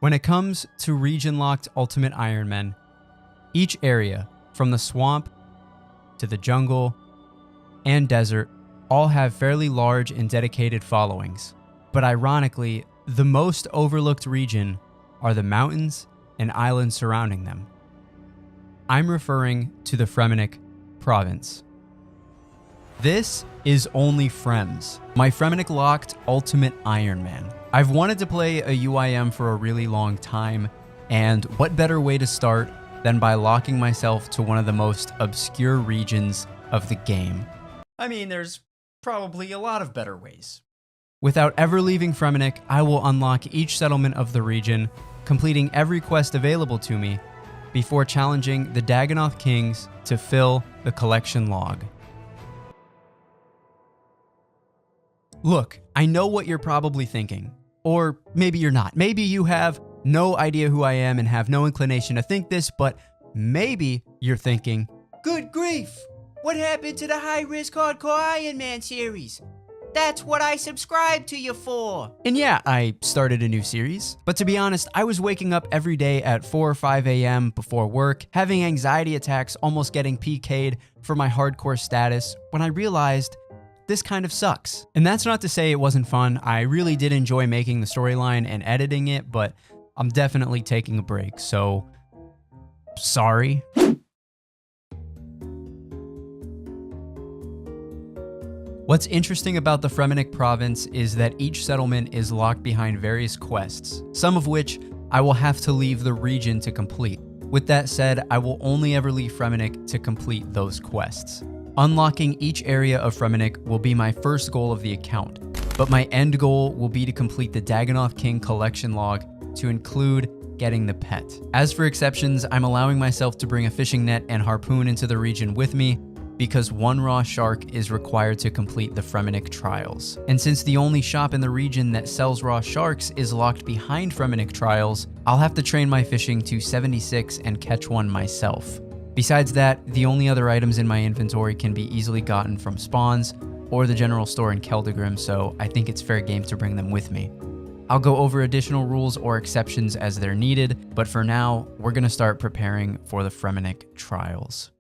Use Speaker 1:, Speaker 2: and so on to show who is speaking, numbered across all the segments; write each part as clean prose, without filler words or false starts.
Speaker 1: When it comes to region-locked Ultimate Ironmen, each area, from the swamp to the jungle and desert, all have fairly large and dedicated followings. But ironically, the most overlooked region are the mountains and islands surrounding them. I'm referring to the Fremennik province. This is only Frems, my Fremzoned locked Ultimate Ironman. I've wanted to play a UIM for a really long time, and what better way to start than by locking myself to one of the most obscure regions of the game. I mean, there's probably a lot of better ways. Without ever leaving Fremennik, I will unlock each settlement of the region, completing every quest available to me, before challenging the Dagannoth Kings to fill the collection log. Look, I know what you're probably thinking. Or maybe you're not. Maybe you have no idea who I am and have no inclination to think this, but maybe you're thinking, good grief, what happened to the high-risk hardcore Iron Man series? That's what I subscribed to you for. And yeah, I started a new series, but to be honest, I was waking up every day at 4 or 5 a.m. before work, having anxiety attacks, almost getting PK'd for my hardcore status, when I realized this kind of sucks. And that's not to say it wasn't fun. I really did enjoy making the storyline and editing it, but I'm definitely taking a break, so sorry. What's interesting about the Fremennik province is that each settlement is locked behind various quests, some of which I will have to leave the region to complete. With that said, I will only ever leave Fremennik to complete those quests. Unlocking each area of Fremennik will be my first goal of the account, but my end goal will be to complete the Dagannoth King collection log to include getting the pet. As for exceptions, I'm allowing myself to bring a fishing net and harpoon into the region with me because one raw shark is required to complete the Fremennik trials. And since the only shop in the region that sells raw sharks is locked behind Fremennik trials, I'll have to train my fishing to 76 and catch one myself. Besides that, the only other items in my inventory can be easily gotten from spawns or the general store in Keldegrim, so I think it's fair game to bring them with me. I'll go over additional rules or exceptions as they're needed, but for now, we're gonna start preparing for the Fremennik trials.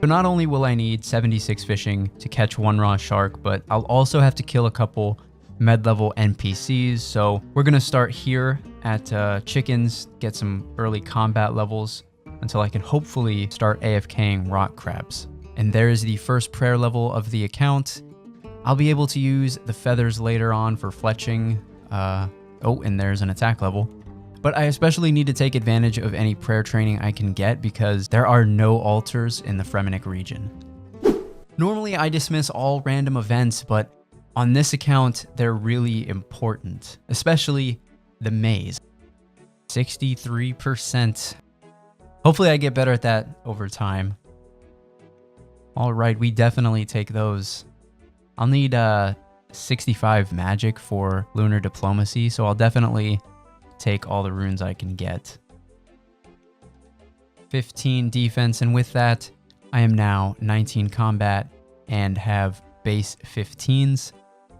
Speaker 1: So not only will I need 76 fishing to catch one raw shark, but I'll also have to kill a couple med-level NPCs, so we're gonna start here at chickens, get some early combat levels until I can hopefully start AFKing rock crabs. And there's the first prayer level of the account. I'll be able to use the feathers later on for fletching. Oh, and there's an attack level. But I especially need to take advantage of any prayer training I can get because there are no altars in the Fremennik region. Normally I dismiss all random events, but on this account, they're really important, especially the maze. 63%. Hopefully I get better at that over time. All right, we definitely take those. I'll need 65 magic for lunar diplomacy, so I'll definitely take all the runes I can get. 15 defense, and with that, I am now 19 combat and have base 15s.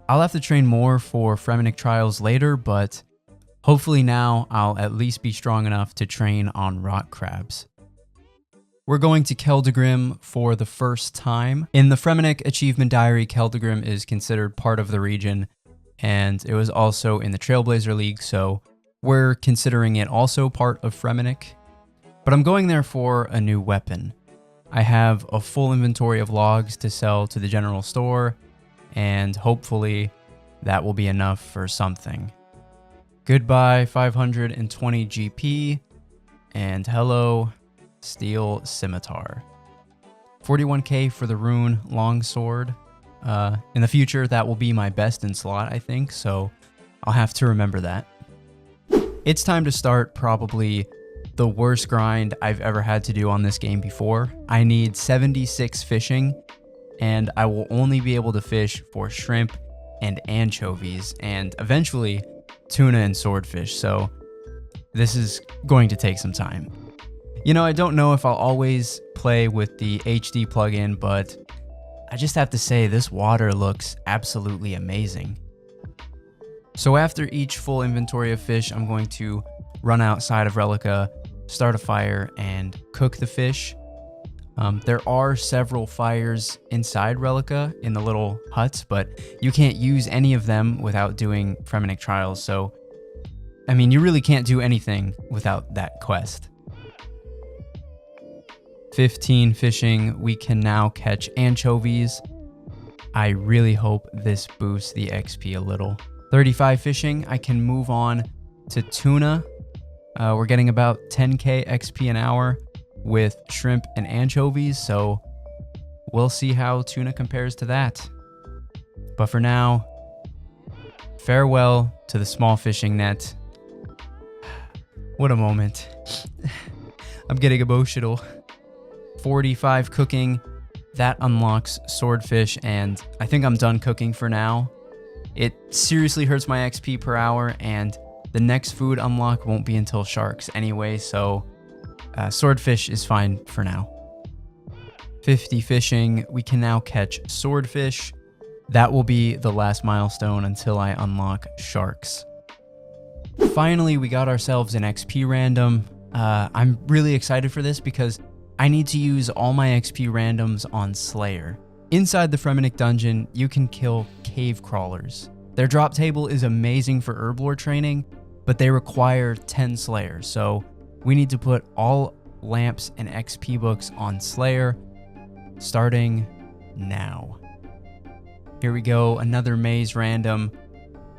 Speaker 1: I'll have to train more for Fremennik trials later, but hopefully now I'll at least be strong enough to train on rock crabs. We're going to Keldegrim for the first time. In the Fremennik Achievement Diary, Keldegrim is considered part of the region, and it was also in the Trailblazer League, so we're considering it also part of Fremennik. But I'm going there for a new weapon. I have a full inventory of logs to sell to the general store, and hopefully that will be enough for something. Goodbye 520 GP, and hello steel scimitar. 41k for the rune longsword. In the future that will be my best in slot, I think, so I'll have to remember that. It's time to start probably the worst grind I've ever had to do on this game before. I need 76 fishing, and I will only be able to fish for shrimp and anchovies, and eventually tuna and swordfish, so this is going to take some time. You know, I don't know if I'll always play with the HD plugin, but I just have to say this water looks absolutely amazing. So after each full inventory of fish, I'm going to run outside of Relica, start a fire, and cook the fish. There are several fires inside Relica in the little huts, but you can't use any of them without doing Fremennik trials, so I mean, you really can't do anything without that quest. 15 fishing, we can now catch anchovies. I really hope this boosts the XP a little. 35 fishing, I can move on to tuna. We're getting about 10k XP an hour with shrimp and anchovies, so we'll see how tuna compares to that. But for now, farewell to the small fishing net. What a moment. I'm getting emotional. 45 cooking, that unlocks swordfish, and I think I'm done cooking for now. It seriously hurts my XP per hour, and the next food unlock won't be until sharks anyway, so swordfish is fine for now. 50 fishing, we can now catch swordfish. That will be the last milestone until I unlock sharks. Finally, we got ourselves an XP random. I'm really excited for this because I need to use all my XP randoms on Slayer. Inside the Fremennik dungeon, you can kill cave crawlers. Their drop table is amazing for herblore training, but they require 10 Slayers, so we need to put all lamps and XP books on Slayer, starting now. Here we go, another maze random.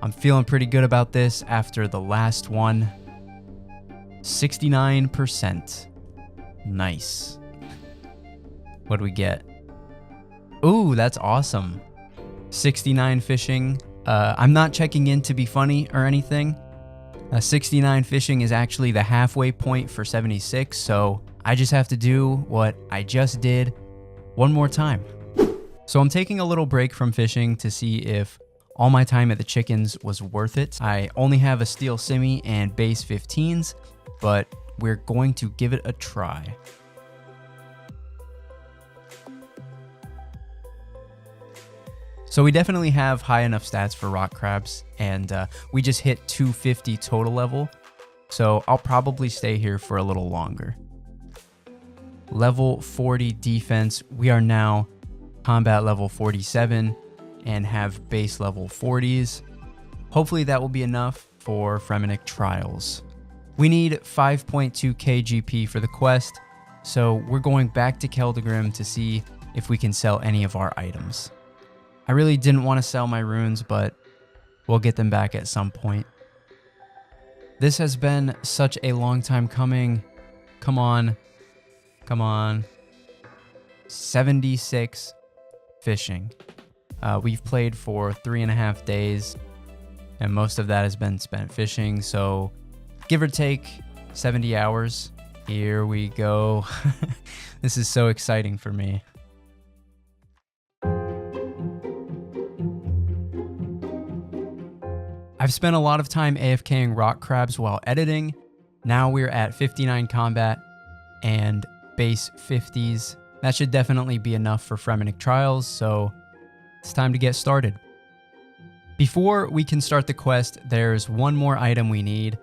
Speaker 1: I'm feeling pretty good about this after the last one. 69%. Nice. What do we get? Ooh, that's awesome. 69 fishing. I'm not checking in to be funny or anything. 69 fishing is actually the halfway point for 76, so I just have to do what I just did one more time. So I'm taking a little break from fishing to see if all my time at the chickens was worth it. I only have a steel simi and base 15s, but we're going to give it a try. So we definitely have high enough stats for rock crabs, and we just hit 250 total level, so I'll probably stay here for a little longer. Level 40 defense, we are now combat level 47 and have base level 40s. Hopefully that will be enough for Fremennik trials. We need 5.2 KGP for the quest, so we're going back to Keldegrim to see if we can sell any of our items. I really didn't want to sell my runes, but we'll get them back at some point. This has been such a long time coming. Come on. Come on. 76 fishing. We've played for 3.5 days, and most of that has been spent fishing, so give or take 70 hours. Here we go. This is so exciting for me. I've spent a lot of time AFKing rock crabs while editing. Now we're at 59 combat and base 50s. That should definitely be enough for Fremennik trials, so it's time to get started. Before we can start the quest, there's one more item we need,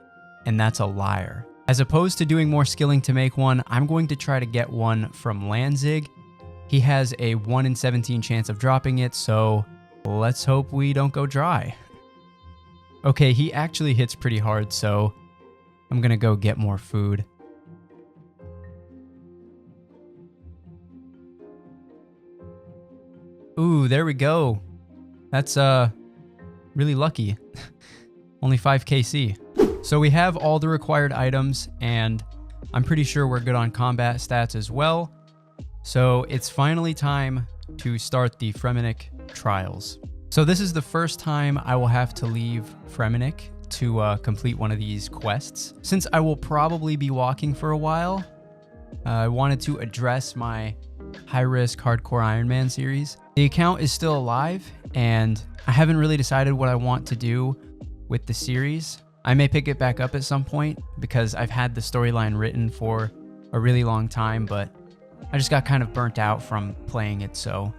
Speaker 1: and that's a lyre. As opposed to doing more skilling to make one, I'm going to try to get one from Lanzig. He has a 1 in 17 chance of dropping it, so let's hope we don't go dry. Okay, he actually hits pretty hard, so I'm gonna go get more food. Ooh, there we go. That's really lucky. Only 5 KC. So we have all the required items, and I'm pretty sure we're good on combat stats as well. So it's finally time to start the Fremennik trials. So this is the first time I will have to leave Fremennik to complete one of these quests. Since I will probably be walking for a while, I wanted to address my high-risk hardcore Iron Man series. The account is still alive, and I haven't really decided what I want to do with the series. I may pick it back up at some point because I've had the storyline written for a really long time, but I just got kind of burnt out from playing it, so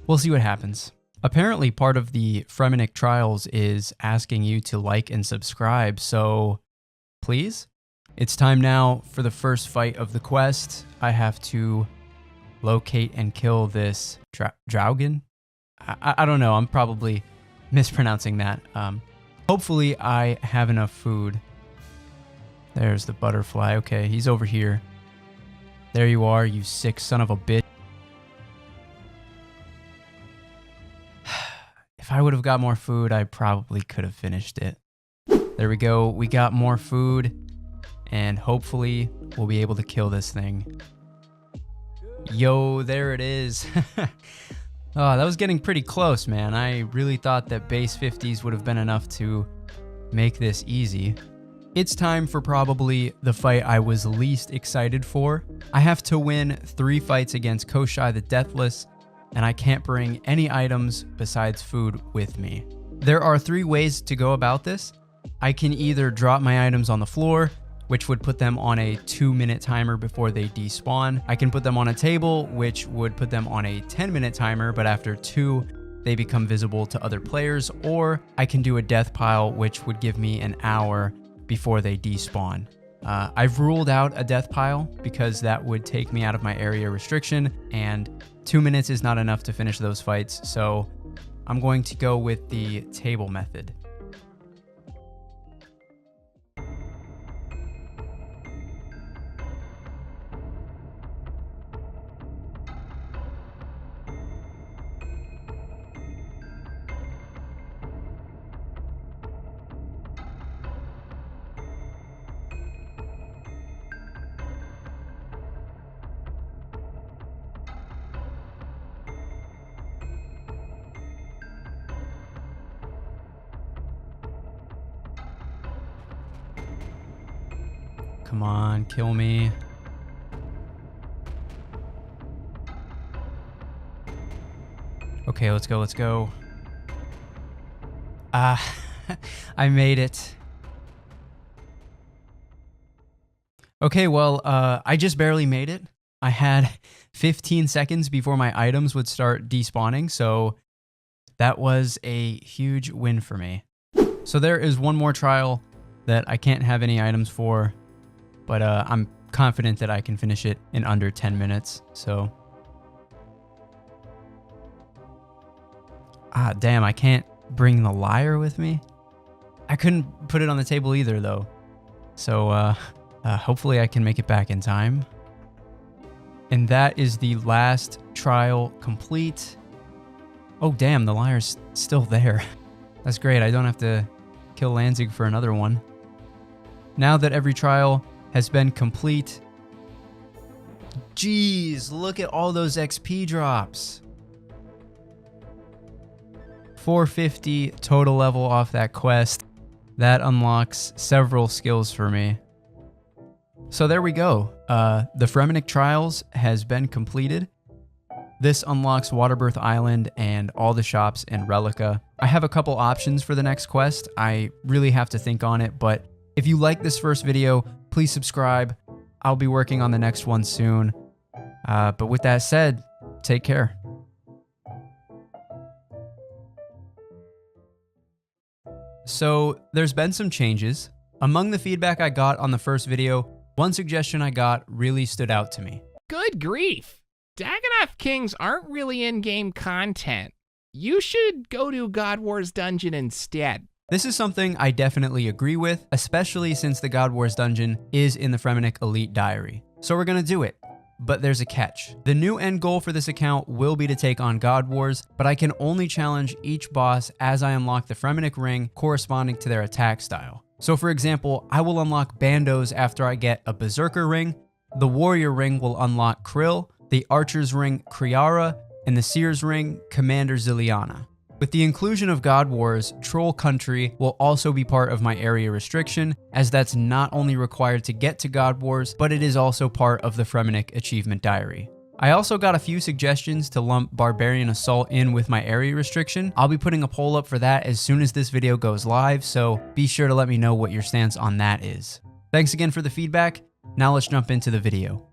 Speaker 1: We'll see what happens. Apparently, part of the Fremennik trials is asking you to like and subscribe, so please? It's time now for the first fight of the quest. I have to locate and kill this Draugen? I don't know, I'm probably mispronouncing that. Hopefully I have enough food. There's the butterfly. Okay, he's over here. There you are, you sick son of a bitch. If I would have got more food, I probably could have finished it. There we go. We got more food, and hopefully we'll be able to kill this thing. Yo, there it is. Oh, that was getting pretty close, man. I really thought that base 50s would have been enough to make this easy. It's time for probably the fight I was least excited for. I have to win 3 fights against Koshai the Deathless, and I can't bring any items besides food with me. There are 3 ways to go about this. I can either drop my items on the floor, which would put them on a 2-minute timer before they despawn. I can put them on a table, which would put them on a 10-minute timer, but after 2, they become visible to other players, or I can do a death pile, which would give me an hour before they despawn. I've ruled out a death pile because that would take me out of my area restriction, and 2 minutes is not enough to finish those fights, so I'm going to go with the table method. Come on, kill me. Okay, let's go, let's go. I made it. Okay, well, I just barely made it. I had 15 seconds before my items would start despawning, so that was a huge win for me. So there is one more trial that I can't have any items for, but I'm confident that I can finish it in under 10 minutes, so. Ah, damn, I can't bring the lyre with me? I couldn't put it on the table either, though. So, hopefully I can make it back in time. And that is the last trial complete. Oh, damn, the lyre's still there. That's great, I don't have to kill Lanzig for another one. Now that every trial has been complete. Jeez, look at all those XP drops. 450 total level off that quest. That unlocks several skills for me. So there we go. The Fremennik trials has been completed. This unlocks Waterbirth Island and all the shops in Relica. I have a couple options for the next quest. I really have to think on it, but if you like this first video, please subscribe. I'll be working on the next one soon. But with that said, take care. So there's been some changes. Among the feedback I got on the first video, one suggestion I got really stood out to me.
Speaker 2: Good grief. Dagannoth Kings aren't really in-game content. You should go to God Wars Dungeon instead.
Speaker 1: This is something I definitely agree with, especially since the God Wars dungeon is in the Fremennik Elite Diary. So we're gonna do it, but there's a catch. The new end goal for this account will be to take on God Wars, but I can only challenge each boss as I unlock the Fremennik ring corresponding to their attack style. So for example, I will unlock Bandos after I get a Berserker ring, the Warrior ring will unlock Krill, the Archer's ring Kriara, and the Seer's ring Commander Ziliana. With the inclusion of God Wars, Troll Country will also be part of my area restriction, as that's not only required to get to God Wars, but it is also part of the Fremennik Achievement Diary. I also got a few suggestions to lump Barbarian Assault in with my area restriction. I'll be putting a poll up for that as soon as this video goes live, so be sure to let me know what your stance on that is. Thanks again for the feedback. Now let's jump into the video.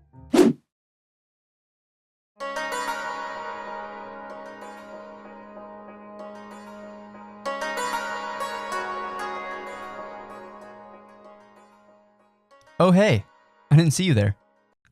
Speaker 1: Oh, hey, I didn't see you there.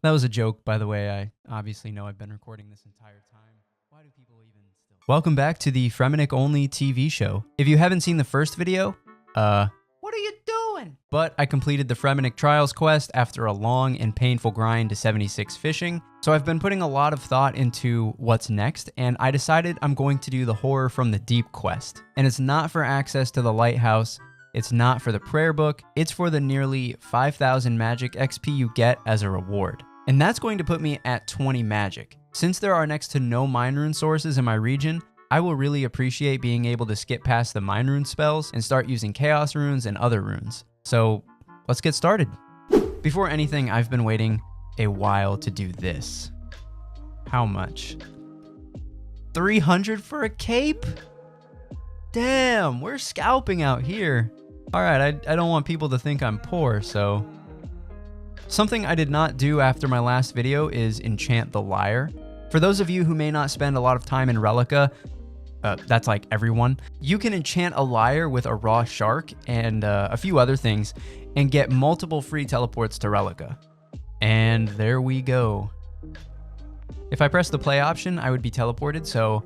Speaker 1: That was a joke, by the way. I obviously know I've been recording this entire time. Why do people even still... Welcome back to the Fremennik only TV show. If you haven't seen the first video, what are you doing? But I completed the Fremennik Trials quest after a long and painful grind to 76 fishing. So I've been putting a lot of thought into what's next, and I decided I'm going to do the Horror from the Deep quest. And it's not for access to the lighthouse. It's not for the prayer book, it's for the nearly 5,000 magic XP you get as a reward. And that's going to put me at 20 magic. Since there are next to no mine rune sources in my region, I will really appreciate being able to skip past the mine rune spells and start using chaos runes and other runes. So let's get started. Before anything, I've been waiting a while to do this. How much? 300 for a cape? Damn, we're scalping out here. All right, I don't want people to think I'm poor, so... Something I did not do after my last video is enchant the lyre. For those of you who may not spend a lot of time in Relica, that's like everyone, you can enchant a lyre with a raw shark and a few other things and get multiple free teleports to Relica. And there we go. If I press the play option, I would be teleported, so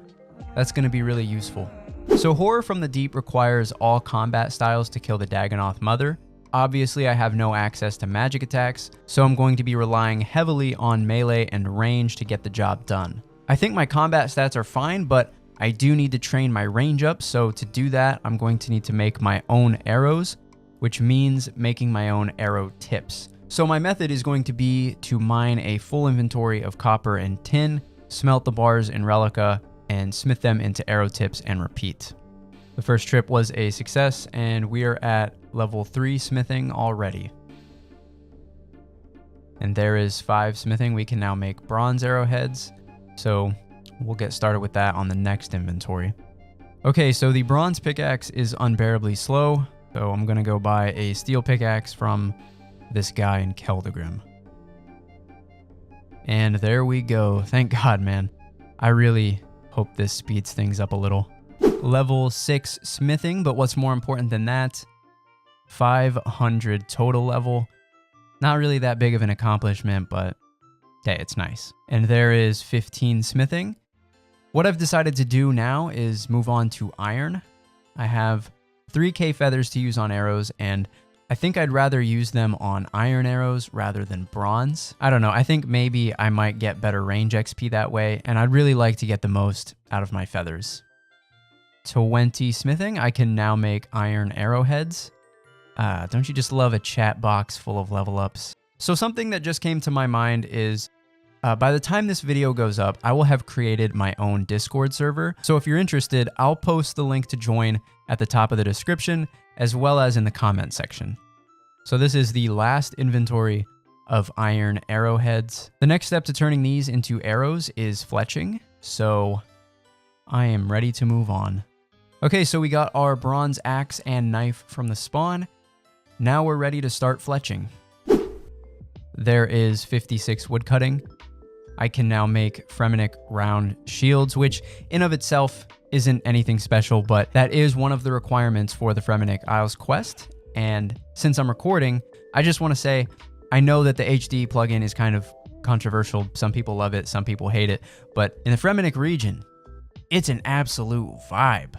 Speaker 1: that's going to be really useful. So Horror from the Deep requires all combat styles to kill the Dagonoth Mother. Obviously, I have no access to magic attacks, so I'm going to be relying heavily on melee and range to get the job done. I think my combat stats are fine, but I do need to train my range up, so to do that, I'm going to need to make my own arrows, which means making my own arrow tips. So my method is going to be to mine a full inventory of copper and tin, smelt the bars in Relica, and smith them into arrow tips and repeat. The first trip was a success, and we are at level 3 smithing already. And there is 5 smithing. We can now make bronze arrowheads, so we'll get started with that on the next inventory. Okay, so the bronze pickaxe is unbearably slow, so I'm gonna go buy a steel pickaxe from this guy in Keldegrim. And there we go. Thank God, man. I really hope this speeds things up a little. Level 6 smithing, but what's more important than that, 500 total level. Not really that big of an accomplishment, but hey, it's nice. And there is 15 smithing. What I've decided to do now is move on to iron. I have 3k feathers to use on arrows, and I think I'd rather use them on iron arrows rather than bronze. I don't know, I think maybe I might get better range XP that way, and I'd really like to get the most out of my feathers. 20 smithing, I can now make iron arrowheads. Don't you just love a chat box full of level ups? So something that just came to my mind is, by the time this video goes up, I will have created my own Discord server. So if you're interested, I'll post the link to join at the top of the description, as well as in the comment section. So this is the last inventory of iron arrowheads. The next step to turning these into arrows is fletching, so I am ready to move on. Okay, so we got our bronze axe and knife from the spawn. Now we're ready to start fletching. There is 56 woodcutting. I can now make Fremennik round shields, which in of itself isn't anything special, but that is one of the requirements for the Fremzoned Isles quest. And since I'm recording, I just want to say, I know that the HD plugin is kind of controversial. Some people love it, some people hate it, but in the Fremennik region, it's an absolute vibe.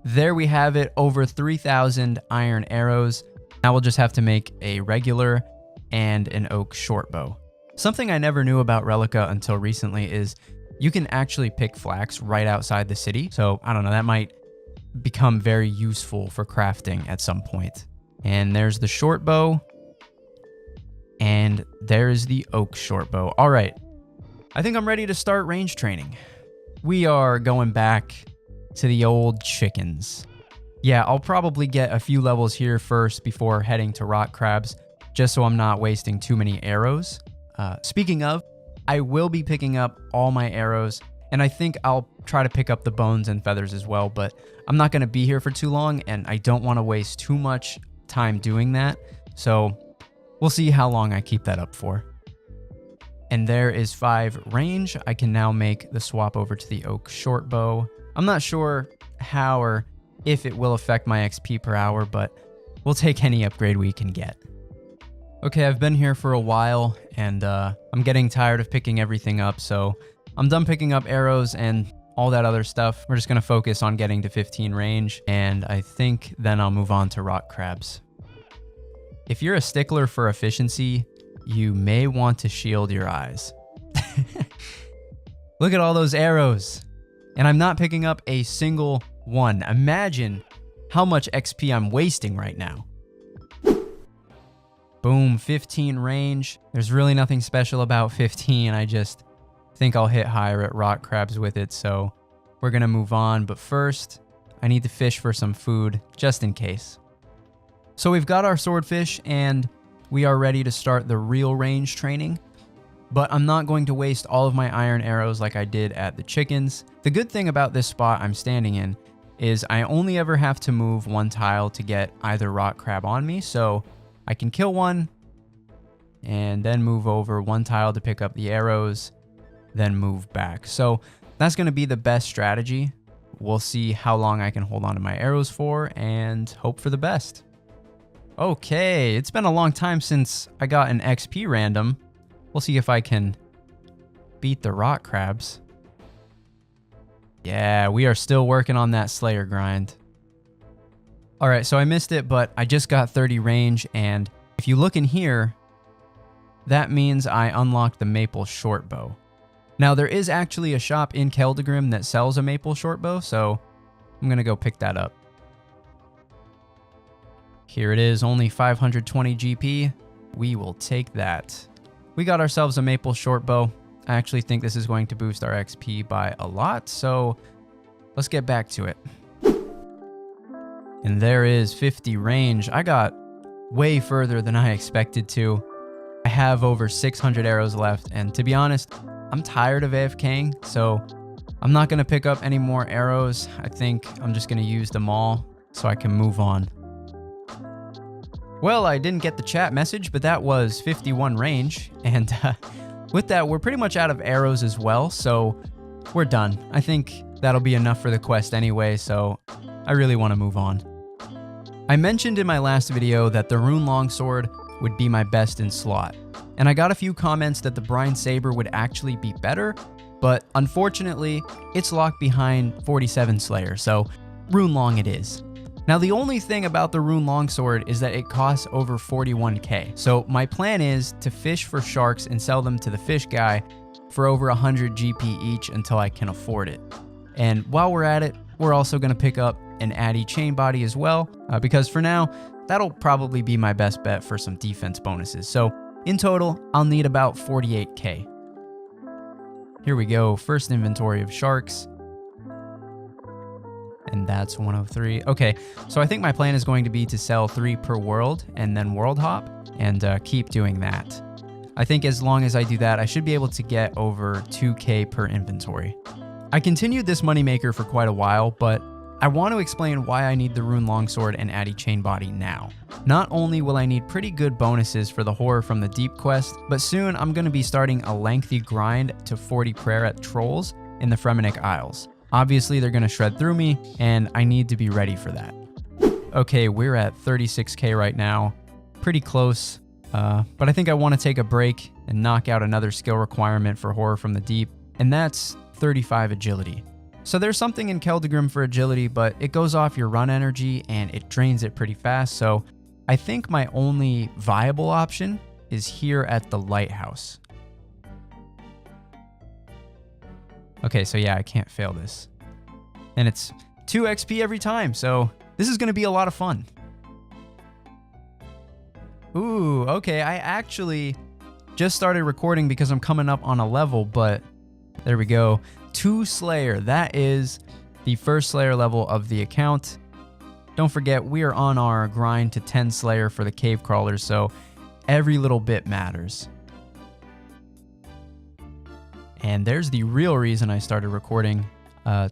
Speaker 1: There we have it, over 3,000 iron arrows. Now we'll just have to make a regular and an oak shortbow. Something I never knew about Relica until recently is you can actually pick flax right outside the city. So I don't know, that might become very useful for crafting at some point. And there's the shortbow. And there's the oak shortbow. All right, I think I'm ready to start range training. We are going back to the old chickens. Yeah, I'll probably get a few levels here first before heading to rock crabs, just so I'm not wasting too many arrows. Speaking of, I will be picking up all my arrows, and I think I'll try to pick up the bones and feathers as well, but I'm not going to be here for too long, and I don't want to waste too much time doing that, so we'll see how long I keep that up for. And there is 5 range. I can now make the swap over to the oak short bow. I'm not sure how or if it will affect my XP per hour, but we'll take any upgrade we can get. Okay, I've been here for a while, and I'm getting tired of picking everything up, so I'm done picking up arrows and all that other stuff. We're just going to focus on getting to 15 range, and I think then I'll move on to rock crabs. If you're a stickler for efficiency, you may want to shield your eyes. Look at all those arrows, and I'm not picking up a single one. Imagine how much XP I'm wasting right now. Boom, 15 range. There's really nothing special about 15. I just think I'll hit higher at rock crabs with it, so we're gonna move on. But first, I need to fish for some food, just in case. So we've got our swordfish, and we are ready to start the real range training. But I'm not going to waste all of my iron arrows like I did at the chickens. The good thing about this spot I'm standing in is I only ever have to move one tile to get either rock crab on me, so I can kill one and then move over one tile to pick up the arrows, then move back. So that's going to be the best strategy. We'll see how long I can hold on to my arrows for and hope for the best. Okay, it's been a long time since I got an XP random. We'll see if I can beat the rock crabs. Yeah, we are still working on that Slayer grind. All right, so I missed it, but I just got 30 range, and if you look in here, that means I unlocked the maple shortbow. Now, there is actually a shop in Keldegrim that sells a maple shortbow, so I'm gonna go pick that up. Here it is, only 520 GP. We will take that. We got ourselves a maple shortbow. I actually think this is going to boost our XP by a lot, so let's get back to it. And there is 50 range. I got way further than I expected to. I have over 600 arrows left, and to be honest, I'm tired of AFKing, so I'm not going to pick up any more arrows. I think I'm just going to use them all so I can move on. Well, I didn't get the chat message, but that was 51 range, and with that, we're pretty much out of arrows as well, so we're done. I think that'll be enough for the quest anyway, so I really want to move on. I mentioned in my last video that the Rune Longsword would be my best in slot, and I got a few comments that the Brine Saber would actually be better, but unfortunately, it's locked behind 47 Slayer, so Rune Long it is. Now, the only thing about the Rune Longsword is that it costs over 41k, so my plan is to fish for sharks and sell them to the fish guy for over 100 GP each until I can afford it. And while we're at it, we're also going to pick up an Addy chain body as well, because for now, that'll probably be my best bet for some defense bonuses. So in total, I'll need about 48k. Here we go, first inventory of sharks. And that's 103. Okay, so I think my plan is going to be to sell 3 per world and then world hop and keep doing that. I think as long as I do that, I should be able to get over 2k per inventory. I continued this moneymaker for quite a while, but I want to explain why I need the Rune Longsword and Addy chain body now. Not only will I need pretty good bonuses for the Horror from the Deep quest, but soon I'm going to be starting a lengthy grind to 40 prayer at trolls in the Fremennik Isles. Obviously, they're going to shred through me, and I need to be ready for that. Okay, we're at 36k right now. Pretty close, but I think I want to take a break and knock out another skill requirement for Horror from the Deep, and that's 35 agility. So there's something in Keldegrim for agility, but it goes off your run energy, and it drains it pretty fast, so I think my only viable option is here at the lighthouse. Okay, so yeah, I can't fail this. And it's 2 XP every time, so this is going to be a lot of fun. Ooh, okay, I actually just started recording because I'm coming up on a level, but there we go. 2 Slayer, that is the first Slayer level of the account. Don't forget, we are on our grind to 10 Slayer for the cave crawlers, so every little bit matters. And there's the real reason I started recording,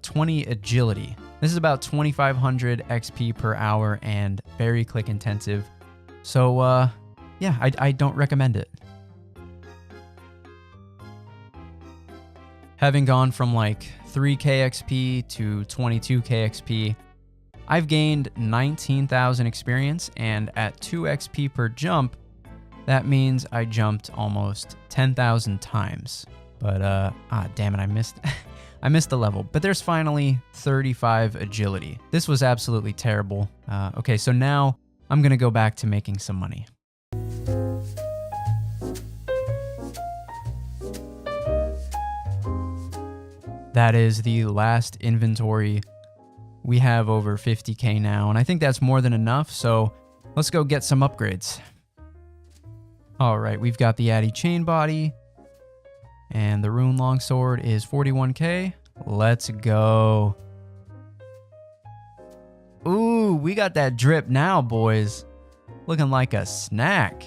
Speaker 1: 20 agility. This is about 2,500 XP per hour and very click intensive. So yeah, I don't recommend it. Having gone from like 3k XP to 22k XP, I've gained 19,000 experience, and at 2 XP per jump, that means I jumped almost 10,000 times. But, damn it, I missed I missed the level. But there's finally 35 agility. This was absolutely terrible. Okay, so now I'm gonna go back to making some money. That is the last inventory. We have over 50k now, and I think that's more than enough, so let's go get some upgrades. All right, we've got the Addy chain body, and the rune longsword is 41k. Let's go. Ooh, we got that drip now, boys. Looking like a snack.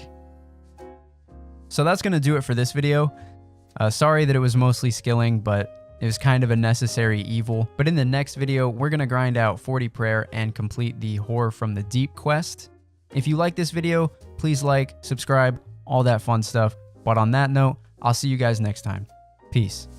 Speaker 1: So that's gonna do it for this video. Sorry that it was mostly skilling, but it was kind of a necessary evil. But in the next video, we're gonna grind out 40 prayer and complete the Horror from the Deep quest. If you like this video, please like, subscribe, all that fun stuff. But on that note, I'll see you guys next time. Peace.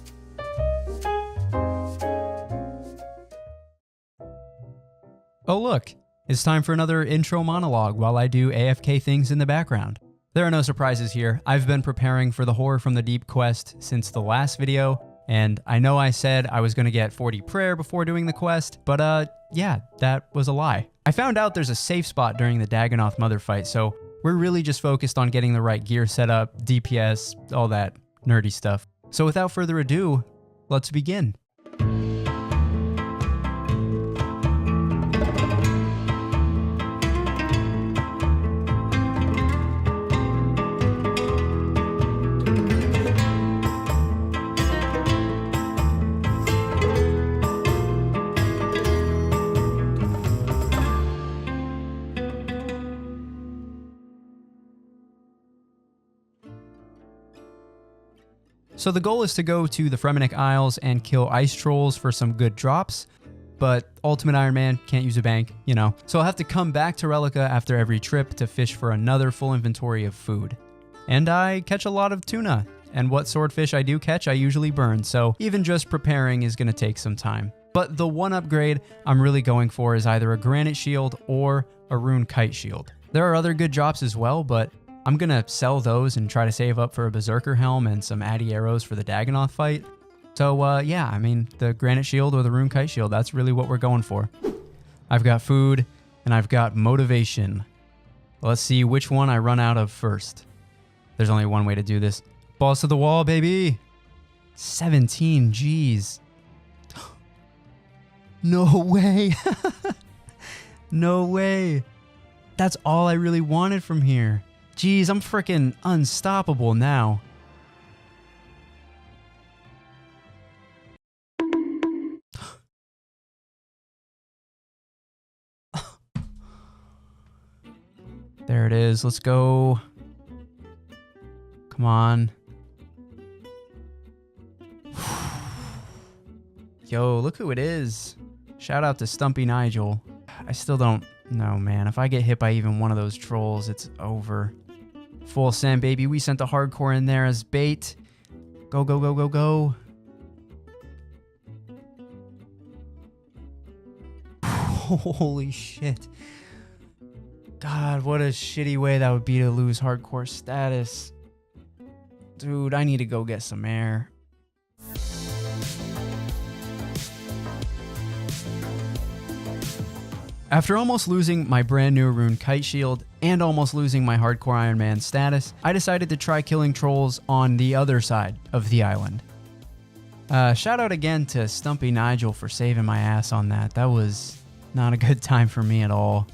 Speaker 1: Oh look, it's time for another intro monologue while I do AFK things in the background. There are no surprises here. I've been preparing for the Horror from the Deep quest since the last video, and I know I said I was gonna get 40 prayer before doing the quest, but yeah, that was a lie. I found out there's a safe spot during the Dagannoth Mother fight, so we're really just focused on getting the right gear set up, DPS, all that nerdy stuff. So without further ado, let's begin. So the goal is to go to the Fremennik Isles and kill ice trolls for some good drops, but Ultimate Iron Man can't use a bank, you know. So I'll have to come back to Relica after every trip to fish for another full inventory of food. And I catch a lot of tuna, and what swordfish I do catch I usually burn, so even just preparing is gonna take some time. But the one upgrade I'm really going for is either a granite shield or a rune kite shield. There are other good drops as well, but I'm gonna sell those and try to save up for a berserker helm and some Addy arrows for the Dagannoth fight. So yeah, I mean, the granite shield or the rune kite shield, that's really what we're going for. I've got food and I've got motivation. Let's see which one I run out of first. There's only one way to do this. Balls to the wall, baby. 17 G's. No way. No way. That's all I really wanted from here. Jeez, I'm freaking unstoppable now. There it is. Let's go. Come on. Yo, look who it is. Shout out to Stumpy Nigel. I still don't know, man. If I get hit by even one of those trolls, it's over. Full send, baby. We sent the hardcore in there as bait. Go, go, go, go, go. Holy shit. God, what a shitty way that would be to lose hardcore status. Dude, I need to go get some air. After almost losing my brand new rune kite shield and almost losing my hardcore Iron Man status, I decided to try killing trolls on the other side of the island. Shout out again to Stumpy Nigel for saving my ass on that. That was not a good time for me at all.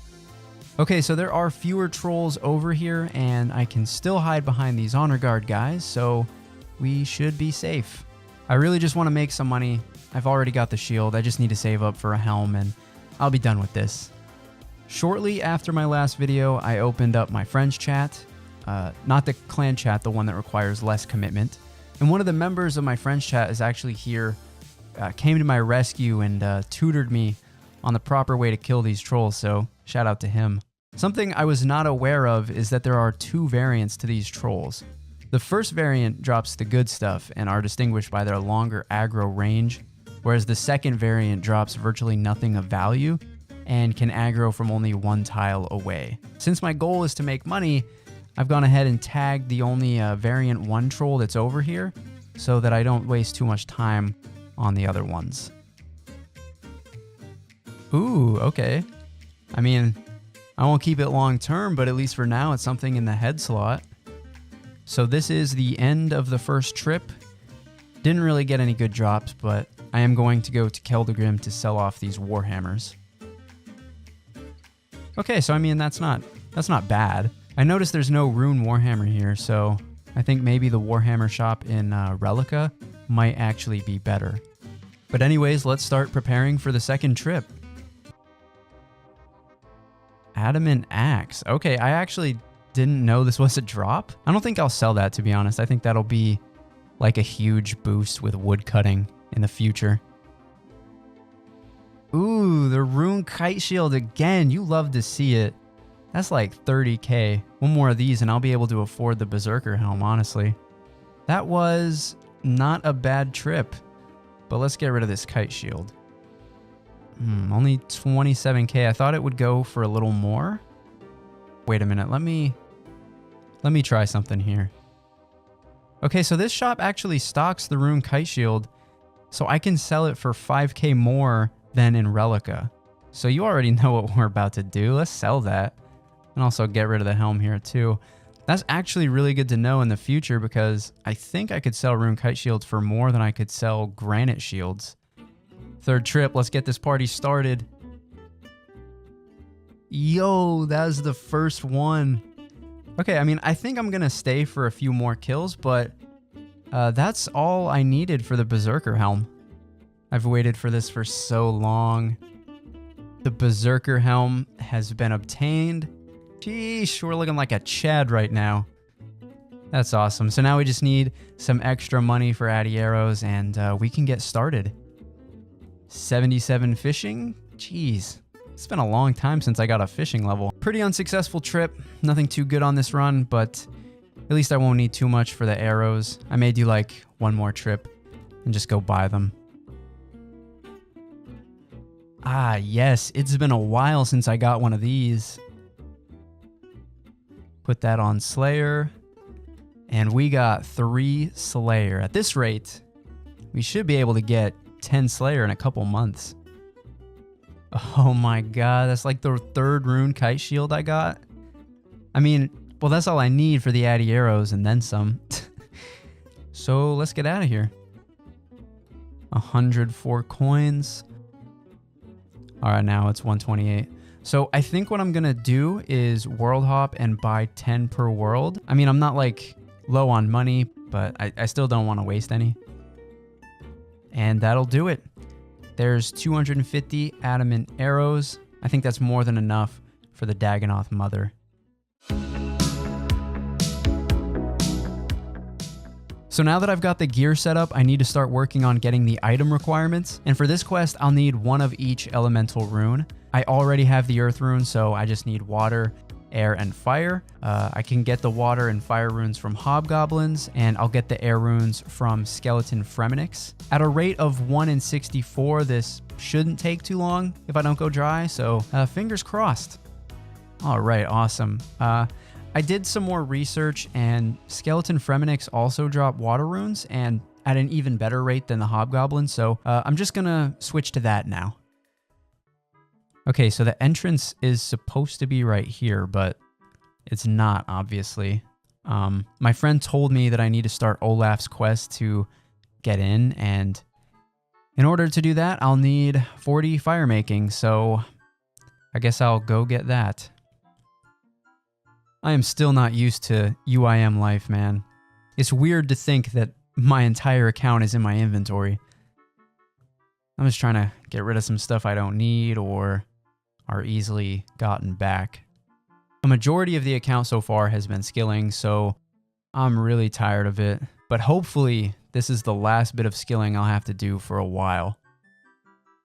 Speaker 1: Okay, so there are fewer trolls over here and I can still hide behind these honor guard guys, so we should be safe. I really just want to make some money. I've already got the shield. I just need to save up for a helm and I'll be done with this. Shortly after my last video, I opened up my friends chat, not the clan chat, the one that requires less commitment. And one of the members of my friends chat is actually here, came to my rescue and tutored me on the proper way to kill these trolls, so shout out to him. Something I was not aware of is that there are two variants to these trolls. The first variant drops the good stuff and are distinguished by their longer aggro range, whereas the second variant drops virtually nothing of value. and can aggro from only 1 tile away. Since my goal is to make money, I've gone ahead and tagged the only variant 1 troll that's over here so that I don't waste too much time on the other ones. Ooh, okay. I mean, I won't keep it long term, but at least for now, it's something in the head slot. So this is the end of the first trip. Didn't really get any good drops, but I am going to go to Keldegrim to sell off these Warhammers. Okay, so I mean, that's not bad. I noticed there's no Rune Warhammer here, so I think maybe the Warhammer shop in Relica might actually be better. But anyways, let's start preparing for the second trip. Adamant Axe. Okay, I actually didn't know this was a drop. I don't think I'll sell that, to be honest. I think that'll be like a huge boost with wood cutting in the future. Ooh, the Rune Kite Shield again. You love to see it. That's like 30k. One more of these and I'll be able to afford the Berserker Helm, honestly. That was not a bad trip. But let's get rid of this Kite Shield. Only 27k. I thought it would go for a little more. Wait a minute. Let me try something here. Okay, so this shop actually stocks the Rune Kite Shield, so I can sell it for 5k more than in Relica. So you already know what we're about to do. Let's sell that. And also get rid of the helm here too. That's actually really good to know in the future because I think I could sell Rune Kite Shields for more than I could sell Granite Shields. Third trip, let's get this party started. Yo, that was the first one. Okay, I mean, I think I'm gonna stay for a few more kills, but that's all I needed for the Berserker Helm. I've waited for this for so long. The Berserker Helm has been obtained. Sheesh, we're looking like a Chad right now. That's awesome. So now we just need some extra money for Addy-Arrows and we can get started. 77 fishing? Jeez, it's been a long time since I got a fishing level. Pretty unsuccessful trip. Nothing too good on this run, but at least I won't need too much for the arrows. I may do like one more trip and just go buy them. Ah, yes, it's been a while since I got one of these. Put that on Slayer. And we got 3 Slayer. At this rate, we should be able to get 10 Slayer in a couple months. Oh my god, that's like the 3rd Rune Kite Shield I got. I mean, well, that's all I need for the Addy-Arrows and then some. So let's get out of here. 104 coins. All right, now it's 128. So I think what I'm gonna do is world hop and buy 10 per world. I mean, I'm not like low on money, but I still don't want to waste any. And that'll do it. There's 250 adamant arrows. I think that's more than enough for the Dagonoth Mother. So now that I've got the gear set up, I need to start working on getting the item requirements. And for this quest, I'll need 1 of each elemental rune. I already have the earth rune, so I just need water, air, and fire. I can get the water and fire runes from hobgoblins, and I'll get the air runes from skeleton Fremenniks. At a rate of 1 in 64, this shouldn't take too long if I don't go dry, so fingers crossed. All right, awesome. I did some more research, and skeleton Fremenniks also drop water runes, and at an even better rate than the hobgoblins, so I'm just gonna switch to that now. Okay, so the entrance is supposed to be right here, but it's not, obviously. My friend told me that I need to start Olaf's quest to get in, and in order to do that, I'll need 40 fire making, so I guess I'll go get that. I am still not used to UIM life, man. It's weird to think that my entire account is in my inventory. I'm just trying to get rid of some stuff I don't need or are easily gotten back. A majority of the account so far has been skilling, so I'm really tired of it. But hopefully, this is the last bit of skilling I'll have to do for a while.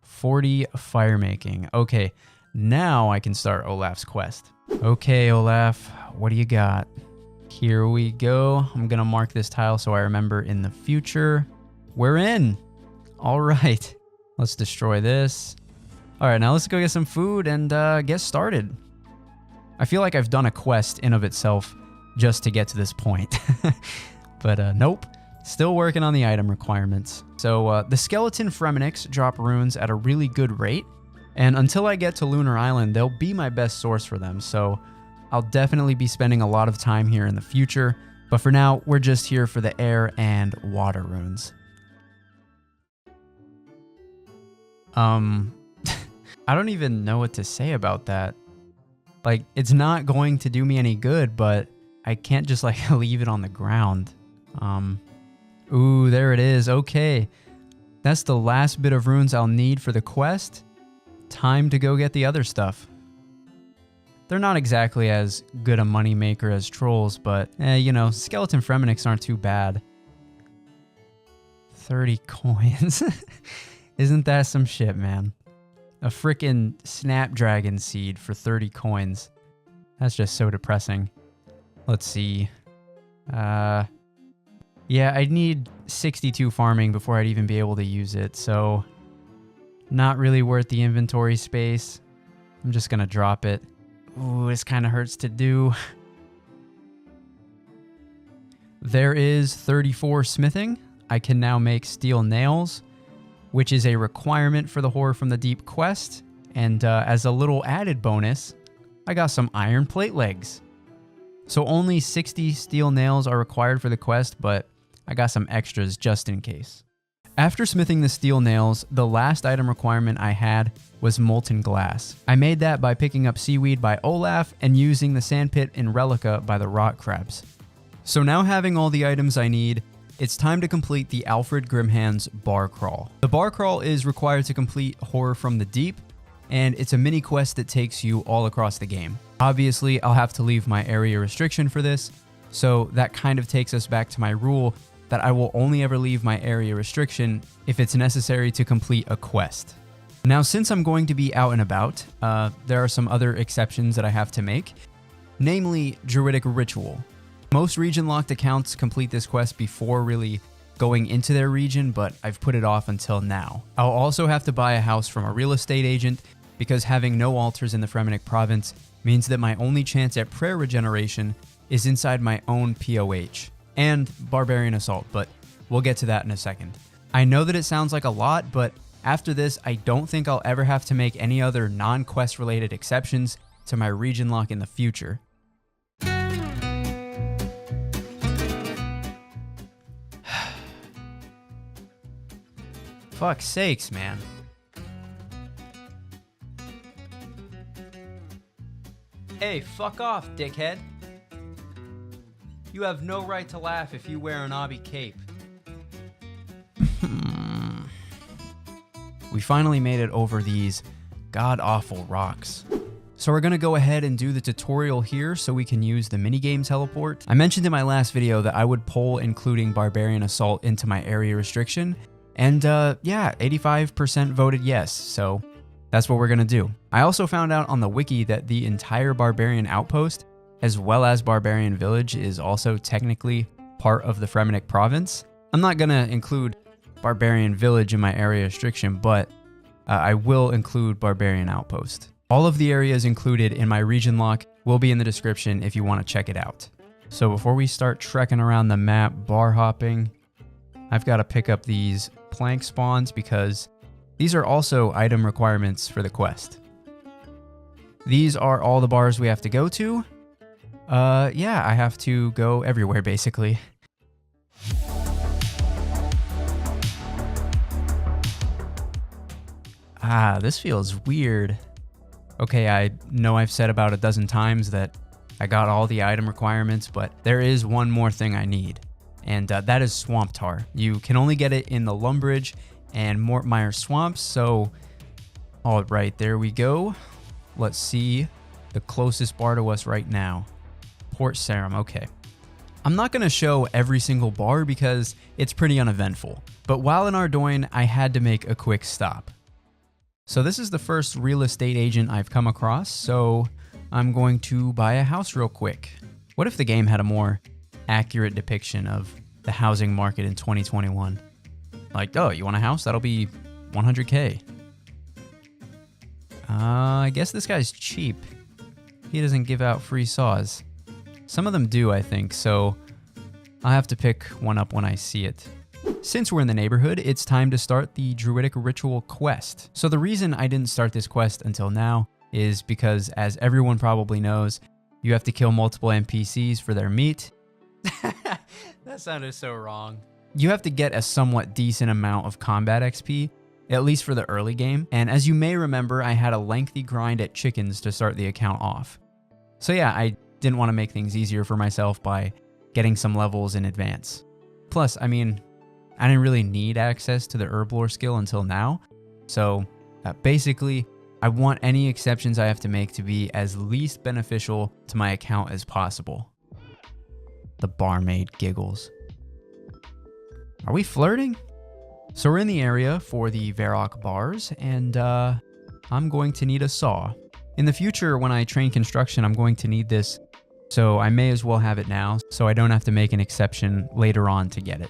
Speaker 1: 40 fire making. Okay, now I can start Olaf's quest. Okay, Olaf, what do you got? Here we go. I'm gonna mark this tile so I remember in the future. We're in. All right, let's destroy this. All right, now let's go get some food and get started. I feel like I've done a quest in of itself just to get to this point. But nope, still working on the item requirements. So the skeleton Fremeniks drop runes at a really good rate, and until I get to Lunar Island, they'll be my best source for them, so I'll definitely be spending a lot of time here in the future, but for now, we're just here for the air and water runes. I don't even know what to say about that. Like, it's not going to do me any good, but I can't just like leave it on the ground. Ooh, there it is. Okay. That's the last bit of runes I'll need for the quest. Time to go get the other stuff. They're not exactly as good a moneymaker as trolls, but you know, skeleton Fremeniks aren't too bad. 30 coins. Isn't that some shit, man? A frickin' snapdragon seed for 30 coins. That's just so depressing. Let's see. Yeah, I'd need 62 farming before I'd even be able to use it, so not really worth the inventory space. I'm just gonna drop it. Ooh, this kind of hurts to do. There is 34 smithing. I can now make steel nails, which is a requirement for the Horror from the Deep quest. And as a little added bonus, I got some iron plate legs. So only 60 steel nails are required for the quest, but I got some extras just in case. After smithing the steel nails, the last item requirement I had was molten glass. I made that by picking up seaweed by Olaf and using the sandpit in Relica by the rock crabs. So now having all the items I need, it's time to complete the Alfred Grimhand's bar crawl. The bar crawl is required to complete Horror from the Deep, and it's a mini quest that takes you all across the game. Obviously, I'll have to leave my area restriction for this, so that kind of takes us back to my rule that I will only ever leave my area restriction if it's necessary to complete a quest. Now, since I'm going to be out and about, there are some other exceptions that I have to make, namely Druidic Ritual. Most region-locked accounts complete this quest before really going into their region, but I've put it off until now. I'll also have to buy a house from a real estate agent because having no altars in the Fremennik province means that my only chance at prayer regeneration is inside my own POH and Barbarian Assault, but we'll get to that in a second. I know that it sounds like a lot, but after this, I don't think I'll ever have to make any other non-quest related exceptions to my region lock in the future. Fuck's sakes, man. Hey, fuck off, dickhead. You have no right to laugh if you wear an obby cape. We finally made it over these god-awful rocks. So we're gonna go ahead and do the tutorial here so we can use the minigame teleport. I mentioned in my last video that I would poll including Barbarian Assault into my area restriction, and yeah, 85% voted yes, so that's what we're gonna do. I also found out on the wiki that the entire Barbarian Outpost, as well as Barbarian Village, is also technically part of the Fremennik province. I'm not gonna include Barbarian Village in my area restriction, but I will include Barbarian Outpost. All of the areas included in my region lock will be in the description if you want to check it out. So before we start trekking around the map, bar hopping, I've got to pick up these plank spawns because these are also item requirements for the quest. These are all the bars we have to go to. Yeah, I have to go everywhere basically. Ah, this feels weird. Okay, I know I've said about a dozen times that I got all the item requirements, but there is one more thing I need, and that is Swamp Tar. You can only get it in the Lumbridge and Mortmire swamps, so all right, there we go. Let's see the closest bar to us right now. Port Sarum, okay. I'm not going to show every single bar because it's pretty uneventful, but while in Ardoyne, I had to make a quick stop. So this is the first real estate agent I've come across, so I'm going to buy a house real quick. What if the game had a more accurate depiction of the housing market in 2021? Like, oh, you want a house? That'll be 100K. I guess this guy's cheap. He doesn't give out free saws. Some of them do, I think, so I'll have to pick one up when I see it. Since we're in the neighborhood, it's time to start the Druidic Ritual quest. So the reason I didn't start this quest until now is because, as everyone probably knows, you have to kill multiple NPCs for their meat. That sounded so wrong. You have to get a somewhat decent amount of combat XP, at least for the early game. And as you may remember, I had a lengthy grind at chickens to start the account off. So yeah, I didn't want to make things easier for myself by getting some levels in advance. Plus, I mean, I didn't really need access to the herb lore skill until now. So basically, I want any exceptions I have to make to be as least beneficial to my account as possible. The barmaid giggles. Are we flirting? So we're in the area for the Varrock bars, and I'm going to need a saw. In the future, when I train construction, I'm going to need this, so I may as well have it now, so I don't have to make an exception later on to get it.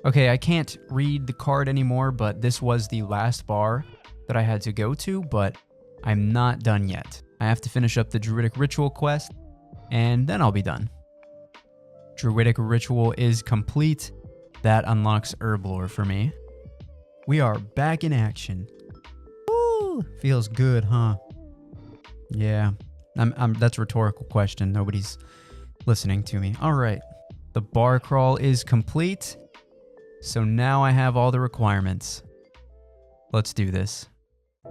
Speaker 1: Okay, I can't read the card anymore, but this was the last bar that I had to go to, but I'm not done yet. I have to finish up the Druidic Ritual quest, and then I'll be done. Druidic Ritual is complete. That unlocks herb lore for me. We are back in action. Woo! Feels good, huh? Yeah, that's a rhetorical question. Nobody's listening to me. All right, the bar crawl is complete. So now I have all the requirements. Let's do this.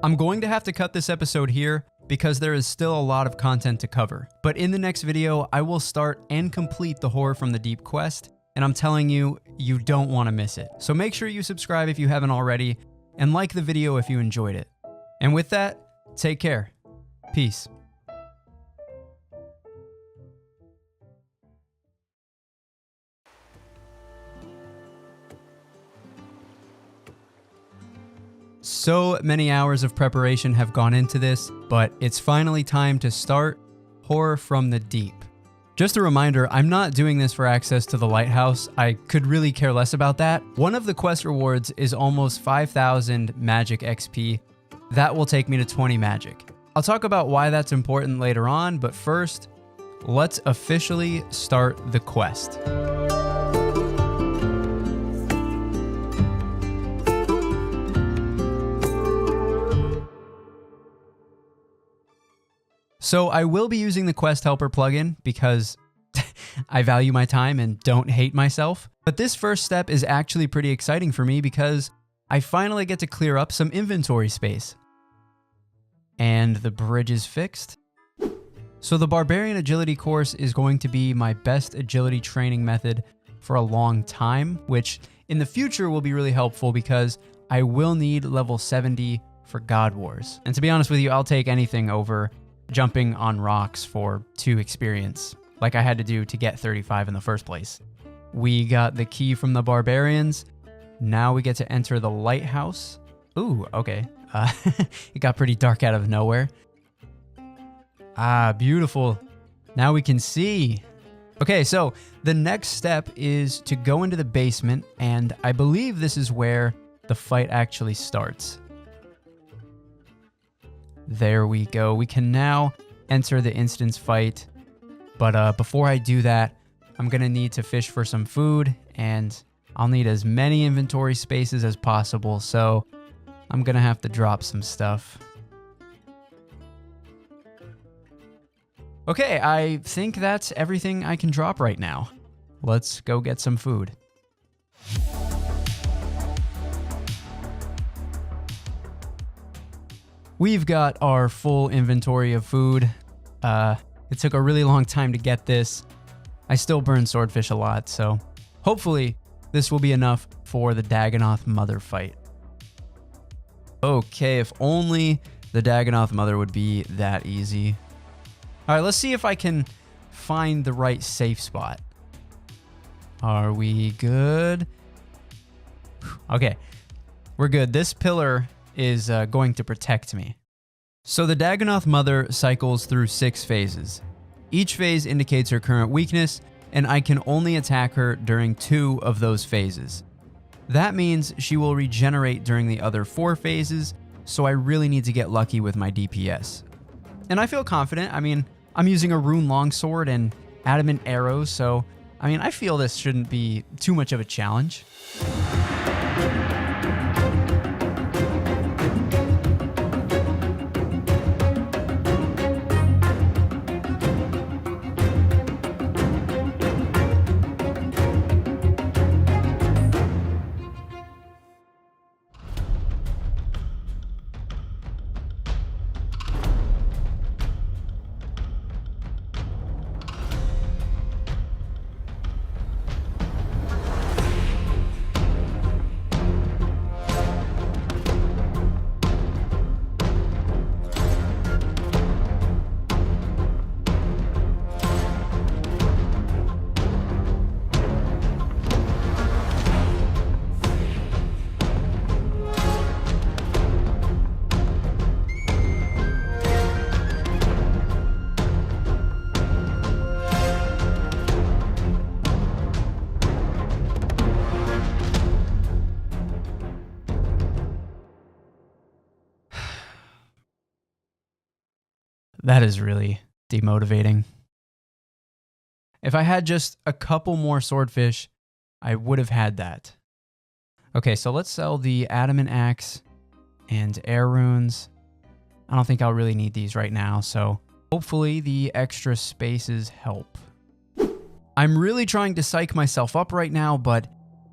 Speaker 1: I'm going to have to cut this episode here because there is still a lot of content to cover. But in the next video, I will start and complete the Horror from the Deep quest, and I'm telling you, you don't want to miss it. So make sure you subscribe if you haven't already, and like the video if you enjoyed it. And with that, take care. Peace. So many hours of preparation have gone into this, but it's finally time to start Horror from the Deep. Just a reminder, I'm not doing this for access to the lighthouse. I could really care less about that. One of the quest rewards is almost 5,000 magic XP. That will take me to 20 magic. I'll talk about why that's important later on, but first, let's officially start the quest. So I will be using the Quest Helper plugin because I value my time and don't hate myself. But this first step is actually pretty exciting for me because I finally get to clear up some inventory space. And the bridge is fixed. So the Barbarian Agility course is going to be my best agility training method for a long time, which in the future will be really helpful because I will need level 70 for God Wars. And to be honest with you, I'll take anything over jumping on rocks for 2 experience, like I had to do to get 35 in the first place. We got the key from the barbarians. Now we get to enter the lighthouse. Ooh, okay. It got pretty dark out of nowhere. Ah, beautiful. Now we can see. Okay, so the next step is to go into the basement, and I believe this is where the fight actually starts. There we go. We can now enter the instance fight. But before I do that, I'm going to need to fish for some food, and I'll need as many inventory spaces as possible, so I'm going to have to drop some stuff. Okay, I think that's everything I can drop right now. Let's go get some food. We've got our full inventory of food. It took a really long time to get this. I still burn swordfish a lot, so hopefully this will be enough for the Dagonoth Mother fight. Okay, if only the Dagonoth Mother would be that easy. All right, let's see if I can find the right safe spot. Are we good? Okay, we're good. This pillar is going to protect me. So the Dagonoth Mother cycles through 6 phases. Each phase indicates her current weakness, and I can only attack her during 2 of those phases. That means she will regenerate during the other 4 phases, so I really need to get lucky with my DPS. And I feel confident. I mean, I'm using a rune longsword and adamant arrows, so I mean, I feel this shouldn't be too much of a challenge. That is really demotivating. If I had just a couple more swordfish, I would have had that. Okay, so let's sell the adamant axe and air runes. I don't think I'll really need these right now, so hopefully the extra spaces help. I'm really trying to psych myself up right now, but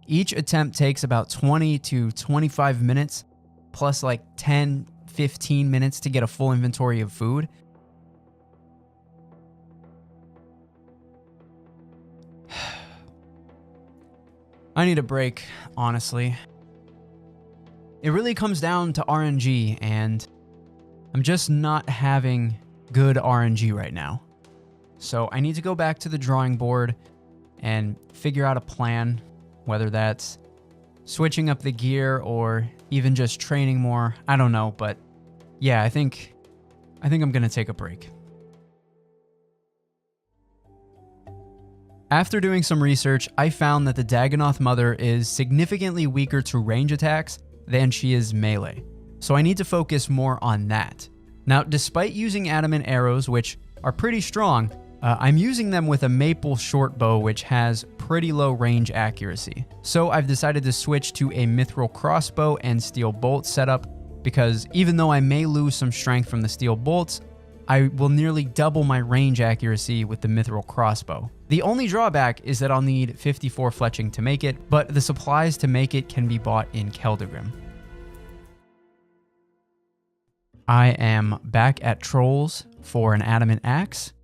Speaker 1: each attempt takes about 20 to 25 minutes, plus like 10, 15 minutes to get a full inventory of food. I need a break, honestly. It really comes down to RNG, and I'm just not having good RNG right now. So I need to go back to the drawing board and figure out a plan, whether that's switching up the gear or even just training more. I don't know, but yeah, I think I'm gonna take a break. After doing some research, I found that the Dagannoth Mother is significantly weaker to range attacks than she is melee, so I need to focus more on that. Now, despite using adamant arrows, which are pretty strong, I'm using them with a maple short bow, which has pretty low range accuracy. So I've decided to switch to a mithril crossbow and steel bolt setup, because even though I may lose some strength from the steel bolts, I will nearly double my range accuracy with the mithril crossbow. The only drawback is that I'll need 54 fletching to make it, but the supplies to make it can be bought in Keldagrim. I am back at Trolls for an adamant axe.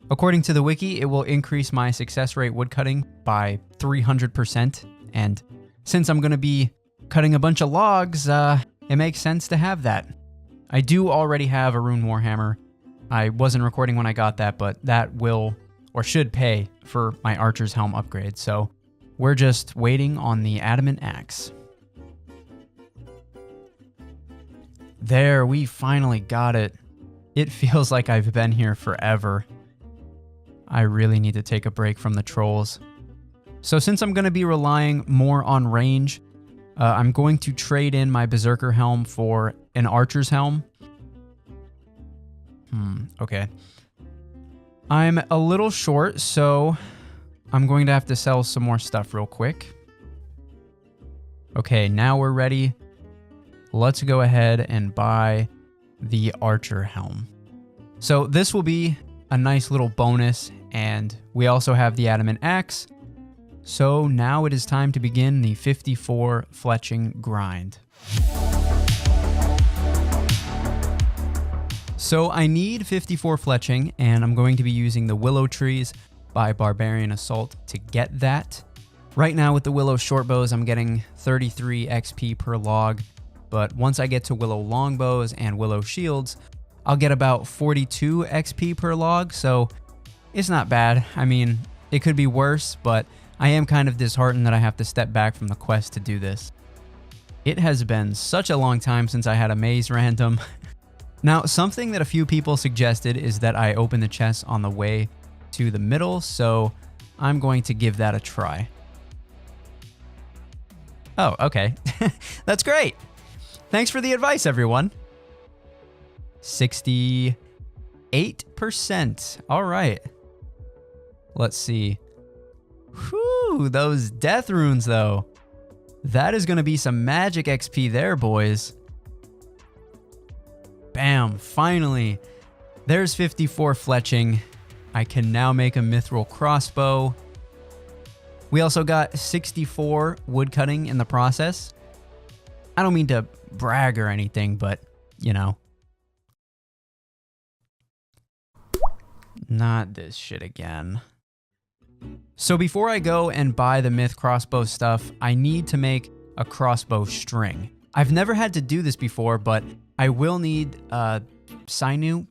Speaker 1: According to the wiki, it will increase my success rate woodcutting by 300%, and since I'm going to be cutting a bunch of logs, it makes sense to have that. I do already have a rune warhammer. I wasn't recording when I got that, but that will or should pay for my archer's helm upgrade, so we're just waiting on the adamant axe. There, we finally got it. It feels like I've been here forever. I really need to take a break from the trolls. So since I'm going to be relying more on range, I'm going to trade in my berserker helm for an archer's helm. Okay. I'm a little short, so I'm going to have to sell some more stuff real quick. Okay, now we're ready. Let's go ahead and buy the archer helm. So this will be a nice little bonus, and we also have the adamant axe. So now it is time to begin the 54 fletching grind. So I need 54 fletching, and I'm going to be using the Willow Trees by Barbarian Assault to get that. Right now with the Willow Shortbows, I'm getting 33 XP per log, but once I get to Willow Longbows and Willow Shields, I'll get about 42 XP per log, so it's not bad. I mean, it could be worse, but I am kind of disheartened that I have to step back from the quest to do this. It has been such a long time since I had a maze random. Now, something that a few people suggested is that I open the chest on the way to the middle, so I'm going to give that a try. Oh, okay. That's great. Thanks for the advice, everyone. 68%. All right. Let's see. Whew, those death runes, though. That is going to be some magic XP there, boys. Bam, finally. There's 54 fletching. I can now make a mithril crossbow. We also got 64 woodcutting in the process. I don't mean to brag or anything, but, you know. Not this shit again. So before I go and buy the myth crossbow stuff, I need to make a crossbow string. I've never had to do this before, but I will need sinew,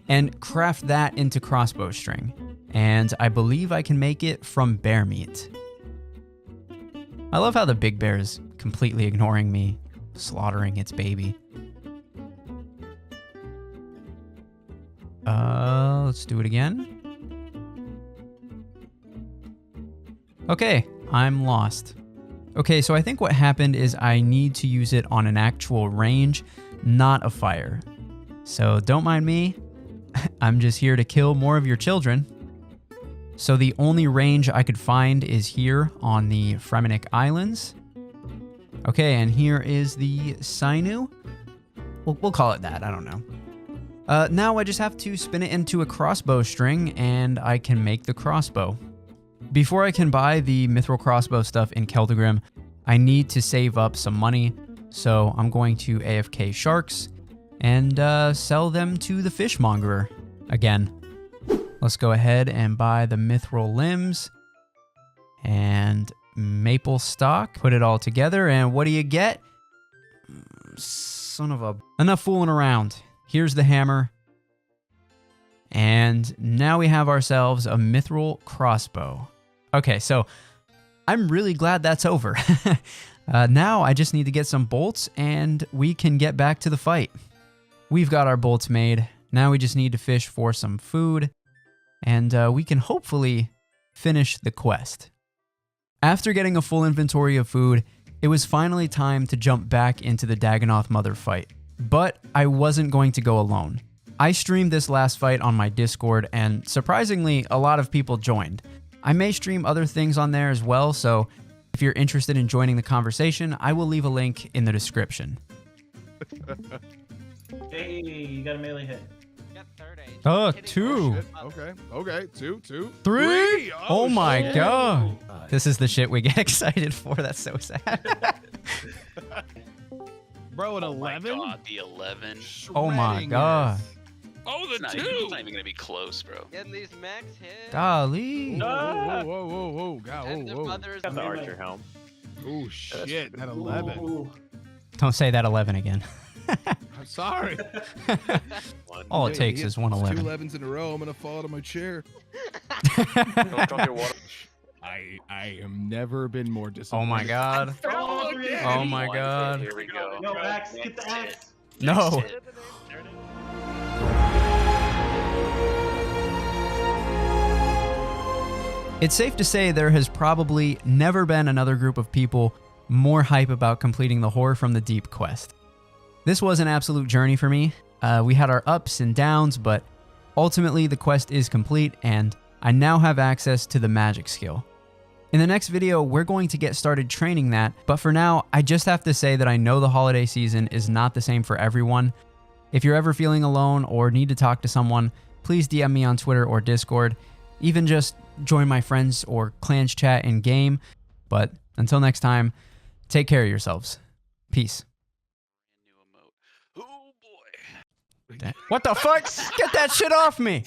Speaker 1: and craft that into crossbow string. And I believe I can make it from bear meat. I love how the big bear is completely ignoring me, slaughtering its baby. Let's do it again. Okay, I'm lost. Okay, so I think what happened is I need to use it on an actual range, not a fire. So don't mind me. I'm just here to kill more of your children. So the only range I could find is here on the Fremennik Islands. Okay, and here is the sinew. We'll call it that, I don't know. Now I just have to spin it into a crossbow string and I can make the crossbow. Before I can buy the mithril crossbow stuff in Keldagrim, I need to save up some money. So I'm going to AFK sharks and sell them to the fishmongerer again. Let's go ahead and buy the mithril limbs and maple stock. Put it all together, and what do you get? Son of a... Enough fooling around. Here's the hammer. And now we have ourselves a mithril crossbow. Okay, so I'm really glad that's over. Now I just need to get some bolts and we can get back to the fight. We've got our bolts made. Now we just need to fish for some food and we can hopefully finish the quest. After getting a full inventory of food, it was finally time to jump back into the Dagannoth Mother fight. But I wasn't going to go alone. I streamed this last fight on my Discord, and surprisingly, a lot of people joined. I may stream other things on there as well, so if you're interested in joining the conversation, I will leave a link in the description.
Speaker 3: Hey, you got a melee hit.
Speaker 1: Oh, 2.
Speaker 4: Okay. Two.
Speaker 1: 3. Oh my
Speaker 4: shit.
Speaker 1: god. This is the shit we get excited for. That's so sad.
Speaker 4: Bro, an 11?
Speaker 5: Oh my god, the 11.
Speaker 1: Oh my god.
Speaker 5: Oh, the 2. It's not even gonna be close, bro.
Speaker 6: Getting these max hits.
Speaker 1: Golly.
Speaker 4: Whoa.
Speaker 6: And their mothers.
Speaker 3: Got the archer helm.
Speaker 4: Oh shit, that 11.
Speaker 3: Ooh.
Speaker 1: Don't say that 11 again.
Speaker 4: I'm sorry.
Speaker 1: All it takes is one
Speaker 4: 2
Speaker 1: 11.
Speaker 4: 11s in a row. I'm gonna fall out of my chair.
Speaker 5: Don't drop your water.
Speaker 4: I have never been more disappointed.
Speaker 1: Oh my god. Oh my god.
Speaker 5: Here we go.
Speaker 3: No, axe. Get the axe.
Speaker 1: No. It's safe to say there has probably never been another group of people more hype about completing the Horror from the Deep quest. This was an absolute journey for me. We had our ups and downs, but ultimately the quest is complete and I now have access to the magic skill. In the next video, we're going to get started training that, but for now, I just have to say that I know the holiday season is not the same for everyone. If you're ever feeling alone or need to talk to someone, please DM me on Twitter or Discord. Even just join my friends or clans chat in game. But until next time, take care of yourselves. Peace.
Speaker 5: New emote. Oh boy.
Speaker 1: What the fuck? Get that shit off me!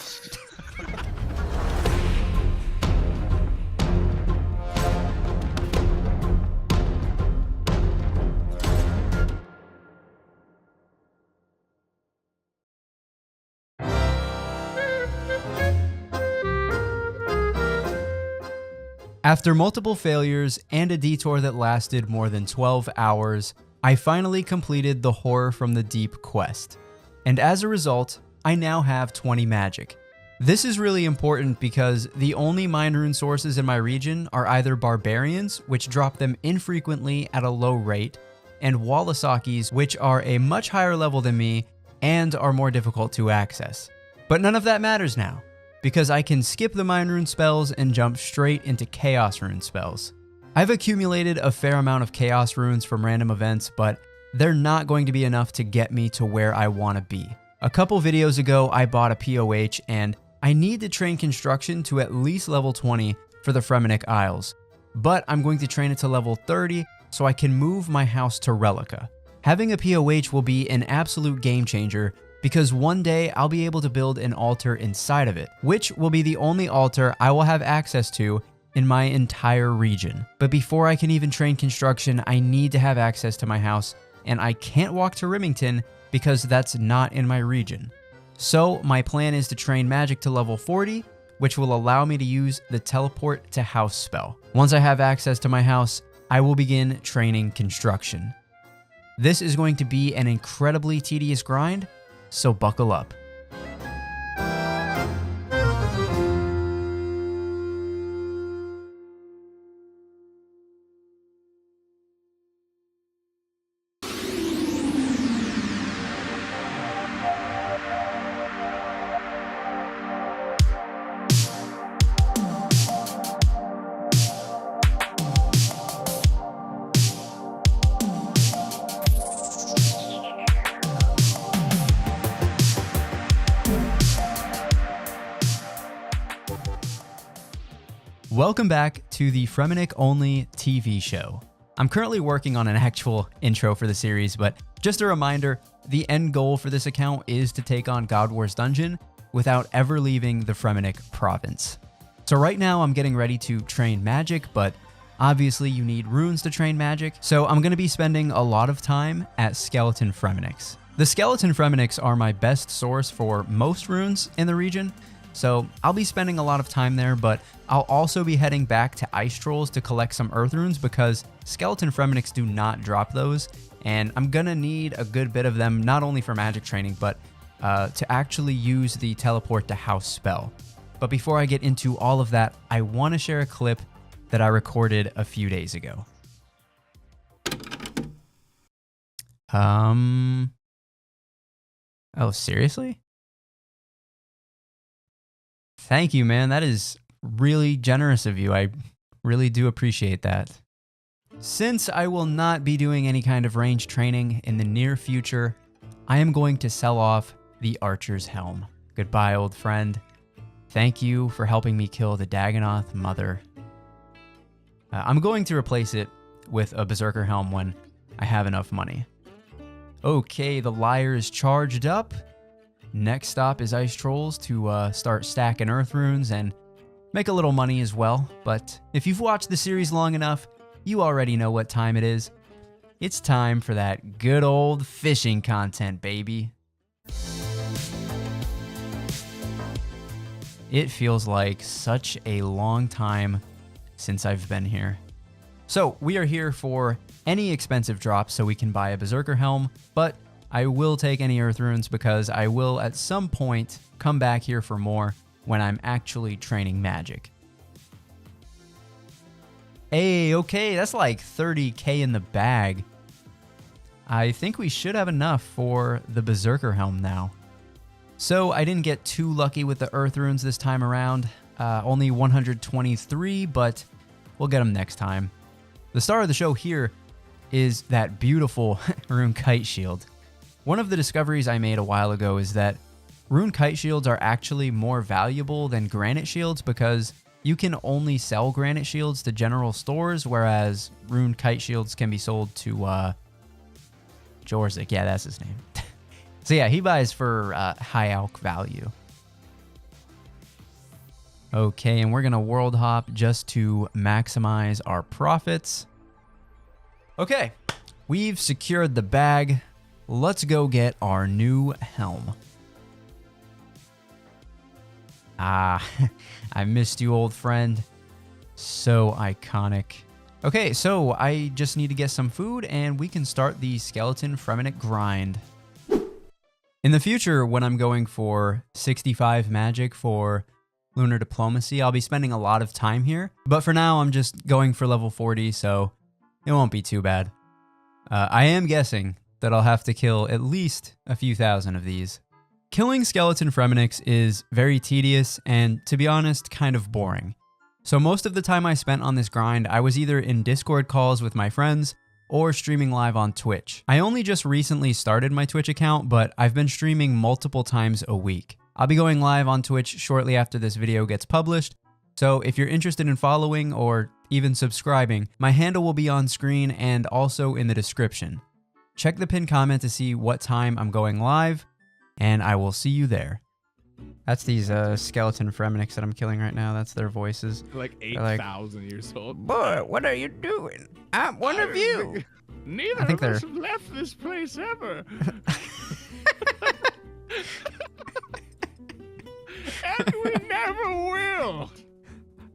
Speaker 1: After multiple failures and a detour that lasted more than 12 hours, I finally completed the Horror from the Deep quest. And as a result, I now have 20 magic. This is really important because the only mind rune sources in my region are either barbarians, which drop them infrequently at a low rate, and Walasakis, which are a much higher level than me and are more difficult to access. But none of that matters now, because I can skip the Mind Rune spells and jump straight into Chaos Rune spells. I've accumulated a fair amount of Chaos Runes from random events, but they're not going to be enough to get me to where I want to be. A couple videos ago, I bought a POH, and I need to train construction to at least level 20 for the Fremennik Isles, but I'm going to train it to level 30 so I can move my house to Relica. Having a POH will be an absolute game changer because one day I'll be able to build an altar inside of it, which will be the only altar I will have access to in my entire region. But before I can even train construction, I need to have access to my house, and I can't walk to Remington because that's not in my region. So my plan is to train magic to level 40, which will allow me to use the teleport to house spell. Once I have access to my house, I will begin training construction. This is going to be an incredibly tedious grind, so buckle up. Welcome back to the Fremennik only TV show. I'm currently working on an actual intro for the series, but just a reminder, the end goal for this account is to take on God Wars Dungeon without ever leaving the Fremennik province. So right now I'm getting ready to train magic, but obviously you need runes to train magic, so I'm going to be spending a lot of time at Skeleton Fremenniks. The Skeleton Fremenniks are my best source for most runes in the region, so I'll be spending a lot of time there, but I'll also be heading back to Ice Trolls to collect some Earth Runes because Skeleton Fremenniks do not drop those, and I'm gonna need a good bit of them, not only for magic training, but to actually use the teleport to house spell. But before I get into all of that, I want to share a clip that I recorded a few days ago. Oh, seriously? Thank you, man. That is really generous of you. I really do appreciate that. Since I will not be doing any kind of range training in the near future, I am going to sell off the Archer's Helm. Goodbye, old friend. Thank you for helping me kill the Dagonoth mother. I'm going to replace it with a Berserker Helm when I have enough money. Okay, the Lyre is charged up. Next stop is Ice Trolls to start stacking Earth Runes and make a little money as well. But if you've watched the series long enough, you already know what time it is. It's time for that good old fishing content, baby. It feels like such a long time since I've been here. So we are here for any expensive drop so we can buy a Berserker Helm, but I will take any Earth Runes because I will at some point come back here for more when I'm actually training magic. Hey, okay, that's like 30k in the bag. I think we should have enough for the Berserker Helm now. So I didn't get too lucky with the Earth Runes this time around. Only 123, but we'll get them next time. The star of the show here is that beautiful Rune Kite Shield. One of the discoveries I made a while ago is that Rune Kite Shields are actually more valuable than Granite Shields because you can only sell Granite Shields to general stores, whereas Rune Kite Shields can be sold to Jorzik. Yeah, that's his name. So yeah, he buys for high alch value. Okay, and we're going to world hop just to maximize our profits. Okay, we've secured the bag. Let's go get our new helm. Ah, I missed you, old friend. So iconic. Okay, so I just need to get some food and we can start the Skeleton Fremennik grind. In the future, when I'm going for 65 magic for Lunar Diplomacy, I'll be spending a lot of time here. But for now, I'm just going for level 40, so it won't be too bad. I am guessing that I'll have to kill at least a few thousand of these. Killing skeleton Fremenniks is very tedious and, to be honest, kind of boring. So most of the time I spent on this grind, I was either in Discord calls with my friends or streaming live on Twitch. I only just recently started my Twitch account, but I've been streaming multiple times a week. I'll be going live on Twitch shortly after this video gets published, so if you're interested in following or even subscribing, my handle will be on screen and also in the description. Check the pinned comment to see what time I'm going live, and I will see you there. That's these skeleton Fremeniks that I'm killing right now. That's their voices.
Speaker 4: Like
Speaker 1: like,
Speaker 4: 8,000 years old.
Speaker 1: Boy, what are you doing? I'm one of you.
Speaker 4: Neither
Speaker 1: I think
Speaker 4: of us
Speaker 1: they're-
Speaker 4: have left this place ever. And we never will.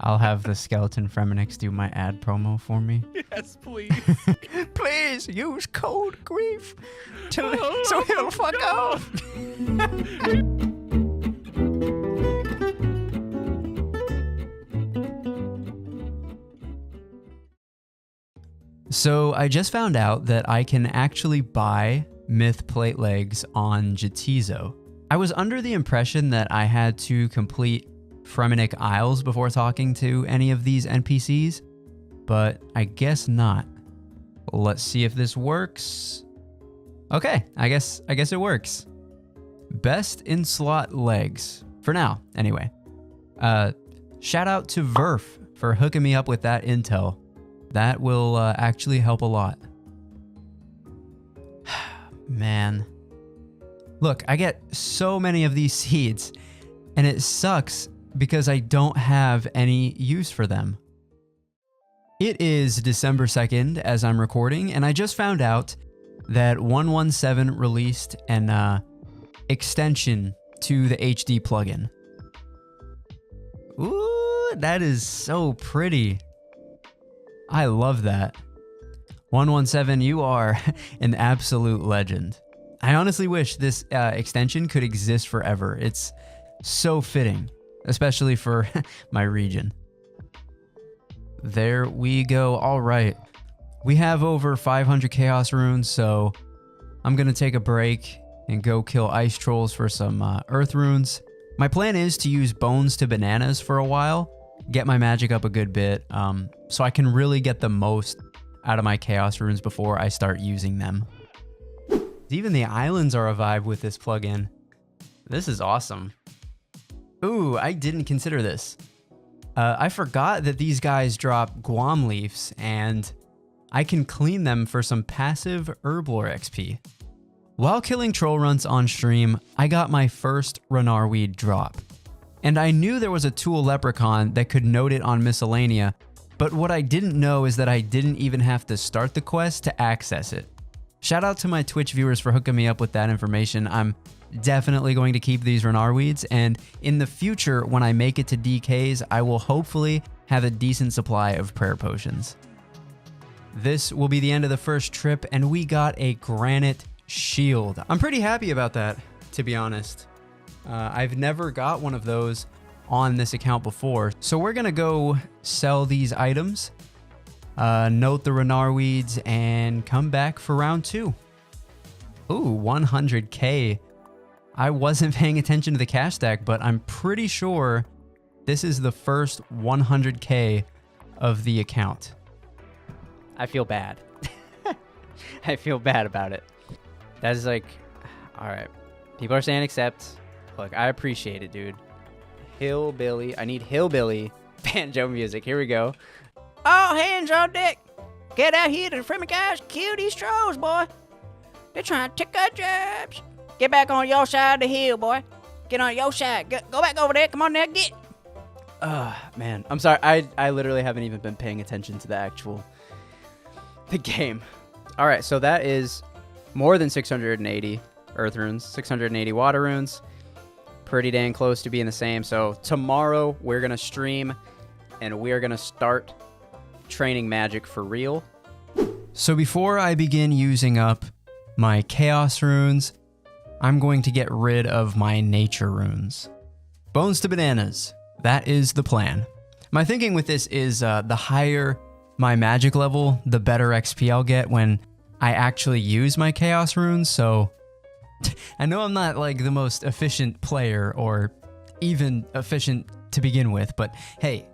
Speaker 1: I'll have the skeleton Fremeniks do my ad promo for me.
Speaker 4: Yes, please.
Speaker 1: Please use code GRIEF
Speaker 4: Oh,
Speaker 1: so he'll fuck
Speaker 4: no.
Speaker 1: off. So I just found out that I can actually buy myth plate legs on Jatizo. I was under the impression that I had to complete Fremennik Isles before talking to any of these NPCs, but I guess not. Let's see if this works. Okay, I guess it works. Best in slot legs. For now, anyway. Shout out to Verf for hooking me up with that intel. That will actually help a lot. Man. Look, I get so many of these seeds, and it sucks because I don't have any use for them. It is December 2nd as I'm recording, and I just found out that 117 released an extension to the HD plugin. Ooh, that is so pretty. I love that. 117, you are an absolute legend. I honestly wish this extension could exist forever. It's so fitting, especially for my region. There we go. All right. We have over 500 chaos runes, so I'm going to take a break and go kill ice trolls for some earth runes. My plan is to use bones to bananas for a while, get my magic up a good bit, so I can really get the most out of my chaos runes before I start using them. Even the islands are a vibe with this plugin. This is awesome. Ooh, I didn't consider this. I forgot that these guys drop Guam leaves, and I can clean them for some passive herblore XP. While killing troll runts on stream, I got my first Renarweed drop. And I knew there was a tool leprechaun that could note it on Miscellanea, but what I didn't know is that I didn't even have to start the quest to access it. Shout out to my Twitch viewers for hooking me up with that information. I'm definitely going to keep these Renarweeds, and in the future, when I make it to DKs, I will hopefully have a decent supply of prayer potions. This will be the end of the first trip, and we got a granite shield. I'm pretty happy about that, to be honest. I've never got one of those on this account before, so we're gonna go sell these items, note the Renarweeds, and come back for round 2. Ooh, 100k. I wasn't paying attention to the cash stack, but I'm pretty sure this is the first 100k of the account. I feel bad. I feel bad about it. That is like, all right. People are saying accept. Look, I appreciate it, dude. Hillbilly. I need hillbilly banjo music. Here we go. All hands on deck. Get out here to the Fremennik guys. Kill these trolls, boy. They're trying to take our jobs. Get back on your side of the hill, boy. Get on your side. Go back over there. Come on now, get. Man. I'm sorry. I literally haven't even been paying attention to the game. All right, so that is more than 680 earth runes, 680 water runes. Pretty dang close to being the same. So tomorrow we're going to stream and we're going to start training magic for real. So before I begin using up my chaos runes, I'm going to get rid of my nature runes. Bones to bananas. That is the plan. My thinking with this is the higher my magic level, the better XP I'll get when I actually use my chaos runes, so I know I'm not like the most efficient player or even efficient to begin with, but hey,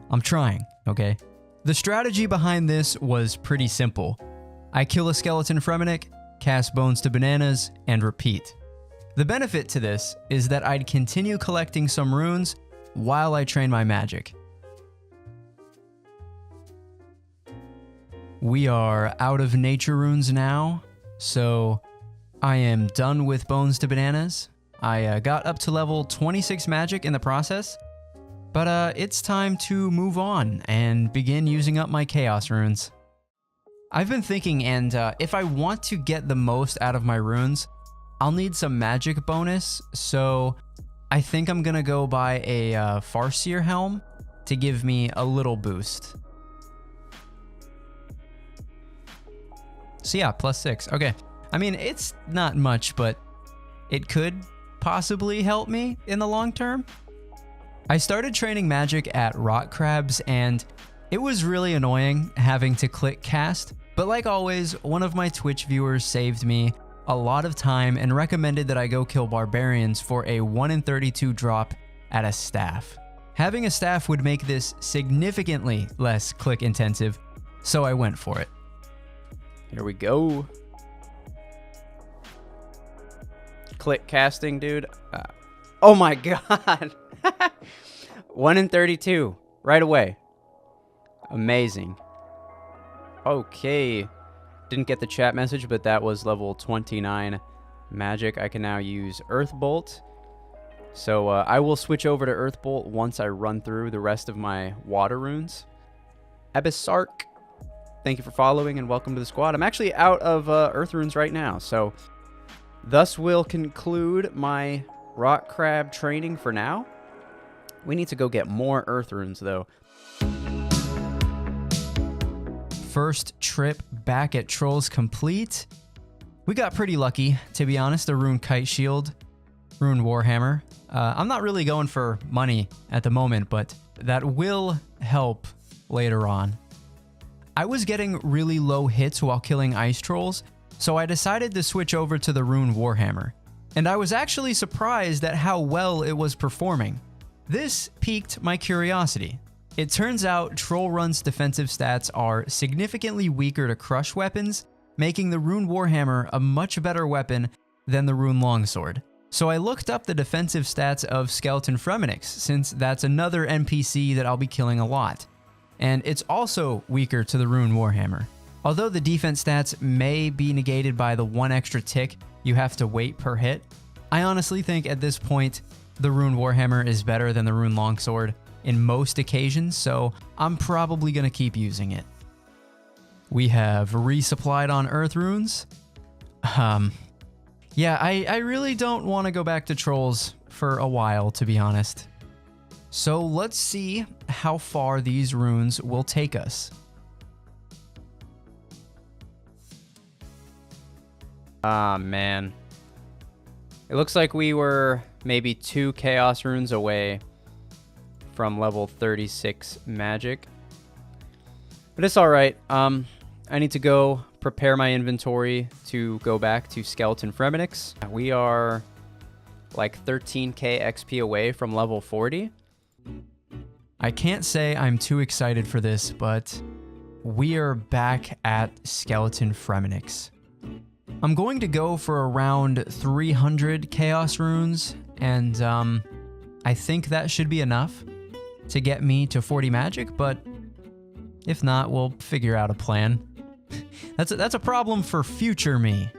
Speaker 1: I'm trying, okay? The strategy behind this was pretty simple. I kill a skeleton Fremennik, cast bones to bananas, and repeat. The benefit to this is that I'd continue collecting some runes while I train my magic. We are out of nature runes now, so I am done with bones to bananas. I got up to level 26 magic in the process, but it's time to move on and begin using up my chaos runes. I've been thinking, and if I want to get the most out of my runes, I'll need some magic bonus, so I think I'm gonna go buy a Farseer helm to give me a little boost. So yeah, +6. Okay. I mean, it's not much, but it could possibly help me in the long term. I started training magic at rock crabs, and it was really annoying having to click cast. But like always, one of my Twitch viewers saved me a lot of time and recommended that I go kill barbarians for a 1 in 32 drop at a staff. Having a staff would make this significantly less click intensive, so I went for it.
Speaker 7: Here we go. Click casting, dude. Oh my god. 1 in 32. Right away. Amazing. Okay. Didn't get the chat message, but that was level 29 magic. I can now use Earth Bolt. So I will switch over to Earth Bolt once I run through the rest of my water runes. Abyssark. Thank you for following and welcome to the squad. I'm actually out of Earth Runes right now, so thus will conclude my rock crab training for now. We need to go get more Earth Runes, though.
Speaker 1: First trip back at Trolls complete. We got pretty lucky, to be honest. A Rune Kite Shield, Rune Warhammer. I'm not really going for money at the moment, but that will help later on. I was getting really low hits while killing ice trolls, so I decided to switch over to the Rune Warhammer. And I was actually surprised at how well it was performing. This piqued my curiosity. It turns out Troll Run's defensive stats are significantly weaker to crush weapons, making the Rune Warhammer a much better weapon than the Rune Longsword. So I looked up the defensive stats of skeleton Fremeniks, since that's another NPC that I'll be killing a lot. And it's also weaker to the Rune Warhammer. Although the defense stats may be negated by the 1 extra tick you have to wait per hit, I honestly think at this point the Rune Warhammer is better than the Rune Longsword in most occasions, so I'm probably going to keep using it. We have resupplied on Earth Runes. Yeah, I really don't want to go back to Trolls for a while, to be honest. So let's see how far these runes will take us.
Speaker 7: Ah, man. It looks like we were maybe 2 chaos runes away from level 36 magic. But it's alright. I need to go prepare my inventory to go back to skeleton Fremeniks. We are like 13k XP away from level 40.
Speaker 1: I can't say I'm too excited for this, but we are back at skeleton Fremeniks. I'm going to go for around 300 chaos runes, and I think that should be enough to get me to 40 magic, but if not, we'll figure out a plan. That's a problem for future me.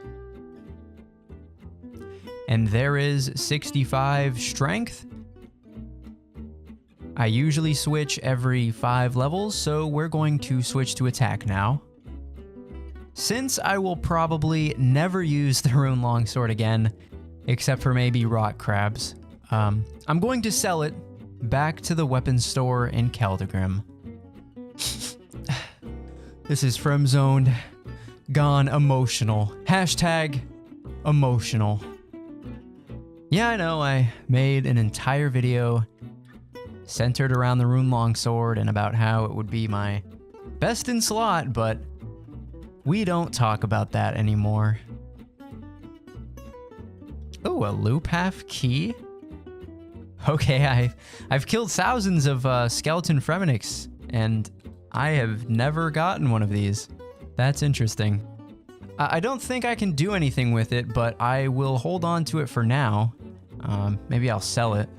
Speaker 1: And there is 65 strength. I usually switch every 5 levels, so we're going to switch to attack now. Since I will probably never use the Rune Longsword again, except for maybe rock crabs, I'm going to sell it back to the weapons store in Keldagrim. This is Fremzoned, gone emotional. Hashtag emotional. Yeah, I know, I made an entire video centered around the Rune Longsword and about how it would be my best in slot, but We don't talk about that anymore. Oh, a loop half key? Okay, I've killed thousands of skeleton Fremeniks, and I have never gotten one of these. That's interesting. I don't think I can do anything with it, but I will hold on to it for now. Maybe I'll sell it.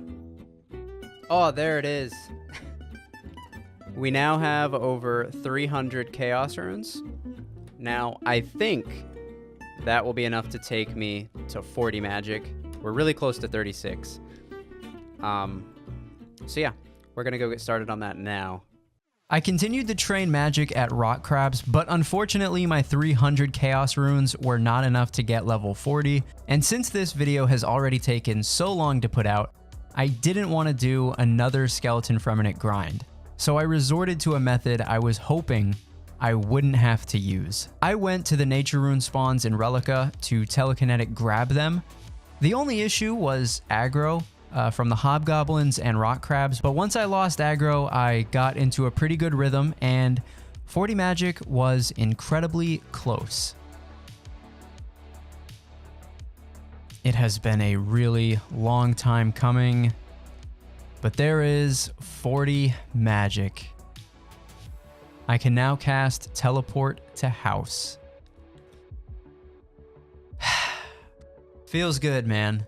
Speaker 7: Oh, there it is. We now have over 300 Chaos Runes. Now, I think that will be enough to take me to 40 magic. We're really close to 36. So yeah, we're gonna go get started on that now.
Speaker 1: I continued to train magic at rock crabs, but unfortunately my 300 chaos runes were not enough to get level 40, and since this video has already taken so long to put out, I didn't want to do another skeleton Fremennik grind. So I resorted to a method I was hoping I wouldn't have to use. I went to the nature rune spawns in Relica to telekinetic grab them. The only issue was aggro from the hobgoblins and rock crabs, but once I lost aggro, I got into a pretty good rhythm, and 40 magic was incredibly close. It has been a really long time coming, but there is 40 magic. I can now cast Teleport to House. Feels good, man.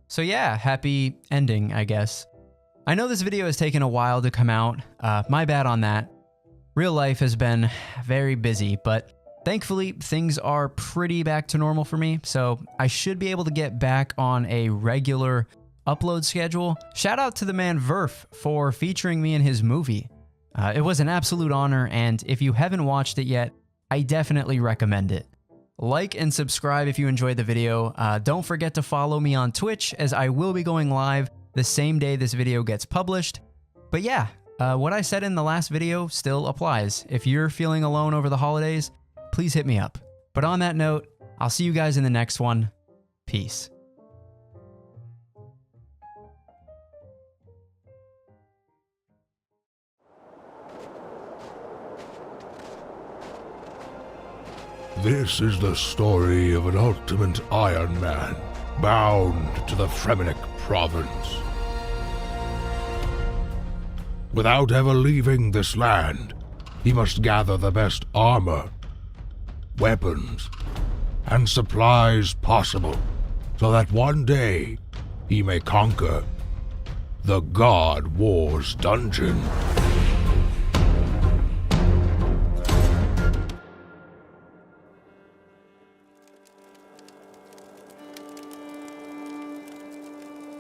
Speaker 1: So yeah, happy ending, I guess. I know this video has taken a while to come out. My bad on that. Real life has been very busy, but thankfully things are pretty back to normal for me, so I should be able to get back on a regular upload schedule. Shout out to the man Verf for featuring me in his movie. It was an absolute honor, and if you haven't watched it yet, I definitely recommend it. Like and subscribe if you enjoyed the video. Don't forget to follow me on Twitch, as I will be going live the same day this video gets published. But yeah, what I said in the last video still applies. If you're feeling alone over the holidays, please hit me up. But on that note, I'll see you guys in the next one. Peace.
Speaker 8: This is the story of an ultimate Iron Man, bound to the Fremennik province. Without ever leaving this land, he must gather the best armor, weapons, and supplies possible, so that one day he may conquer the God Wars dungeon.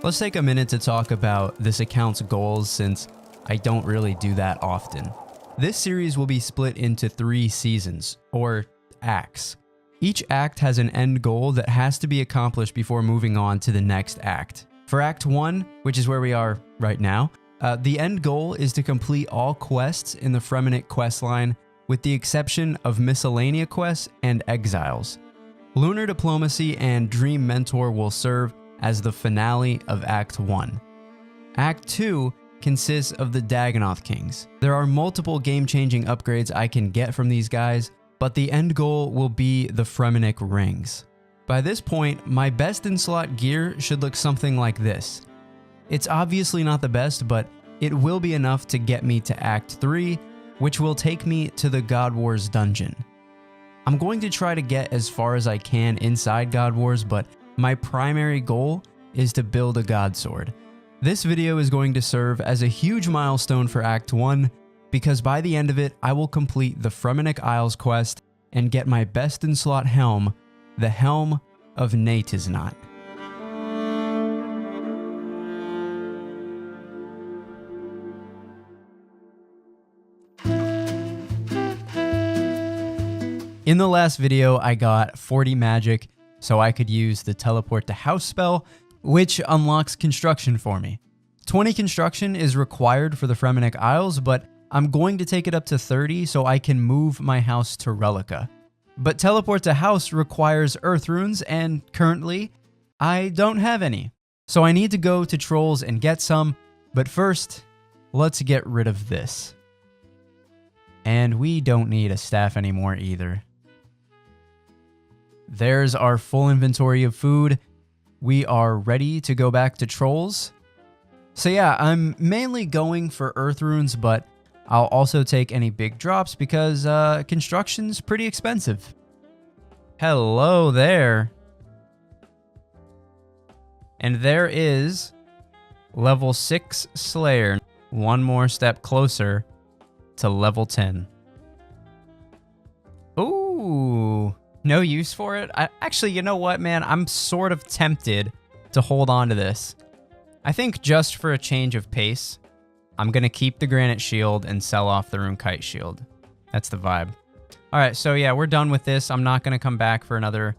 Speaker 1: Let's take a minute to talk about this account's goals, since I don't really do that often. This series will be split into 3 seasons, or acts. Each act has an end goal that has to be accomplished before moving on to the next act. For Act 1, which is where we are right now, the end goal is to complete all quests in the Fremennik questline, with the exception of miscellaneous quests and exiles. Lunar Diplomacy and Dream Mentor will serve as the finale of Act 1. Act 2 consists of the Dagonoth Kings. There are multiple game-changing upgrades I can get from these guys, but the end goal will be the Fremennik Rings. By this point, my best in slot gear should look something like this. It's obviously not the best, but it will be enough to get me to Act 3, which will take me to the God Wars dungeon. I'm going to try to get as far as I can inside God Wars, but my primary goal is to build a God Sword. This video is going to serve as a huge milestone for Act 1, because by the end of it, I will complete the Fremennik Isles quest and get my best in slot helm, the Helm of Natiznot. In the last video, I got 40 magic, so I could use the Teleport to House spell, which unlocks construction for me. 20 construction is required for the Fremennik Isles, but I'm going to take it up to 30 so I can move my house to Relica. But Teleport to House requires Earth Runes, and currently, I don't have any. So I need to go to Trolls and get some, but first, let's get rid of this. And we don't need a staff anymore either. There's our full inventory of food. We are ready to go back to trolls. So yeah, I'm mainly going for earth runes, but I'll also take any big drops because construction's pretty expensive. Hello there. And there is level 6 Slayer. One more step closer to level 10. Ooh, no use for it? Actually, you know what, man? I'm sort of tempted to hold on to this. I think just for a change of pace, I'm going to keep the granite shield and sell off the rune kite shield. That's the vibe. All right, so yeah, we're done with this. I'm not going to come back for another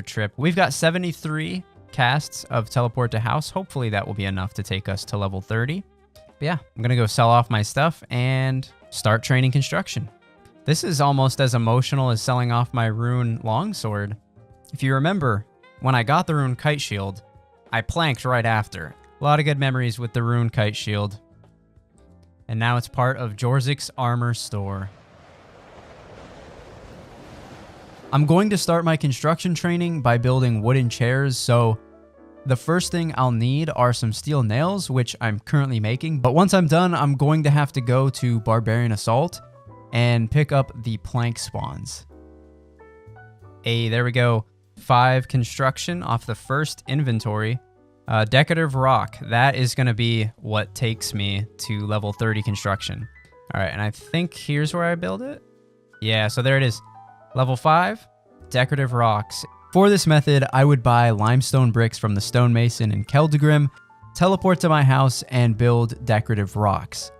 Speaker 1: trip. We've got 73 casts of teleport to house. Hopefully that will be enough to take us to level 30. But yeah, I'm going to go sell off my stuff and start training construction. This is almost as emotional as selling off my rune longsword. If you remember, when I got the rune kite shield, I planked right after. A lot of good memories with the rune kite shield. And now it's part of Jorzik's armor store. I'm going to start my construction training by building wooden chairs, so the first thing I'll need are some steel nails, which I'm currently making. But once I'm done, I'm going to have to go to Barbarian Assault and pick up the plank spawns. Hey, there we go. 5 construction off the first inventory. Decorative rock. That is going to be what takes me to level 30 construction. All right, and I think here's where I build it. Yeah, so there it is. Level 5, decorative rocks. For this method, I would buy limestone bricks from the stonemason in Keldegrim, teleport to my house, and build decorative rocks.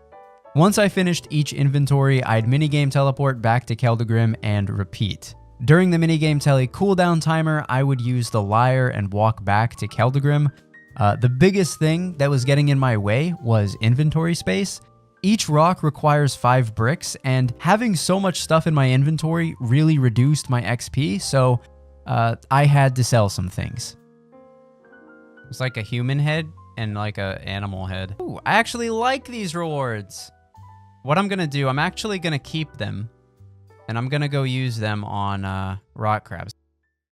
Speaker 1: Once I finished each inventory, I'd minigame teleport back to Keldegrim and repeat. During the minigame tele cooldown timer, I would use the lyre and walk back to Keldegrim. The biggest thing that was getting in my way was inventory space. Each rock requires 5 bricks, and having so much stuff in my inventory really reduced my XP, so I had to sell some things. It's like a human head and like an animal head. Ooh, I actually like these rewards. What I'm gonna do, I'm actually gonna keep them, and I'm gonna go use them on rock crabs.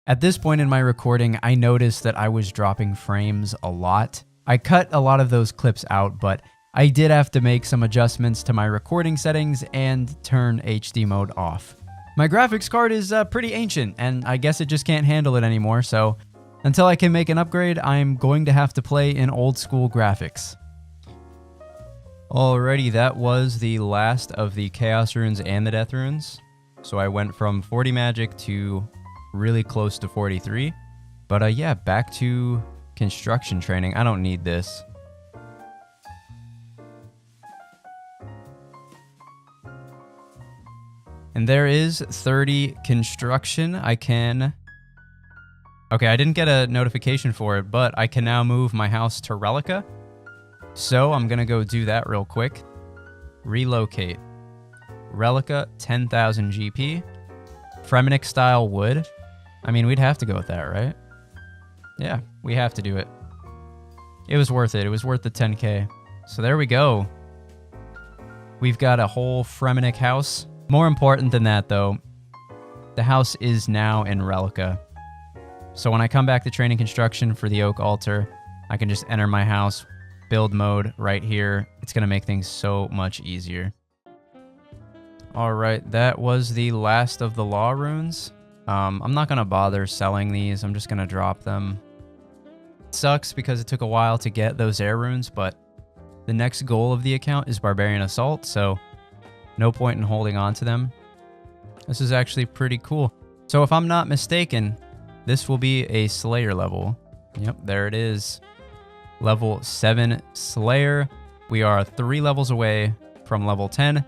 Speaker 1: At this point in my recording, I noticed that I was dropping frames a lot. I cut a lot of those clips out, but I did have to make some adjustments to my recording settings and turn HD mode off. My graphics card is pretty ancient, and I guess it just can't handle it anymore, so until I can make an upgrade, I'm going to have to play in old school graphics. Alrighty, that was the last of the Chaos Runes and the Death Runes. So I went from 40 magic to really close to 43. But yeah, back to construction training. I don't need this. And there is 30 construction. I can... Okay, I didn't get a notification for it, but I can now move my house to Relica. So I'm going to go do that real quick. Relocate. Relica, 10,000 GP. Fremennik style wood. I mean, we'd have to go with that, right? Yeah, we have to do it. It was worth it. It was worth the 10k. So there we go. We've got a whole Fremennik house. More important than that, though, the house is now in Relica. So when I come back to training construction for the Oak Altar, I can just enter my house, build mode right here. It's going to make things so much easier. All right, that was the last of the Law Runes. I'm not going to bother selling these. I'm just going to drop them. It sucks because it took a while to get those Air Runes, but the next goal of the account is Barbarian Assault, so no point in holding on to them. This is actually pretty cool. So if I'm not mistaken, this will be a Slayer level. Yep, there it is. Level 7 Slayer. We are 3 levels away from level 10.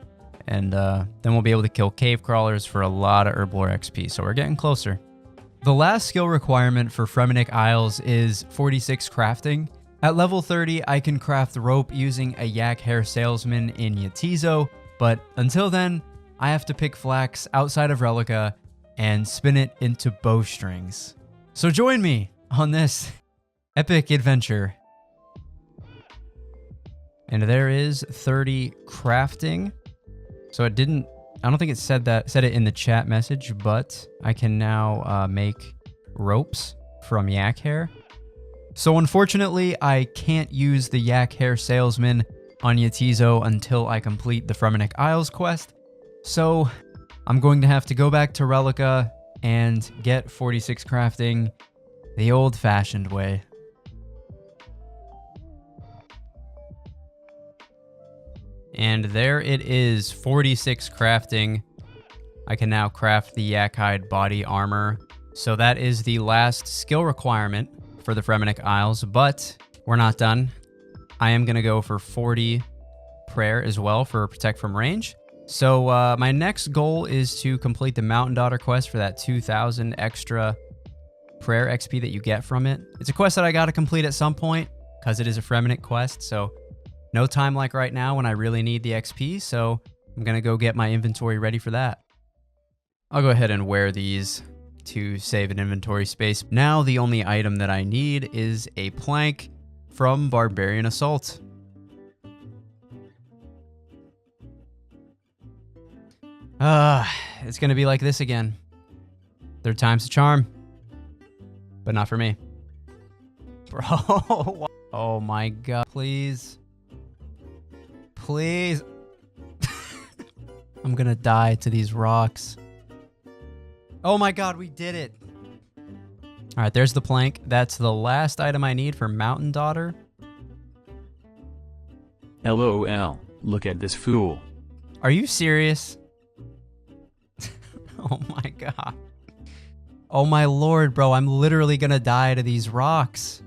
Speaker 1: And then we'll be able to kill cave crawlers for a lot of Herblore XP. So we're getting closer. The last skill requirement for Fremennik Isles is 46 crafting. At level 30, I can craft rope using a yak hair salesman in Yatizo. But until then, I have to pick flax outside of Relica and spin it into bowstrings. So join me on this epic adventure. And there is 30 crafting. So it didn't I don't think it said it in the chat message, but I can now make ropes from yak hair. So unfortunately, I can't use the yak hair salesman on Yatizo until I complete the Fremennik Isles quest. So I'm going to have to go back to Relica and get 46 crafting the old-fashioned way. And there it is, 46 crafting. I can now craft the yak hide body armor. So that is the last skill requirement for the Fremennik Isles, but we're not done. I am going to go for 40 prayer as well for protect from range. So my next goal is to complete the Mountain Daughter quest for that 2,000 extra prayer XP that you get from it. It's a quest that I got to complete at some point because it is a Fremennik quest, so no time like right now when I really need the XP, so I'm going to go get my inventory ready for that. I'll go ahead and wear these to save an inventory space. Now the only item that I need is a plank from Barbarian Assault. It's going to be like this again. Third time's a charm. But not for me. Bro. Oh my god. Please. Please. I'm gonna die to these rocks. Oh my god, we did it. Alright, there's the plank. That's the last item I need for Mountain Daughter.
Speaker 9: LOL. Look at this fool.
Speaker 1: Are you serious? Oh my god. Oh my lord, bro. I'm literally gonna die to these rocks.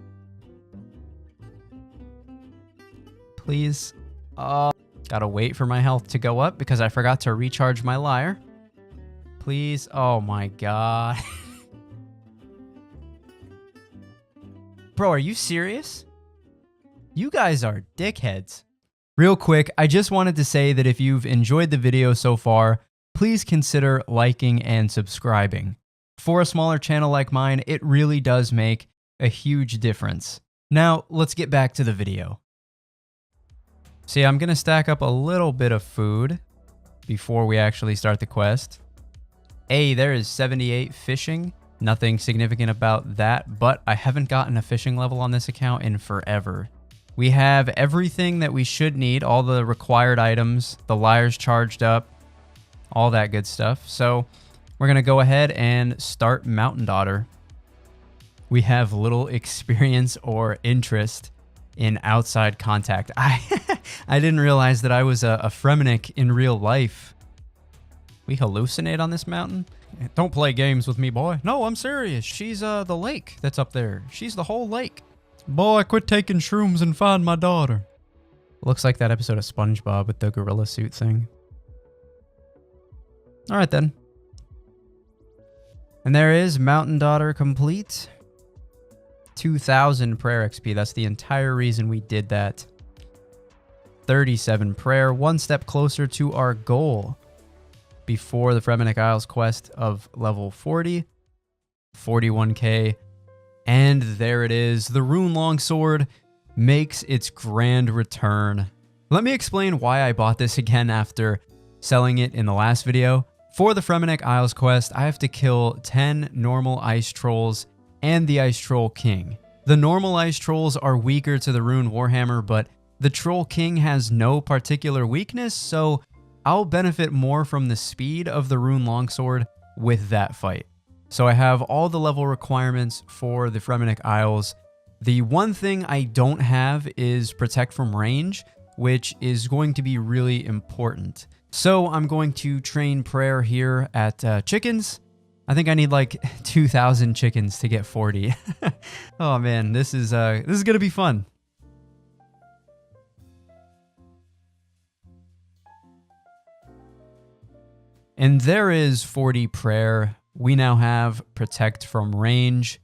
Speaker 1: Please. Gotta wait for my health to go up because I forgot to recharge my lyre. Please. Oh my god. Bro, are you serious? You guys are dickheads. Real quick, I just wanted to say that if you've enjoyed the video so far, please consider liking and subscribing. For a smaller channel like mine, it really does make a huge difference. Now, let's get back to the video. See, I'm going to stack up a little bit of food before we actually start the quest. Hey, there is 78 fishing. Nothing significant about that, but I haven't gotten a fishing level on this account in forever. We have everything that we should need, all the required items, the lyre's charged up, all that good stuff. So we're going to go ahead and start Mountain Daughter. We have little experience or interest in outside contact. I didn't realize that I was a Fremennik in real life. We hallucinate on this mountain? Don't play games with me, boy. No, I'm serious. She's the lake that's up there. She's the whole lake. Boy, quit taking shrooms and find my daughter. Looks like that episode of SpongeBob with the gorilla suit thing. All right, then. And there is Mountain Daughter complete. 2,000 prayer XP. That's the entire reason we did that. 37 prayer. One step closer to our goal before the Fremennik Isles quest of level 40. 41k. And there it is. The Rune Longsword makes its grand return. Let me explain why I bought this again after selling it in the last video. For the Fremennik Isles quest, I have to kill 10 normal ice trolls and the Ice Troll King. The normal ice trolls are weaker to the Rune Warhammer, but the Troll King has no particular weakness, so I'll benefit more from the speed of the Rune Longsword with that fight. So I have all the level requirements for the Fremennik Isles. The one thing I don't have is Protect from Range, which is going to be really important. So I'm going to train prayer here at chickens. I think I need like 2,000 chickens to get 40. Oh man, this is gonna be fun. And there is 40 prayer. We now have Protect from Range.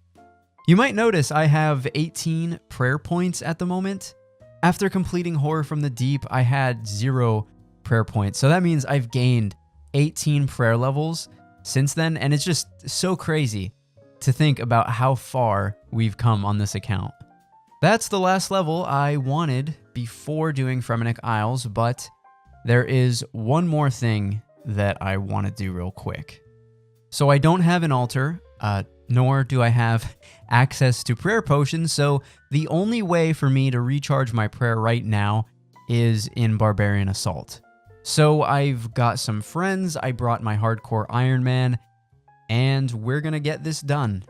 Speaker 1: You might notice I have 18 prayer points at the moment. After completing Horror from the Deep, I had 0 prayer points. So that means I've gained 18 prayer levels since then, and it's just so crazy to think about how far we've come on this account. That's the last level I wanted before doing Fremennik Isles, but there is one more thing that I want to do real quick. So I don't have an altar, nor do I have access to prayer potions, so the only way for me to recharge my prayer right now is in Barbarian Assault. So I've got some friends, I brought my hardcore Iron Man, and we're gonna get this done.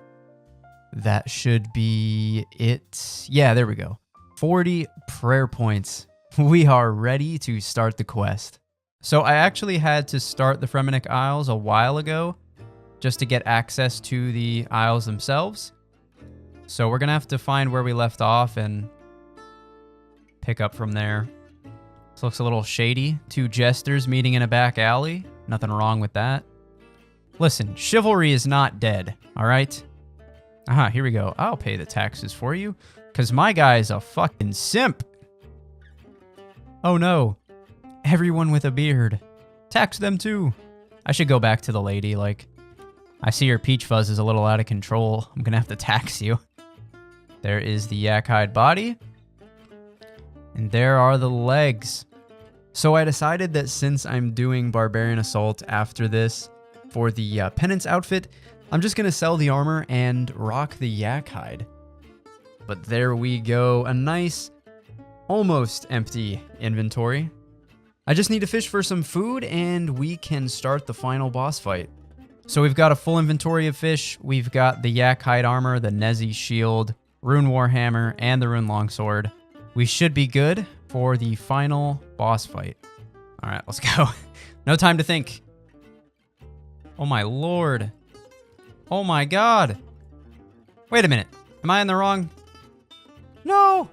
Speaker 1: That should be it. Yeah, there we go. 40 prayer points. We are ready to start the quest. So I actually had to start the Fremennik Isles a while ago just to get access to the Isles themselves. So we're gonna have to find where we left off and pick up from there. This looks a little shady. Two jesters meeting in a back alley. Nothing wrong with that. Listen, chivalry is not dead, all right? Aha, here we go. I'll pay the taxes for you, because my guy's a fucking simp. Oh no, everyone with a beard. Tax them too. I should go back to the lady, like, I see your peach fuzz is a little out of control. I'm gonna have to tax you. There is the yak hide body. And there are the legs. So I decided that since I'm doing Barbarian Assault after this for the penance outfit, I'm just gonna sell the armor and rock the yak hide. But there we go, a nice, almost empty inventory. I just need to fish for some food and we can start the final boss fight. So we've got a full inventory of fish. We've got the yak hide armor, the Nezi shield, rune warhammer, and the rune longsword. We should be good for the final boss fight. All right, let's go. No time to think. Oh my lord. Oh my god. Wait a minute. Am I in the wrong? No.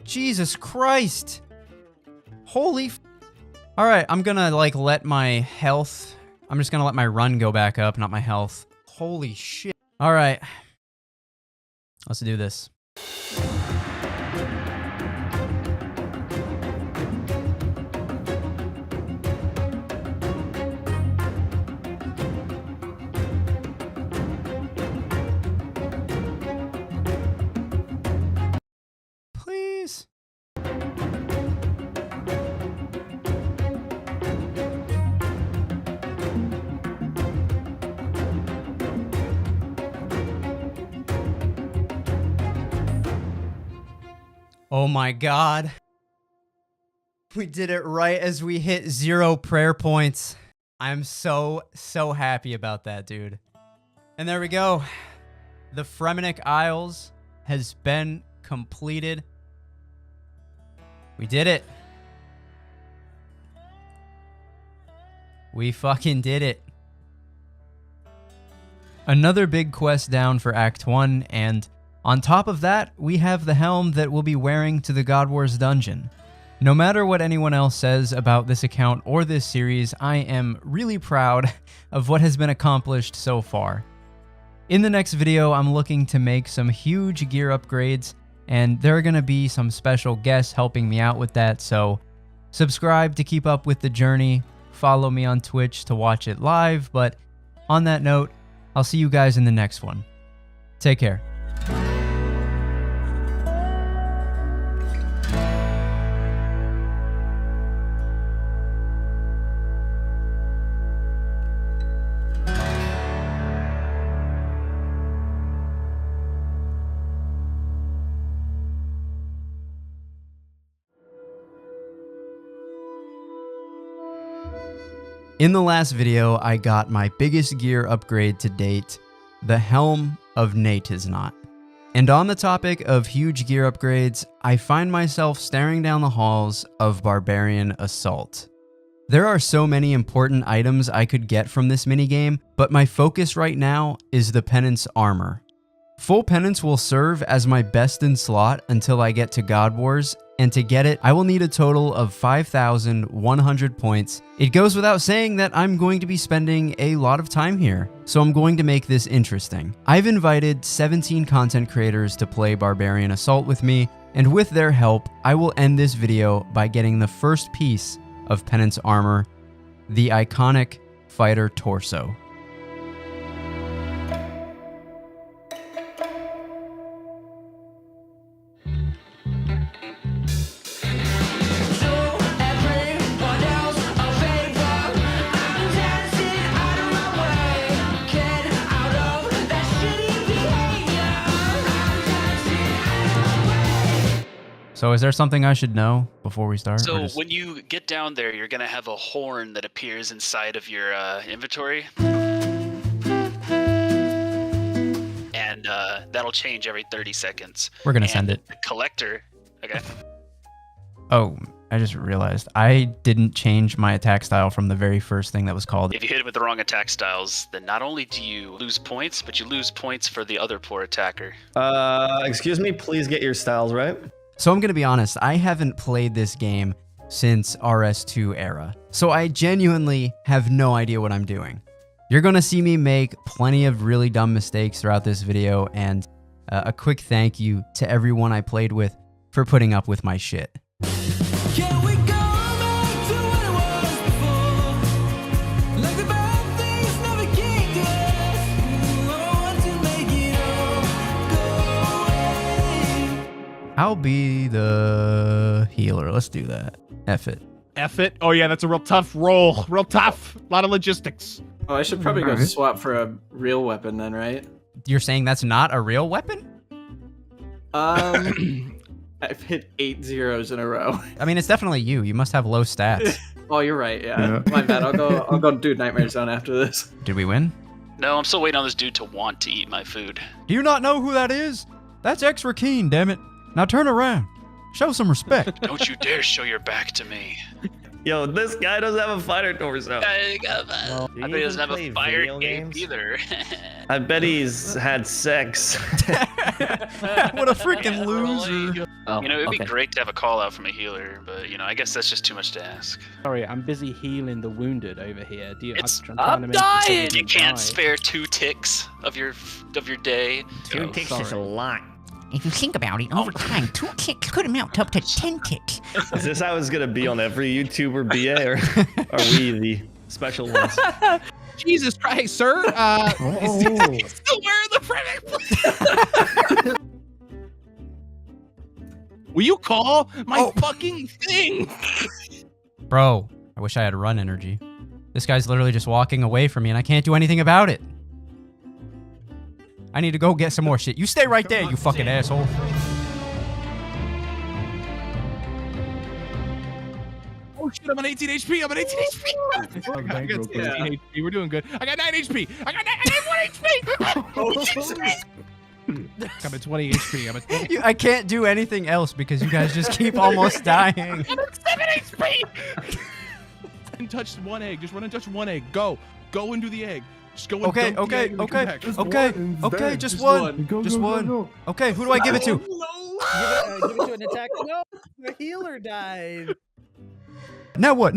Speaker 1: Jesus Christ. Holy f. All right, I'm gonna like let my health. I'm just gonna let my run go back up, not my health. Holy shit. All right. Let's do this. Please. Oh my god. We did it right as we hit 0 prayer points. I'm so happy about that, dude. And there we go. The Fremennik Isles has been completed. We did it. We fucking did it. Another big quest down for Act 1, and on top of that, we have the helm that we'll be wearing to the God Wars dungeon. No matter what anyone else says about this account or this series, I am really proud of what has been accomplished so far. In the next video, I'm looking to make some huge gear upgrades, and there are going to be some special guests helping me out with that, so subscribe to keep up with the journey, follow me on Twitch to watch it live, but on that note, I'll see you guys in the next one. Take care. In the last video, I got my biggest gear upgrade to date, the Helm of Natiznot. And on the topic of huge gear upgrades, I find myself staring down the halls of Barbarian Assault. There are so many important items I could get from this minigame, but my focus right now is the Penance armor. Full Penance will serve as my best in slot until I get to God Wars, and to get it, I will need a total of 5,100 points. It goes without saying that I'm going to be spending a lot of time here, so I'm going to make this interesting. I've invited 17 content creators to play Barbarian Assault with me, and with their help, I will end this video by getting the first piece of Penance armor, the iconic Fighter Torso.
Speaker 10: Show everyone else.
Speaker 1: So is there something I should know before we start?
Speaker 5: So
Speaker 1: or just-
Speaker 5: when you get down there, you're gonna have a horn that appears inside of your inventory, and that'll change every 30 seconds.
Speaker 1: We're gonna
Speaker 5: And
Speaker 1: send it.
Speaker 5: The collector. Okay.
Speaker 1: Oh, I just realized I didn't change my attack style from the very first thing that was called.
Speaker 5: If you hit it with the wrong attack styles, then not only do you lose points, but you lose points for the other poor attacker.
Speaker 10: Excuse me, please get your styles right.
Speaker 1: So I'm gonna be honest, I haven't played this game since RS2 era. So I genuinely have no idea what I'm doing. You're gonna see me make plenty of really dumb mistakes throughout this video, and a quick thank you to everyone I played with for putting up with my shit.
Speaker 11: Can we go back to what it was before? Like the bad things never came to us. I want to make it all go away.
Speaker 1: I'll be the healer. Let's do that. F it.
Speaker 4: F it. Oh yeah, that's a real tough roll. Real tough. A lot of logistics.
Speaker 12: Oh, I should probably go swap for a real weapon then, right?
Speaker 1: You're saying that's not a real weapon?
Speaker 12: I've hit 8 zeros in a row.
Speaker 1: I mean, it's definitely you. You must have low stats.
Speaker 12: Oh, you're right. Yeah, my bad. I'll go do Nightmare Zone after this.
Speaker 1: Did we win?
Speaker 5: No, I'm still waiting on this dude to want to eat my food.
Speaker 1: Do you not know who that is? That's Extra Keen, damn it. Now turn around. Show some respect.
Speaker 5: Don't you dare show your back to me.
Speaker 10: Yo, this guy doesn't have a fighter torso.
Speaker 5: I bet he doesn't have a fire cape either.
Speaker 10: I bet he's had sex.
Speaker 1: What a freaking loser.
Speaker 5: You know, it'd be great to have a call out from a healer, but you know, I guess that's just too much to ask.
Speaker 13: Sorry, I'm busy healing the wounded over here.
Speaker 5: I'm dying. You can't spare 2 ticks of your day.
Speaker 10: 2 ticks is a lot.
Speaker 14: If you think about it, over time, 2 ticks could amount up to 10 ticks.
Speaker 10: Is this how it's gonna be on every YouTuber BA, or are we the special ones?
Speaker 4: Jesus Christ, sir. He's still wearing the Fremennik. Will you call my fucking thing?
Speaker 1: Bro, I wish I had run energy. This guy's literally just walking away from me and I can't do anything about it. I need to go get some more shit. You stay right there, you fucking asshole.
Speaker 4: Oh shit, I'm on 18 HP. I'm on 18 HP. I got 16 HP. We're doing good. I got 9 HP. I got 1 HP. I'm at 20 HP. I'm at 20.
Speaker 1: I can't do anything else because you guys just keep almost dying.
Speaker 4: I'm at 7 HP. And touch 1 egg. Just run and touch 1 egg. Go and do the egg. Just go and
Speaker 1: Okay,
Speaker 4: dump the egg and then come back.
Speaker 1: just one. Just one. Okay, who do I give it to?
Speaker 15: Give it to an attack. No, the healer died.
Speaker 1: Now what?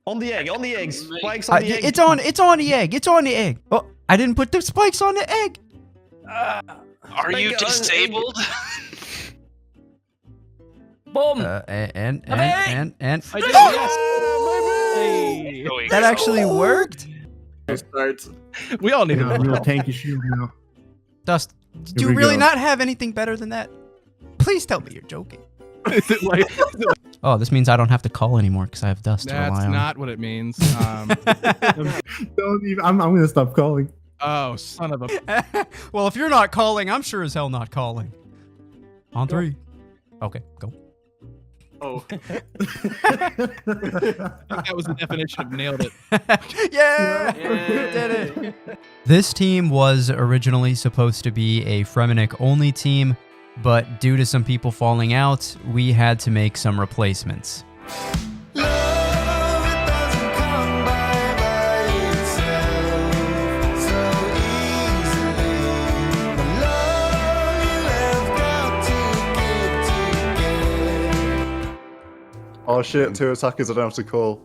Speaker 10: On the egg, spikes on the egg.
Speaker 1: It's on the egg. Oh, I didn't put the spikes on the egg.
Speaker 5: Are you disabled?
Speaker 12: Boom.
Speaker 1: And.
Speaker 4: I did it, yes.
Speaker 1: That actually worked?
Speaker 12: Starts.
Speaker 4: We all need a
Speaker 16: real tanky shield now.
Speaker 1: Dust, do you really not have anything better than that? Please tell me you're joking.
Speaker 4: Is it like,
Speaker 1: oh, this means I don't have to call anymore because I have Dust to rely on.
Speaker 4: that's not what it means.
Speaker 16: Don't even. I'm gonna stop calling.
Speaker 4: Oh, son of a.
Speaker 1: Well, if you're not calling, I'm sure as hell not calling. On 3. Okay, go.
Speaker 12: Oh.
Speaker 4: I think that was the definition of nailed it.
Speaker 1: Yeah! Did it. This team was originally supposed to be a Fremennik only team, but due to some people falling out, we had to make some replacements.
Speaker 16: Oh shit, 2 attackers I don't have to call.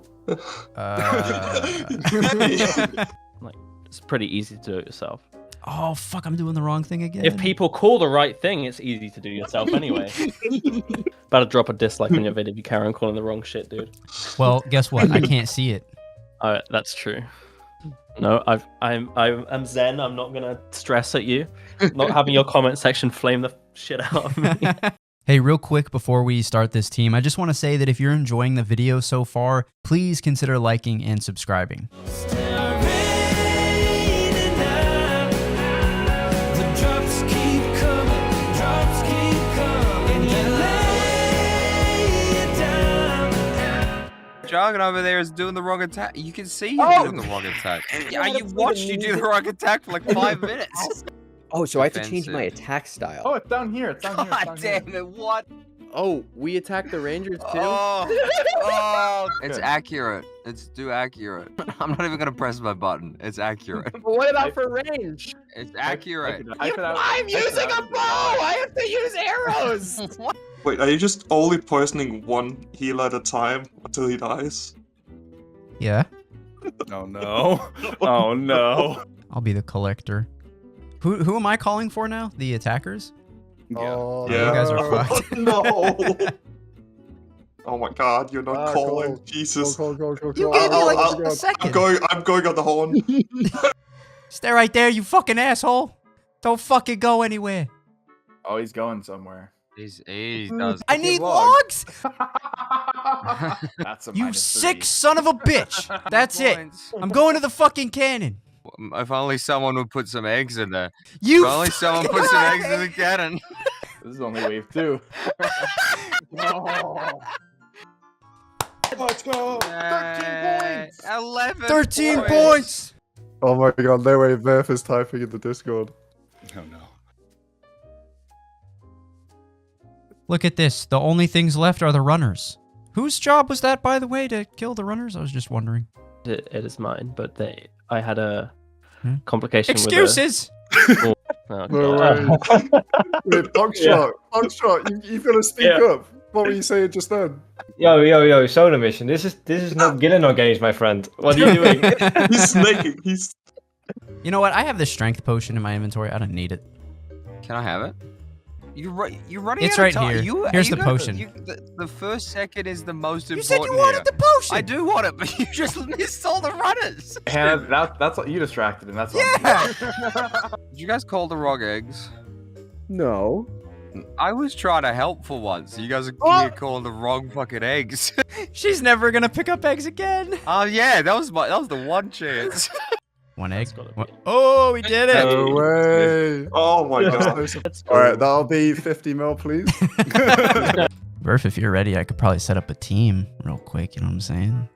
Speaker 13: Like, it's pretty easy to do it yourself.
Speaker 1: Oh, fuck, I'm doing the wrong thing again.
Speaker 13: If people call the right thing, it's easy to do yourself anyway. Better drop a dislike on your video if you carry on calling the wrong shit, dude.
Speaker 1: Well, guess what? I can't see it.
Speaker 13: That's true. No, I'm zen. I'm not gonna stress at you. Not having your comment section flame the shit out of me.
Speaker 1: Hey, real quick before we start this team, I just want to say that if you're enjoying the video so far, please consider liking and subscribing.
Speaker 17: Jargon over there is doing the wrong attack. You can see him doing the wrong attack. Yeah, you watched you do the wrong attack for like 5 minutes.
Speaker 18: Oh, so I have to change my attack style.
Speaker 16: Oh, it's down here. It's down here.
Speaker 17: God damn it! What?
Speaker 18: Oh, we attack the Rangers too?
Speaker 17: Oh, it's accurate. It's too accurate. I'm not even gonna press my button. It's accurate.
Speaker 18: But what about for range?
Speaker 17: It's accurate.
Speaker 18: I'm using a bow! I have to use arrows!
Speaker 19: Wait, are you just only poisoning one healer at a time until he dies?
Speaker 1: Yeah.
Speaker 4: Oh no. Oh no.
Speaker 1: I'll be the collector. Who am I calling for now? The attackers?
Speaker 19: Oh,
Speaker 1: You guys are fucked.
Speaker 19: No. Oh my god, you're not calling. Jesus.
Speaker 1: You gave me like a second.
Speaker 19: I'm going on the horn.
Speaker 1: Stay right there, you fucking asshole. Don't fucking go anywhere.
Speaker 16: Oh, he's going somewhere.
Speaker 17: He does.
Speaker 1: I need logs.
Speaker 16: That's a
Speaker 1: You sick son of a bitch. That's it. I'm going to the fucking cannon.
Speaker 17: If only someone would put some eggs in there.
Speaker 1: You
Speaker 17: If only someone put some eggs in the cannon.
Speaker 16: This is only wave 2. No. Let's go. 13 points.
Speaker 17: 11
Speaker 1: 13 points.
Speaker 20: Oh my god, no way, Murph is typing in the Discord.
Speaker 4: Oh no.
Speaker 1: Look at this. The only things left are the runners. Whose job was that, by the way, to kill the runners? I was just wondering.
Speaker 13: It is mine, but I had a complication
Speaker 1: Excuses!
Speaker 13: with a... Oh,
Speaker 20: No
Speaker 13: God.
Speaker 20: way. Wait, Dogshot, you've got to speak up. What were you saying just then?
Speaker 21: Yo, solar mission. This is not Gillinor games, my friend. What are you doing?
Speaker 19: He's snaking. He's.
Speaker 1: You know what? I have the strength potion in my inventory. I don't need it.
Speaker 17: Can I have it? You're running
Speaker 1: It's
Speaker 17: out
Speaker 1: right
Speaker 17: of time.
Speaker 1: here. Here's the potion.
Speaker 17: The first second is the most important.
Speaker 1: You said you wanted the potion.
Speaker 17: I do want it, but you just missed all the runners.
Speaker 16: Hannah, that's what you distracted him. That's
Speaker 17: Did you guys call the wrong eggs?
Speaker 20: No.
Speaker 17: I was trying to help for once. You guys are here calling the wrong fucking eggs.
Speaker 1: She's never gonna pick up eggs again.
Speaker 17: Oh yeah, that was the one chance.
Speaker 1: One egg. Oh, we did it.
Speaker 20: No way.
Speaker 19: Oh my god.
Speaker 20: Alright, that'll be 50 mil, please.
Speaker 1: Verf, if you're ready, I could probably set up a team real quick. You know what I'm saying?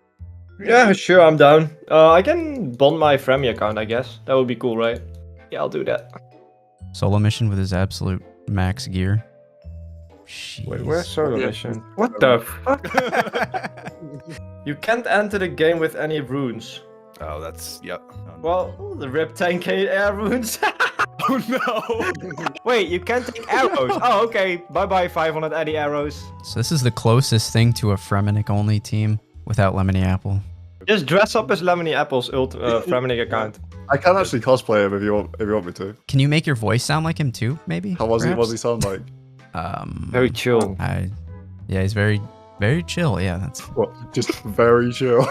Speaker 21: Yeah, sure, I'm down. I can bond my Fremmy account, I guess. That would be cool, right? Yeah, I'll do that.
Speaker 1: Solo mission with his absolute max gear.
Speaker 21: Wait, where's solo mission? What the fuck? You can't enter the game with any runes.
Speaker 4: Oh, that's yep.
Speaker 21: Well, the Rip 10k air runes.
Speaker 4: Oh no!
Speaker 21: Wait, you can't take arrows. Oh, okay. Bye 500 Eddie arrows.
Speaker 1: So this is the closest thing to a Fremennik only team without Lemony Apple.
Speaker 21: Just dress up as Lemony Apple's Fremennik account.
Speaker 20: I can actually cosplay him if you want me to.
Speaker 1: Can you make your voice sound like him too? Maybe.
Speaker 20: How was he? What does he sound like?
Speaker 21: Very chill.
Speaker 1: Yeah, he's very chill. Yeah, that's.
Speaker 20: What? Just very chill.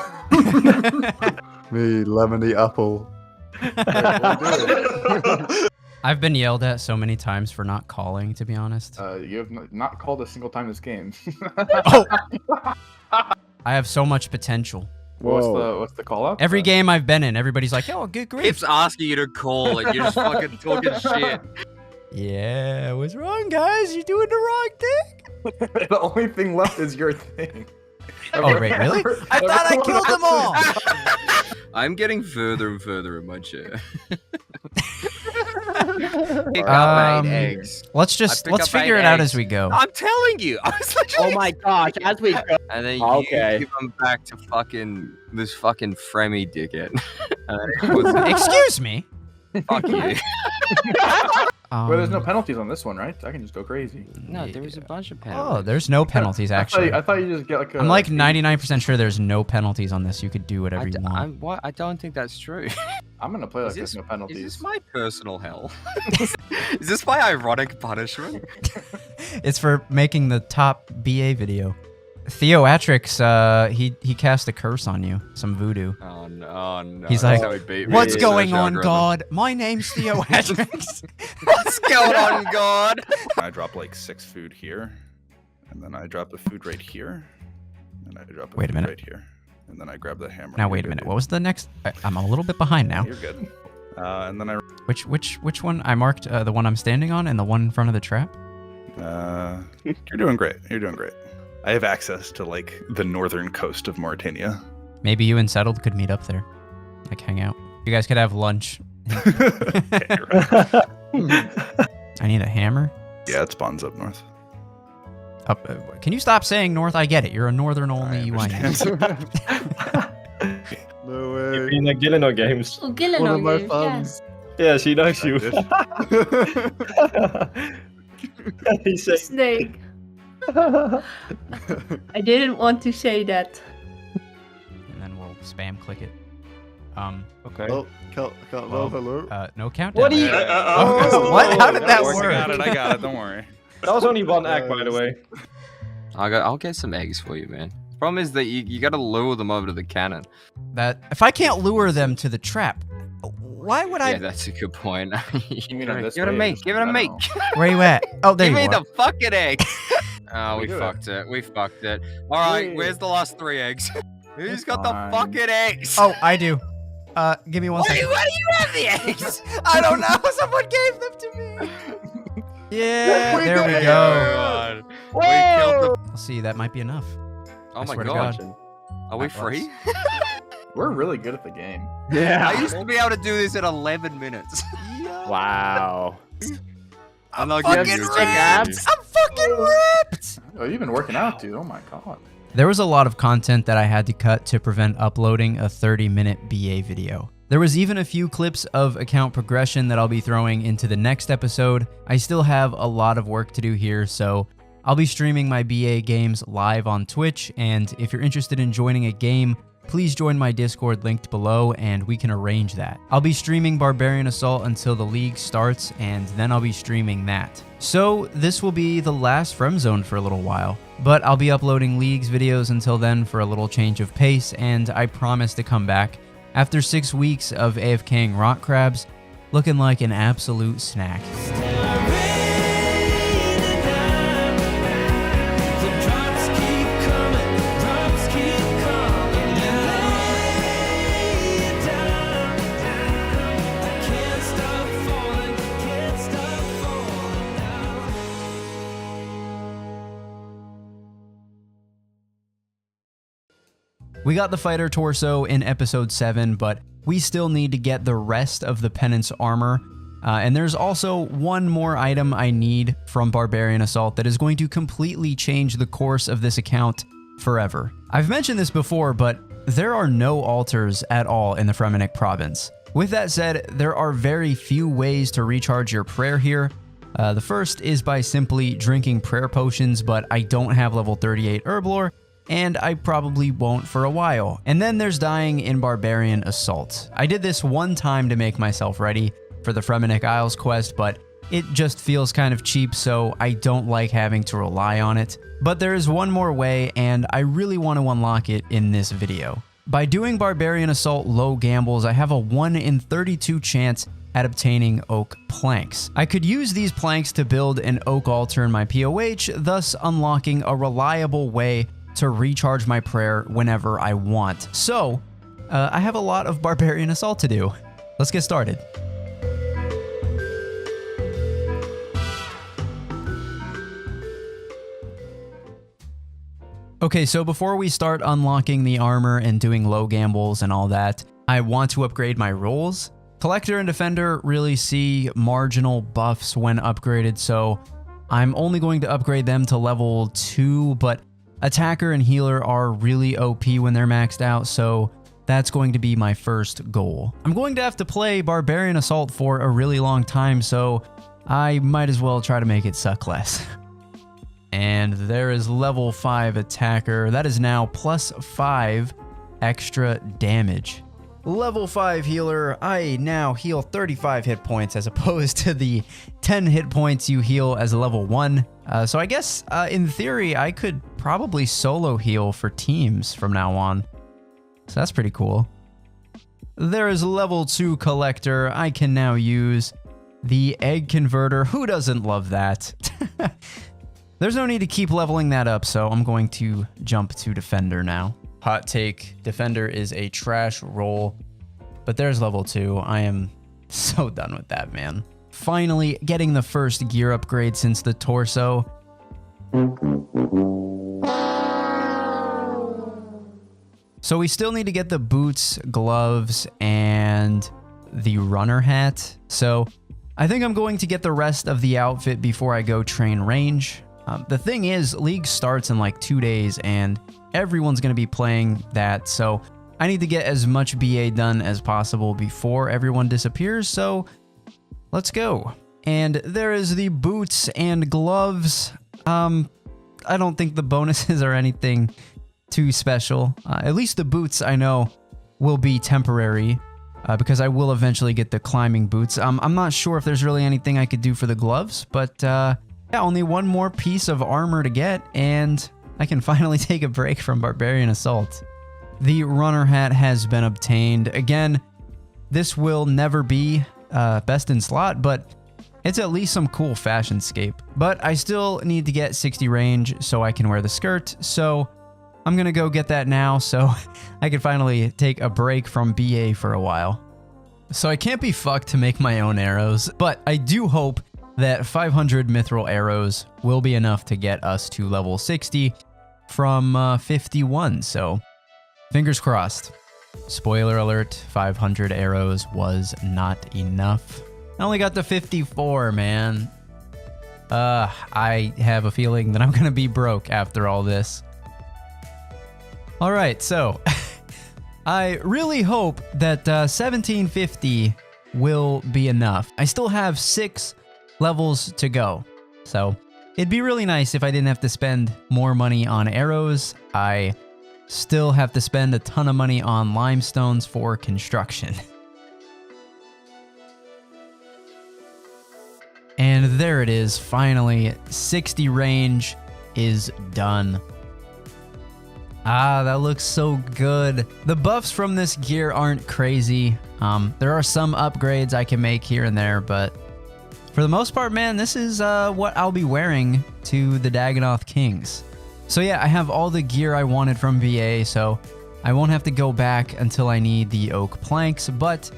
Speaker 20: Me, Lemony Apple.
Speaker 1: I've been yelled at so many times for not calling, to be honest.
Speaker 16: You have not called a single time this game.
Speaker 1: Oh! I have so much potential.
Speaker 16: What's the call up?
Speaker 1: Every game I've been in, everybody's like, "Oh, good grief."
Speaker 17: Keeps asking you to call, and you're just fucking talking shit.
Speaker 1: Yeah, I was wrong, guys. You're doing the wrong thing.
Speaker 16: The only thing left is your thing.
Speaker 1: Oh, wait, really? I thought I killed them all.
Speaker 17: I'm getting further and further in my chair. Pick up 8 eggs.
Speaker 1: Let's figure it out as we go.
Speaker 17: I'm telling you. I was literally...
Speaker 18: Oh my gosh, as we go.
Speaker 17: And then you give them back to fucking this fucking Fremmy dickhead.
Speaker 1: Excuse me.
Speaker 17: Fuck you.
Speaker 16: Well, there's no penalties on this one, right? I can just go crazy.
Speaker 17: No, there was a bunch of penalties.
Speaker 1: Oh, there's no penalties actually.
Speaker 16: I thought you just get like a...
Speaker 1: I'm like 99% sure there's no penalties on this. You could do whatever you want.
Speaker 17: I don't think that's true.
Speaker 16: I'm gonna play like there's no penalties.
Speaker 17: Is this my personal hell? Is this my ironic punishment?
Speaker 1: It's for making the top BA video. Theoatrix, he cast a curse on you, some voodoo.
Speaker 17: Oh no!
Speaker 1: He's like, "What's going on, God? My name's Theoatrix."
Speaker 17: What's going on, God?
Speaker 4: I drop like 6 food here, and then I drop the food right here, and I drop the
Speaker 1: Wait a
Speaker 4: food
Speaker 1: minute.
Speaker 4: right here, and then I grab the hammer.
Speaker 1: Now wait a minute. What was the next? I'm a little bit behind now.
Speaker 4: You're good. And then I.
Speaker 1: Which one? I marked the one I'm standing on and the one in front of the trap.
Speaker 4: You're doing great. You're doing great.
Speaker 2: I have access to like the northern coast of Mauritania.
Speaker 1: Maybe you and Settled could meet up there, like hang out. You guys could have lunch. I need a hammer.
Speaker 2: Yeah, it spawns up north.
Speaker 1: Up. Can you stop saying north? I get it. You're a northern only UIN.
Speaker 20: No way.
Speaker 13: You've been in the Gillinor games.
Speaker 22: Oh, Gillinor
Speaker 20: One of my
Speaker 22: games,
Speaker 20: fans.
Speaker 13: Yeah, she knows you. He's saying,
Speaker 22: Snake. I didn't want to say that.
Speaker 1: And then we'll spam click it.
Speaker 13: Okay.
Speaker 20: Oh, can't hello.
Speaker 1: No countdown.
Speaker 13: What are you?
Speaker 1: What? How did that work?
Speaker 2: I got it. Don't worry.
Speaker 13: That was only one egg, by the way.
Speaker 17: I'll get some eggs for you, man. Problem is that you gotta lure them over to the cannon.
Speaker 1: That if I can't lure them to the trap, why would I?
Speaker 17: Yeah, that's a good point.
Speaker 21: You mean on this
Speaker 17: give it a
Speaker 21: way,
Speaker 17: make. Give it a make.
Speaker 1: Where you at? Oh, there
Speaker 17: Give
Speaker 1: you
Speaker 17: me
Speaker 1: are.
Speaker 17: the fucking egg. Oh, we
Speaker 21: do
Speaker 17: fucked it. We fucked it. All right, where's the last 3 eggs? Who's got the fucking eggs?
Speaker 1: Oh, I do. Give me one second.
Speaker 17: Why do you have the eggs?
Speaker 1: I don't know. Someone gave them to me. Yeah, there we go.
Speaker 17: We killed them.
Speaker 1: Let's see, that might be enough.
Speaker 17: Oh
Speaker 1: I
Speaker 17: my
Speaker 1: swear to
Speaker 17: god. Are we
Speaker 1: That
Speaker 17: free?
Speaker 20: We're really good at the game.
Speaker 17: I used to be able to do this in 11 minutes.
Speaker 21: Wow.
Speaker 17: I'm not
Speaker 1: fucking
Speaker 17: giving you
Speaker 1: ripped.
Speaker 17: abs.
Speaker 1: I'm fucking ripped.
Speaker 20: Oh, you've been working out, dude. Oh my god.
Speaker 1: There was a lot of content that I had to cut to prevent uploading a 30-minute BA video. There was even a few clips of account progression that I'll be throwing into the next episode. I still have a lot of work to do here, so I'll be streaming my BA games live on Twitch, and if you're interested in joining a game, please join my Discord linked below and we can arrange that. I'll be streaming Barbarian Assault until the league starts, and then I'll be streaming that. So this will be the last Fremzoned for a little while, but I'll be uploading leagues videos until then for a little change of pace, and I promise to come back after 6 weeks of AFKing rock crabs, looking like an absolute snack. We got the fighter torso in episode 7, but we still need to get the rest of the penance armor. And there's also one more item I need from Barbarian Assault that is going to completely change the course of this account forever. I've mentioned this before, but there are no altars at all in the Fremennik province. With that said, there are very few ways to recharge your prayer here. The first is by simply drinking prayer potions, but I don't have level 38 Herblore, and I probably won't for a while. And then there's dying in Barbarian Assault. I did this one time to make myself ready for the Fremennik Isles quest, but it just feels kind of cheap, so I don't like having to rely on it. But there is one more way, and I really want to unlock it in this video. By doing Barbarian Assault low gambles, I have a 1 in 32 chance at obtaining oak planks. I could use these planks to build an oak altar in my POH, thus unlocking a reliable way to recharge my prayer whenever I want. So, I have a lot of Barbarian Assault to do. Let's get started. Okay, so before we start unlocking the armor and doing low gambles and all that, I want to upgrade my roles. Collector and Defender really see marginal buffs when upgraded, so I'm only going to upgrade them to level 2, but Attacker and Healer are really OP when they're maxed out, so that's going to be my first goal. I'm going to have to play Barbarian Assault for a really long time, so I might as well try to make it suck less. And there is level 5 Attacker. That is now +5 extra damage. Level 5 Healer, I now heal 35 hit points as opposed to the 10 hit points you heal as a level 1. So I guess, in theory, I could probably solo heal for teams from now on. So that's pretty cool. There is level 2 Collector. I can now use the Egg Converter. Who doesn't love that? There's no need to keep leveling that up, so I'm going to jump to Defender now. Hot take, Defender is a trash role, but there's level 2. I am so done with that, man. Finally, getting the first gear upgrade since the torso. So we still need to get the boots, gloves, and the runner hat. So I think I'm going to get the rest of the outfit before I go train range. The thing is, League starts in like 2 days and everyone's going to be playing that. So I need to get as much BA done as possible before everyone disappears. So let's go. And there is the boots and gloves. I don't think the bonuses are anything too special. At least the boots I know will be temporary because I will eventually get the climbing boots. I'm not sure if there's really anything I could do for the gloves, but yeah, only one more piece of armor to get and I can finally take a break from Barbarian Assault. The runner hat has been obtained. Again, this will never be best in slot, but it's at least some cool fashion scape. But I still need to get 60 range so I can wear the skirt. So I'm gonna go get that now so I can finally take a break from BA for a while. So I can't be fucked to make my own arrows, but I do hope that 500 mithril arrows will be enough to get us to level 60 from 51. So fingers crossed. Spoiler alert, 500 arrows was not enough. I only got to 54, man. I have a feeling that I'm gonna be broke after all this. All right, so I really hope that 1750 will be enough. I still have 6 levels to go, so it'd be really nice if I didn't have to spend more money on arrows. I still have to spend a ton of money on limestones for construction. And there it is, finally, 60 range is done. Ah, that looks so good. The buffs from this gear aren't crazy. There are some upgrades I can make here and there, but for the most part, man, this is what I'll be wearing to the Dagonoth Kings. So yeah, I have all the gear I wanted from VA, so I won't have to go back until I need the oak planks, but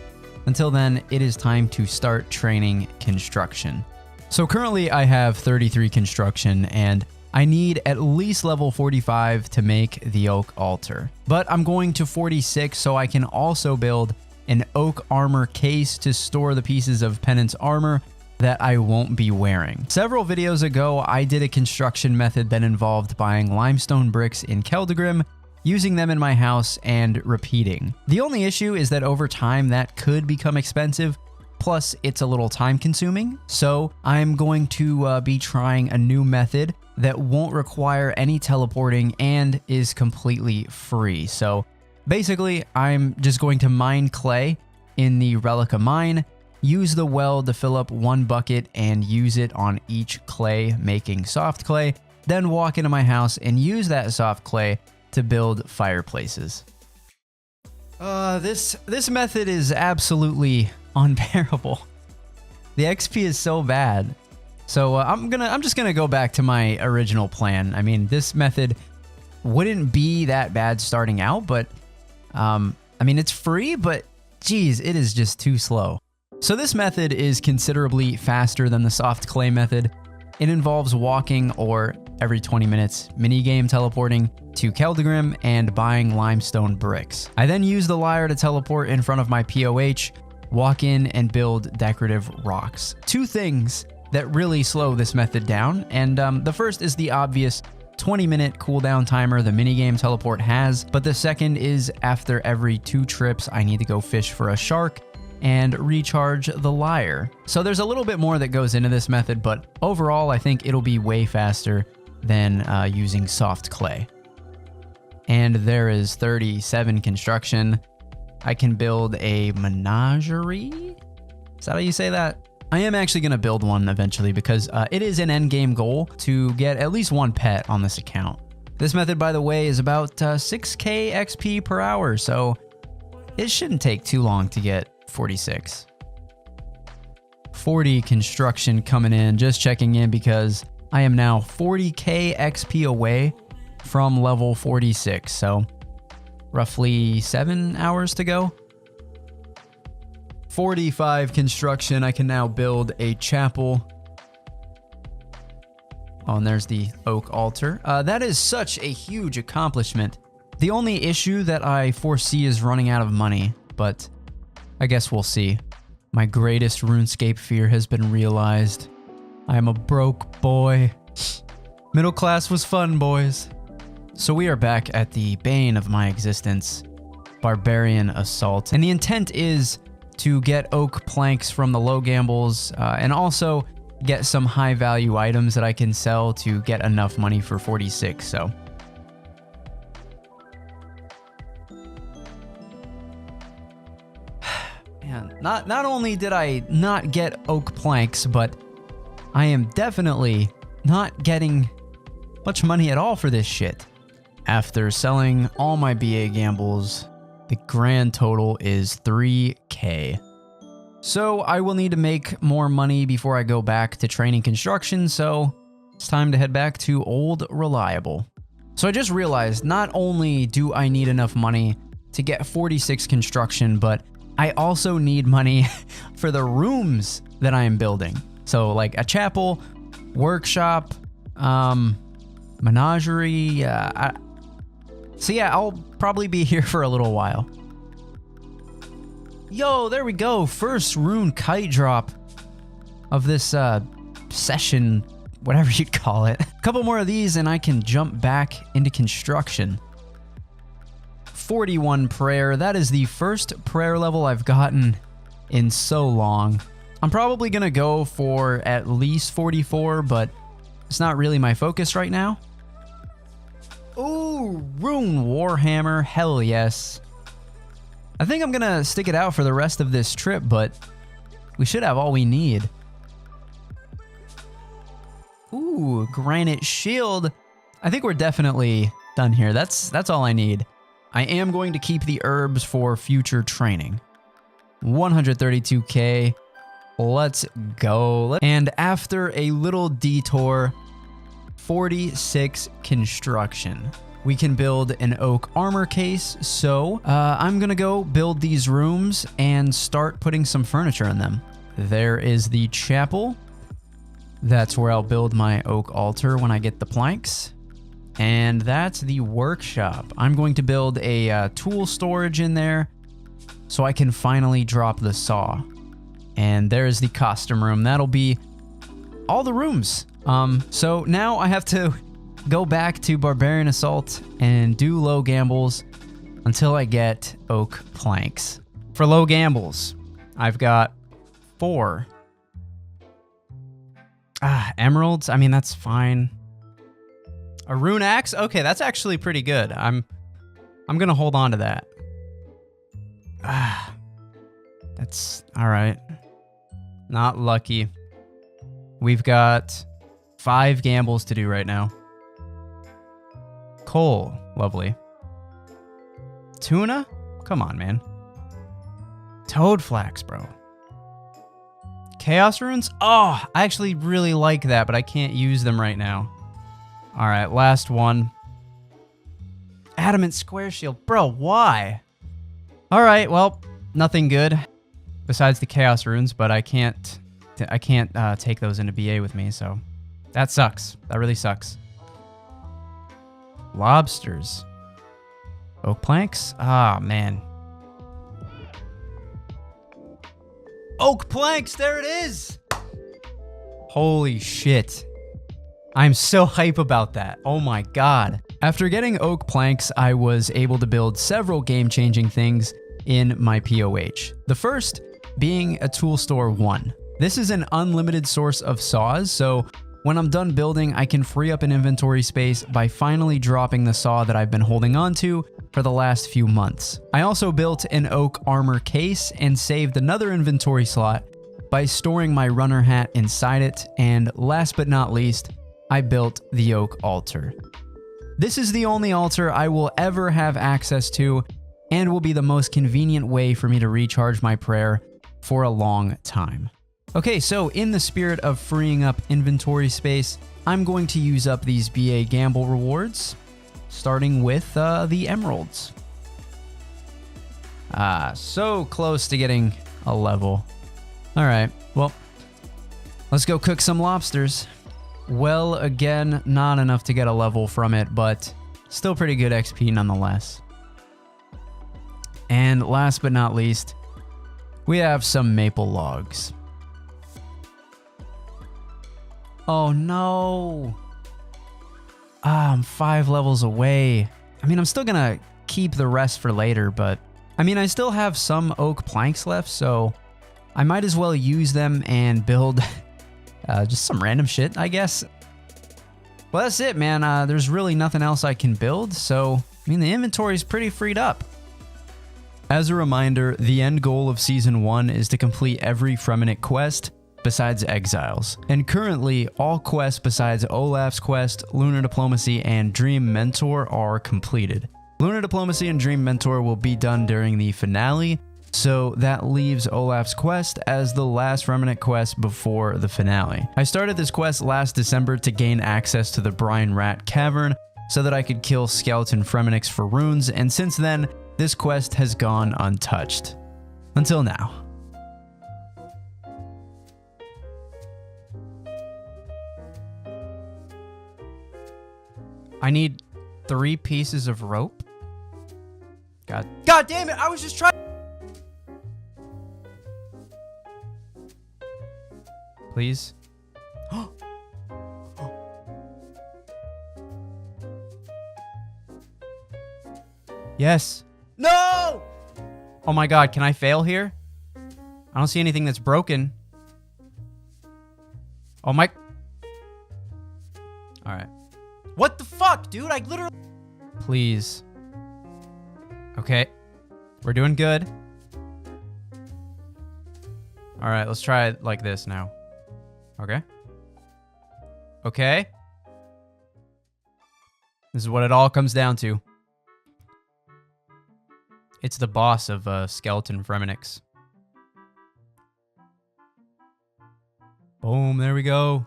Speaker 1: until then, it is time to start training construction. So currently I have 33 construction and I need at least level 45 to make the oak altar. But I'm going to 46 so I can also build an oak armor case to store the pieces of penance armor that I won't be wearing. Several videos ago, I did a construction method that involved buying limestone bricks in Keldegrim, using them in my house, and repeating. The only issue is that over time that could become expensive, plus it's a little time consuming. So I'm going to be trying a new method that won't require any teleporting and is completely free. So basically, I'm just going to mine clay in the Relica mine, use the well to fill up 1 bucket and use it on each clay, making soft clay, then walk into my house and use that soft clay to build fireplaces. This method is absolutely unbearable. The XP is so bad. So I'm just gonna go back to my original plan. I mean, this method wouldn't be that bad starting out, but I mean, it's free, but geez, it is just too slow. So this method is considerably faster than the soft clay method. It involves walking or every 20 minutes minigame teleporting to Keldegrim and buying limestone bricks. I then use the lyre to teleport in front of my POH, walk in and build decorative rocks. 2 things that really slow this method down, and the first is the obvious 20-minute cooldown timer the minigame teleport has, but the second is after every 2 trips I need to go fish for a shark and recharge the lyre. So there's a little bit more that goes into this method, but overall I think it'll be way faster than using soft clay. And there is 37 construction. I can build a menagerie? Is that how you say that? I am actually going to build one eventually because it is an endgame goal to get at least 1 pet on this account. This method, by the way, is about 6k XP per hour, so it shouldn't take too long to get 46. 40 construction coming in, just checking in because I am now 40k XP away from level 46, so roughly 7 hours to go. 45 construction, I can now build a chapel. Oh, and there's the oak altar. That is such a huge accomplishment The only issue that I foresee is running out of money, but I guess we'll see. My greatest RuneScape fear has been realized. I am a broke boy. Middle class was fun, boys. So we are back at the bane of my existence, Barbarian Assault. And the intent is to get oak planks from the low gambles and also get some high value items that I can sell to get enough money for 46, so. Man, not only did I not get oak planks, but I am definitely not getting much money at all for this shit. After selling all my BA gambles, the grand total is 3K. So I will need to make more money before I go back to training construction, so it's time to head back to Old Reliable. So I just realized not only do I need enough money to get 46 construction, but I also need money for the rooms that I am building. So like a chapel, workshop, menagerie. So yeah, I'll probably be here for a little while. Yo, there we go. First rune kite drop of this session, whatever you'd call it. A couple more of these and I can jump back into construction. 41 prayer. That is the first prayer level I've gotten in so long. I'm probably gonna go for at least 44, but it's not really my focus right now. Ooh, Rune Warhammer, hell yes. I think I'm gonna stick it out for the rest of this trip, but we should have all we need. Ooh, Granite Shield. I think we're definitely done here. That's all I need. I am going to keep the herbs for future training. 132K. Let's go. And after a little detour, 46 construction. We can build an oak armor case, so I'm gonna go build these rooms and start putting some furniture in them. There is the chapel. That's where I'll build my oak altar when I get the planks. And that's the workshop. I'm going to build a tool storage in there so I can finally drop the saw. And there's the costume room. That'll be all the rooms. So now I have to go back to Barbarian Assault and do low gambles until I get oak planks. For low gambles, I've got 4. Emeralds, I mean, that's fine. A rune axe? Okay, that's actually pretty good. I'm gonna hold on to that. That's all right. Not lucky. We've got 5 gambles to do right now. Coal, lovely. Tuna? Come on, man. Toad flax, bro. Chaos runes? Oh, I actually really like that, but I can't use them right now. All right, last one. Adamant square shield. Bro, why? All right, well, nothing good besides the chaos runes, but I can't take those into BA with me, so that sucks. That really sucks. Lobsters. Oak planks? Ah, man. Oak planks, there it is! Holy shit. I'm so hype about that. Oh my god. After getting oak planks, I was able to build several game-changing things in my POH. The first being a tool store 1. This is an unlimited source of saws, so when I'm done building, I can free up an inventory space by finally dropping the saw that I've been holding on to for the last few months. I also built an oak armor case and saved another inventory slot by storing my runner hat inside it, and last but not least, I built the oak altar. This is the only altar I will ever have access to and will be the most convenient way for me to recharge my prayer for a long time. Okay, so in the spirit of freeing up inventory space, I'm going to use up these BA gamble rewards, starting with the emeralds. So close to getting a level. All right, well, let's go cook some lobsters. Well, again, not enough to get a level from it, but still pretty good XP nonetheless. And last but not least, we have some maple logs. Oh no! I'm 5 levels away. I mean, I'm still gonna keep the rest for later, but I mean, I still have some oak planks left, so I might as well use them and build just some random shit, I guess. Well, that's it, man. There's really nothing else I can build, so I mean, the inventory is pretty freed up. As a reminder, the end goal of Season 1 is to complete every Fremennik quest besides Exiles. And currently, all quests besides Olaf's quest, Lunar Diplomacy, and Dream Mentor are completed. Lunar Diplomacy and Dream Mentor will be done during the finale, so that leaves Olaf's quest as the last Fremennik quest before the finale. I started this quest last December to gain access to the Brine Rat Cavern so that I could kill skeleton Fremenniks for runes, and since then, this quest has gone untouched. Until now. I need 3 pieces of rope. God damn it! I was just trying. Please. Yes. No! Oh my god, can I fail here? I don't see anything that's broken. Oh my... Alright. What the fuck, dude? I literally... Please. Okay. We're doing good. Alright, let's try it like this now. Okay. Okay. This is what it all comes down to. It's the boss of skeleton Fremeniks. Boom, there we go.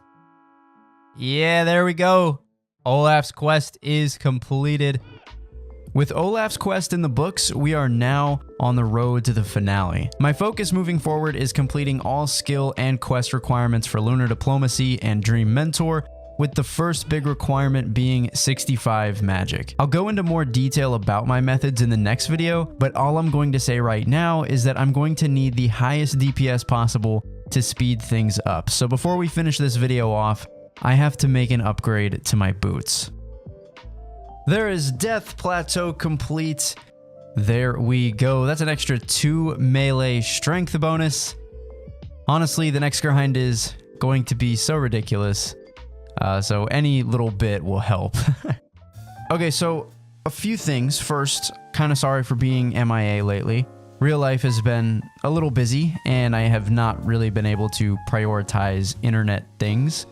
Speaker 1: Yeah, there we go. Olaf's quest is completed. With Olaf's quest in the books, we are now on the road to the finale. My focus moving forward is completing all skill and quest requirements for Lunar Diplomacy and Dream Mentor, with the first big requirement being 65 magic. I'll go into more detail about my methods in the next video, but all I'm going to say right now is that I'm going to need the highest DPS possible to speed things up. So before we finish this video off, I have to make an upgrade to my boots. There is Death Plateau complete. There we go. That's an extra 2 melee strength bonus. Honestly, the next grind is going to be so ridiculous. So any little bit will help. Okay, so a few things. First, kind of sorry for being MIA lately. Real life has been a little busy, and I have not really been able to prioritize internet things.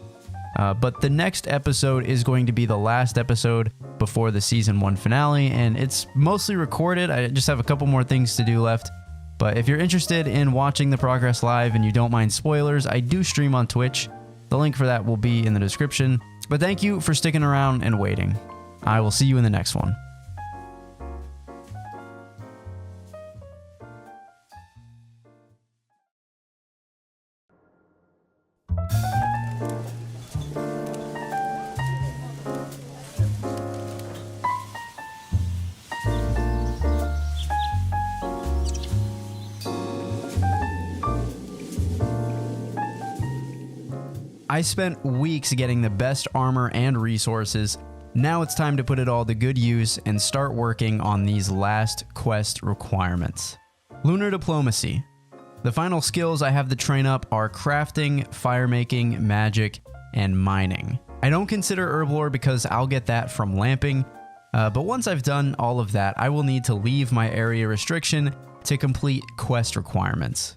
Speaker 1: But the next episode is going to be the last episode before the Season 1 finale, and it's mostly recorded. I just have a couple more things to do left. But if you're interested in watching the progress live and you don't mind spoilers, I do stream on Twitch. The link for that will be in the description. But thank you for sticking around and waiting. I will see you in the next one. I spent weeks getting the best armor and resources. Now it's time to put it all to good use and start working on these last quest requirements. Lunar Diplomacy. The final skills I have to train up are crafting, fire making, magic, and mining. I don't consider herb lore because I'll get that from lamping, but once I've done all of that, I will need to leave my area restriction to complete quest requirements.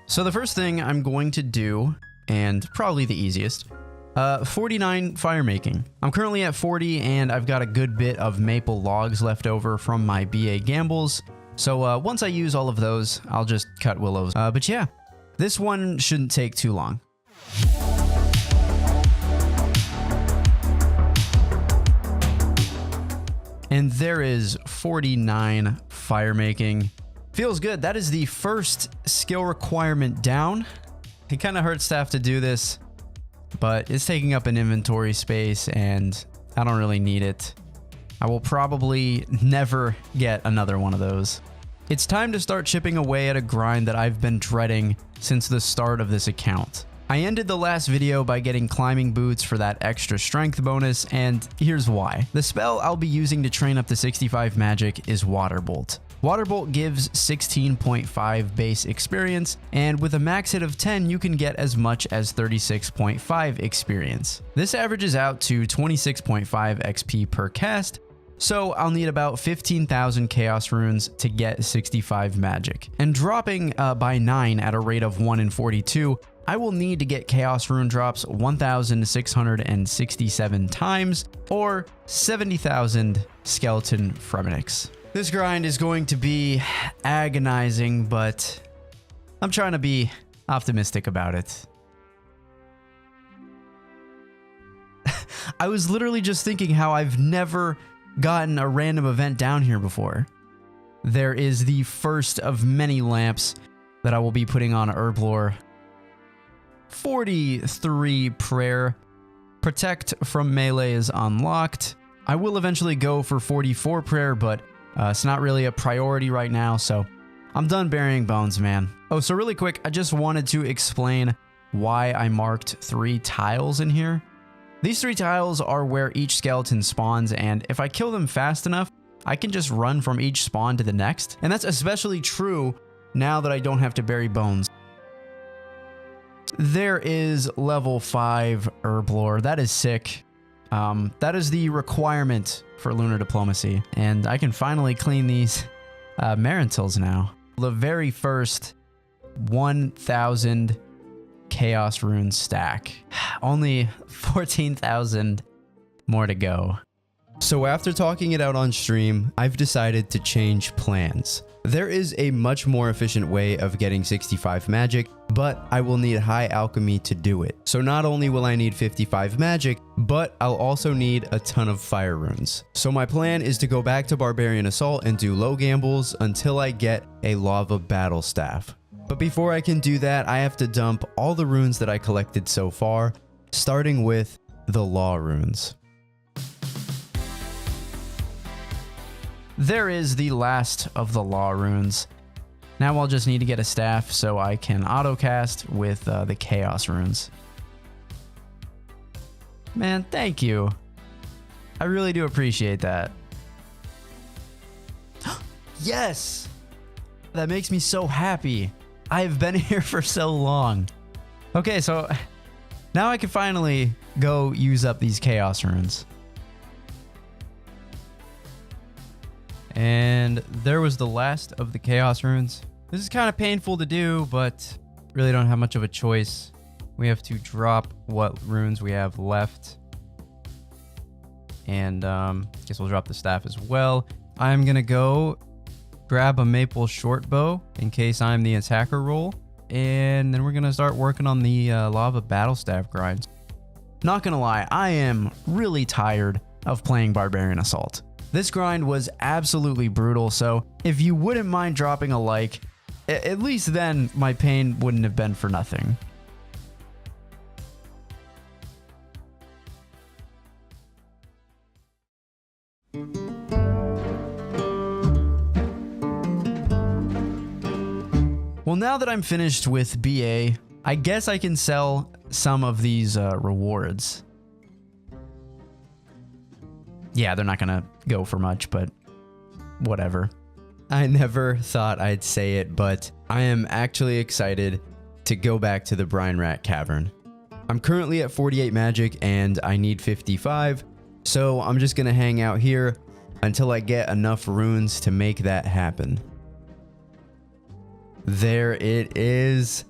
Speaker 1: So the first thing I'm going to do, and probably the easiest, 49 fire making. I'm currently at 40 and I've got a good bit of maple logs left over from my BA gambles. So once I use all of those, I'll just cut willows. But yeah, this one shouldn't take too long. And there is 49 fire making. Feels good. That is the first skill requirement down. It kind of hurts to have to do this, but it's taking up an inventory space and I don't really need it. I will probably never get another one of those. It's time to start chipping away at a grind that I've been dreading since the start of this account. I ended the last video by getting climbing boots for that extra strength bonus, and here's why. The spell I'll be using to train up to 65 magic is Water Bolt. Water Bolt gives 16.5 base experience, and with a max hit of 10, you can get as much as 36.5 experience. This averages out to 26.5 XP per cast, so I'll need about 15,000 Chaos Runes to get 65 magic. And dropping by 9 at a rate of 1 in 42, I will need to get Chaos Rune drops 1,667 times, or 70,000 skeleton Fremenniks. This grind is going to be agonizing, but I'm trying to be optimistic about it. I was literally just thinking how I've never gotten a random event down here before. There is the first of many lamps that I will be putting on Herblore. 43 prayer. Protect from melee is unlocked. I will eventually go for 44 prayer, but it's not really a priority right now, so I'm done burying bones, man. Oh, so really quick, I just wanted to explain why I marked 3 tiles in here. These 3 tiles are where each skeleton spawns, and if I kill them fast enough, I can just run from each spawn to the next. And that's especially true now that I don't have to bury bones. There is level 5 Herblore. That is sick. That is the requirement for Lunar Diplomacy. And I can finally clean these Marintils now. The very first 1,000 Chaos Rune stack. Only 14,000 more to go. So after talking it out on stream, I've decided to change plans. There is a much more efficient way of getting 65 magic, but I will need high alchemy to do it. So not only will I need 55 magic, but I'll also need a ton of fire runes. So my plan is to go back to Barbarian Assault and do low gambles until I get a lava battle staff. But before I can do that, I have to dump all the runes that I collected so far, starting with the law runes. There is the last of the law runes. Now I'll just need to get a staff so I can autocast with the chaos runes. Man, thank you. I really do appreciate that. Yes! That makes me so happy. I've been here for so long. Okay, so now I can finally go use up these chaos runes. And there was the last of the chaos runes. This is kind of painful to do, but really don't have much of a choice. We have to drop what runes we have left. And guess we'll drop the staff as well. I'm gonna go grab a maple short bow in case I'm the attacker role. And then we're gonna start working on the lava battle staff grinds. Not gonna lie, I am really tired of playing Barbarian Assault. This grind was absolutely brutal, so if you wouldn't mind dropping a like, at least then my pain wouldn't have been for nothing. Well, now that I'm finished with BA, I guess I can sell some of these rewards. Yeah, they're not gonna go for much, but whatever. I never thought I'd say it, but I am actually excited to go back to the Brine Rat Cavern. I'm currently at 48 magic and I need 55, so I'm just gonna hang out here until I get enough runes to make that happen. There it is.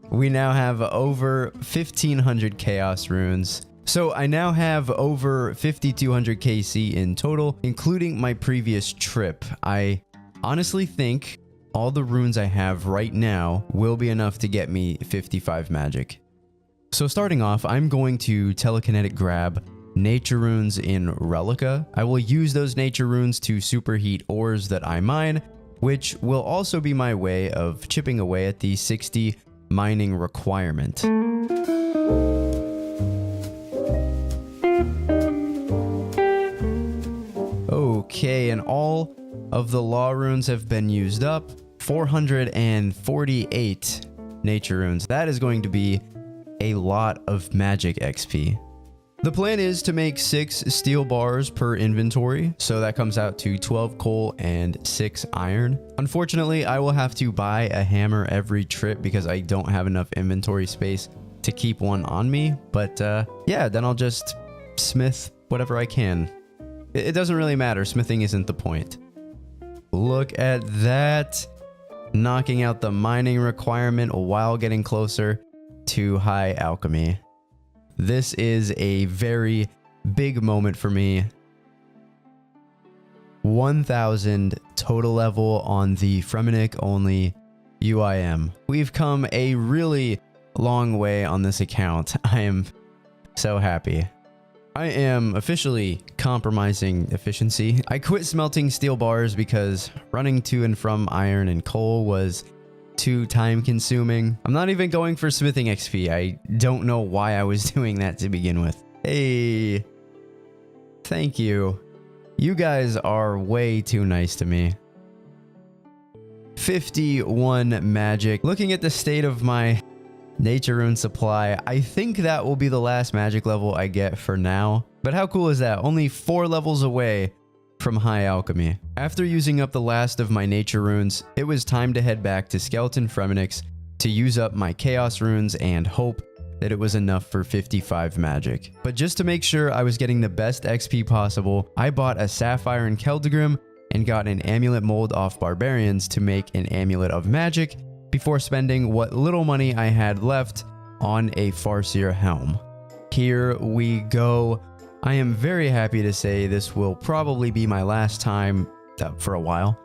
Speaker 1: We now have over 1,500 chaos runes. So I now have over 5,200 KC in total, including my previous trip. I honestly think all the runes I have right now will be enough to get me 55 magic. So starting off, I'm going to telekinetic grab nature runes in Relica. I will use those nature runes to superheat ores that I mine, which will also be my way of chipping away at the 60 mining requirement.
Speaker 7: Okay, and all of the law runes have been used up. 448 nature runes. That is going to be a lot of magic XP. The plan is to make 6 steel bars per inventory, so that comes out to 12 coal and 6 iron. Unfortunately, I will have to buy a hammer every trip because I don't have enough inventory space to keep one on me, but yeah, then I'll just smith whatever I can. It doesn't really matter, smithing isn't the point. Look at that. Knocking out the mining requirement while getting closer to high alchemy. This is a very big moment for me. 1000 total level on the Fremennik only UIM. We've come a really long way on this account. I am so happy. I am officially compromising efficiency. I quit smelting steel bars because running to and from iron and coal was too time consuming. I'm not even going for smithing XP. I don't know why I was doing that to begin with. Hey, thank you. You guys are way too nice to me. 51 magic. Looking at the state of my nature rune supply, I think that will be the last magic level I get for now. But how cool is that? Only 4 levels away from high alchemy. After using up the last of my nature runes, it was time to head back to Skeleton Fremenniks to use up my chaos runes and hope that it was enough for 55 magic. But just to make sure I was getting the best XP possible, I bought a sapphire and Keldegrim and got an amulet mold off barbarians to make an amulet of magic before spending what little money I had left on a Farseer helm. Here we go. I am very happy to say this will probably be my last time, for a while,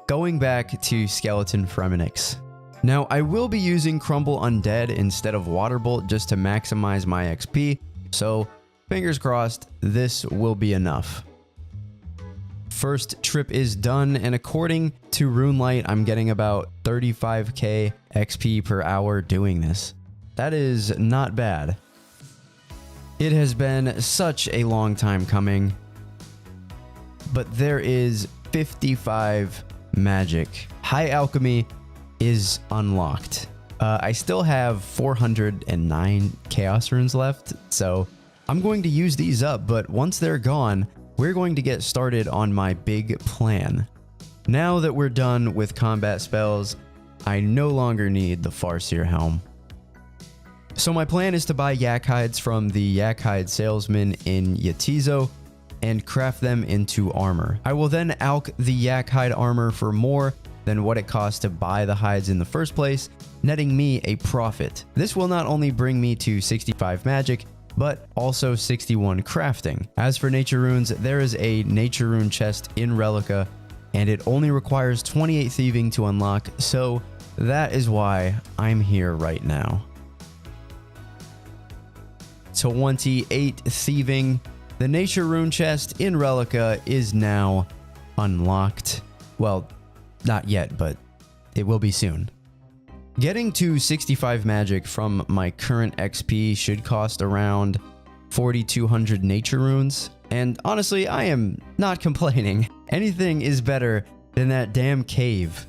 Speaker 7: going back to Skeleton Fremenniks. Now, I will be using Crumble Undead instead of Waterbolt just to maximize my XP, so fingers crossed this will be enough. First trip is done, and according to RuneLight, I'm getting about 35k XP per hour doing this. That is not bad. It has been such a long time coming, but there is 55 magic. High alchemy is unlocked. I still have 409 chaos runes left, so I'm going to use these up, but once they're gone, we're going to get started on my big plan. Now that we're done with combat spells, I no longer need the Farseer helm. So my plan is to buy yak hides from the yak hide salesman in Yatizo and craft them into armor. I will then alch the yak hide armor for more than what it costs to buy the hides in the first place, netting me a profit. This will not only bring me to 65 magic, but also 61 crafting. As for nature runes, there is a nature rune chest in Relica, and it only requires 28 thieving to unlock, so that is why I'm here right now. 28 thieving. The nature rune chest in Relica is now unlocked. Well, not yet, but it will be soon. Getting to 65 magic from my current XP should cost around 4,200 nature runes. And honestly, I am not complaining. Anything is better than that damn cave.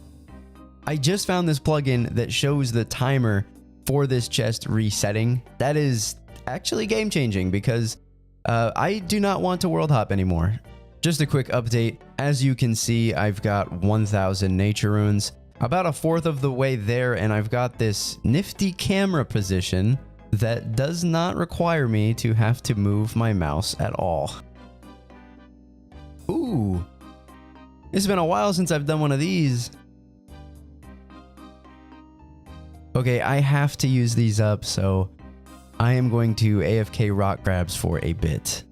Speaker 7: I just found this plugin that shows the timer for this chest resetting. That is actually game-changing because I do not want to world hop anymore. Just a quick update. As you can see, I've got 1,000 nature runes. About a fourth of the way there, and I've got this nifty camera position that does not require me to have to move my mouse at all. Ooh. It's been a while since I've done one of these. Okay, I have to use these up, so I am going to AFK rock grabs for a bit.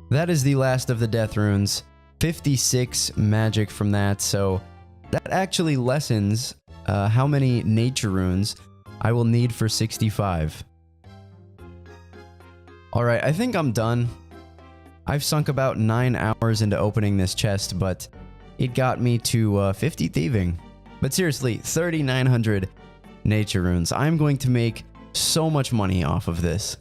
Speaker 7: That is the last of the death runes. 56 magic from that, so that actually lessens how many nature runes I will need for 65. Alright, I think I'm done. I've sunk about 9 hours into opening this chest, but it got me to 50 thieving. But seriously, 3,900 nature runes. I'm going to make so much money off of this.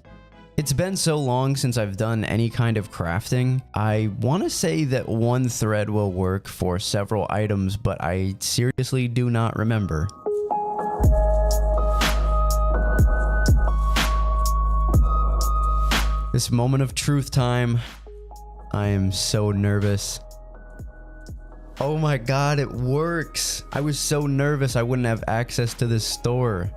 Speaker 7: It's been so long since I've done any kind of crafting. I want to say that one thread will work for several items, but I seriously do not remember. This moment of truth time. I am so nervous. Oh my god, it works! I was so nervous I wouldn't have access to this store.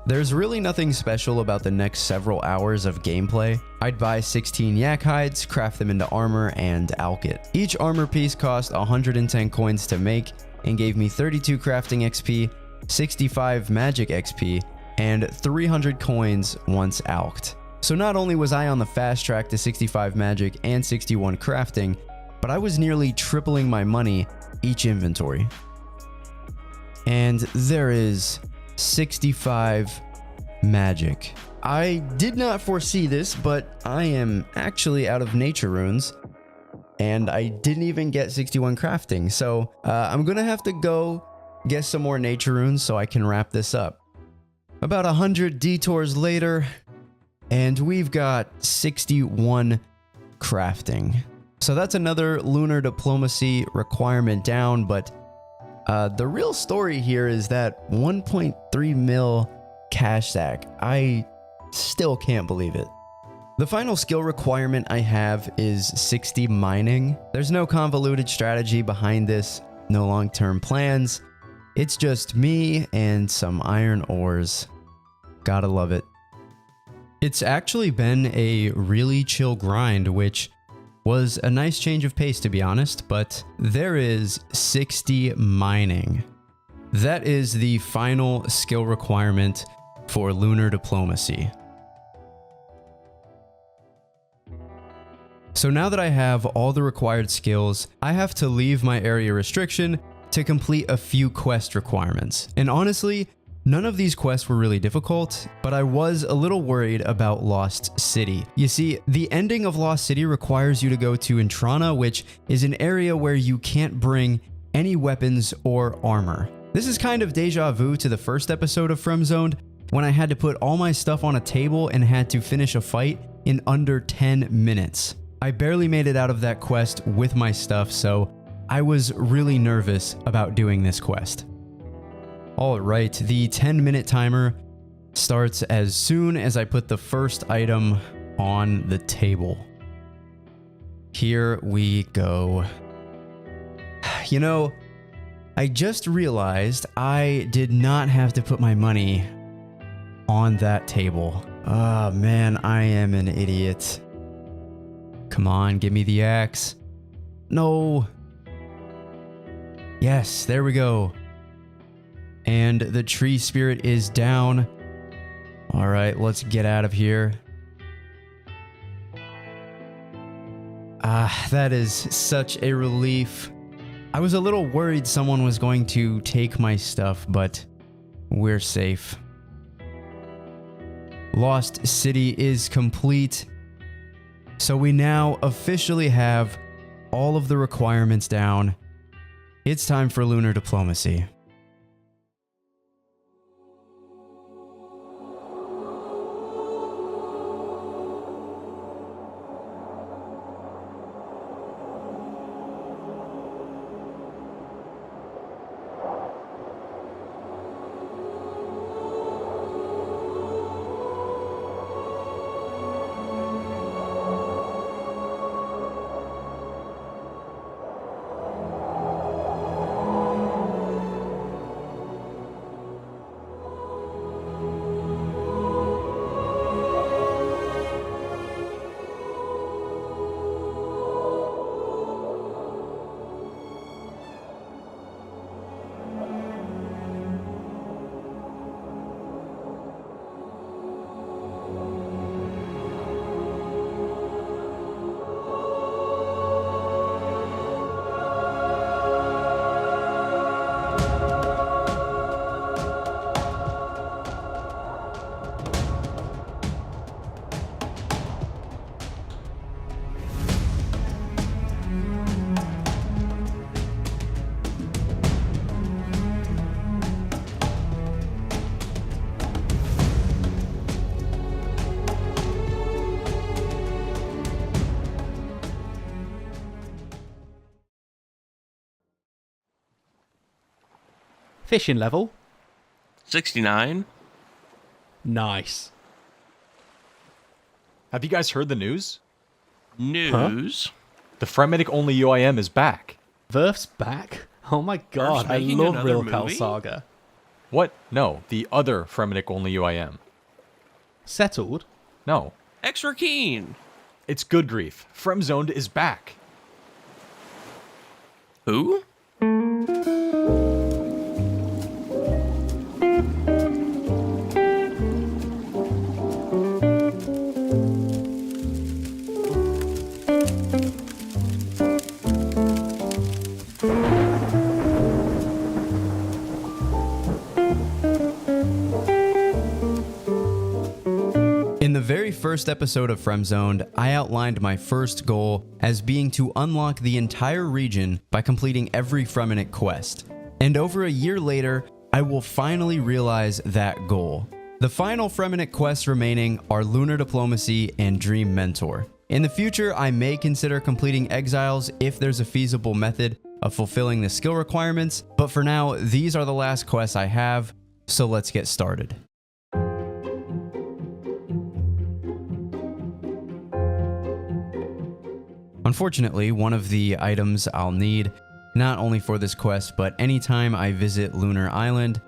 Speaker 7: There's really nothing special about the next several hours of gameplay. I'd buy 16 yak hides, craft them into armor, and alch it. Each armor piece cost 110 coins to make and gave me 32 crafting XP, 65 magic XP, and 300 coins once alched. So not only was I on the fast track to 65 magic and 61 crafting, but I was nearly tripling my money each inventory. And there is 65 magic. I did not foresee this, but I am actually out of nature runes, and I didn't even get 61 crafting. So I'm gonna have to go get some more nature runes so I can wrap this up. About 100 detours later, and we've got 61 crafting. So that's another lunar diplomacy requirement down, but the real story here is that 1.3 mil cash sack. I still can't believe it. The final skill requirement I have is 60 mining. There's no convoluted strategy behind this, no long-term plans. It's just me and some iron ores. Gotta love it. It's actually been a really chill grind, which was a nice change of pace, to be honest, but there is 60 mining. That is the final skill requirement for lunar diplomacy. So now that I have all the required skills, I have to leave my area restriction to complete a few quest requirements. And honestly, none of these quests were really difficult, but I was a little worried about Lost City. You see, the ending of Lost City requires you to go to Intrana, which is an area where you can't bring any weapons or armor. This is kind of deja vu to the first episode of Fremzoned, when I had to put all my stuff on a table and had to finish a fight in under 10 minutes. I barely made it out of that quest with my stuff, so I was really nervous about doing this quest. Alright, the 10-minute timer starts as soon as I put the first item on the table. Here we go. You know, I just realized I did not have to put my money on that table. Oh man, I am an idiot. Come on, give me the axe. No. Yes, there we go. And the tree spirit is down. All right, let's get out of here. That is such a relief. I was a little worried someone was going to take my stuff, but we're safe. Lost City is complete. So we now officially have all of the requirements down. It's time for lunar diplomacy.
Speaker 3: Fishing level?
Speaker 6: 69.
Speaker 3: Nice.
Speaker 23: Have you guys heard the news?
Speaker 6: News?
Speaker 23: The Fremennik only UIM is back.
Speaker 3: Verf's back? Oh my god, I
Speaker 6: making
Speaker 3: love
Speaker 6: another
Speaker 3: Real Pal
Speaker 6: movie?
Speaker 3: Saga.
Speaker 23: What? No, the other Fremennik only UIM.
Speaker 3: Settled?
Speaker 23: No.
Speaker 6: Extra keen.
Speaker 23: It's good grief. Fremzoned is back.
Speaker 6: Who?
Speaker 1: In the very first episode of Fremzoned, I outlined my first goal as being to unlock the entire region by completing every Fremennik quest. And over a year later, I will finally realize that goal. The final Fremennik quests remaining are Lunar Diplomacy and Dream Mentor. In the future, I may consider completing Exiles if there's a feasible method of fulfilling the skill requirements, but for now, these are the last quests I have, so let's get started. Unfortunately, one of the items I'll need, not only for this quest, but anytime I visit Lunar Island,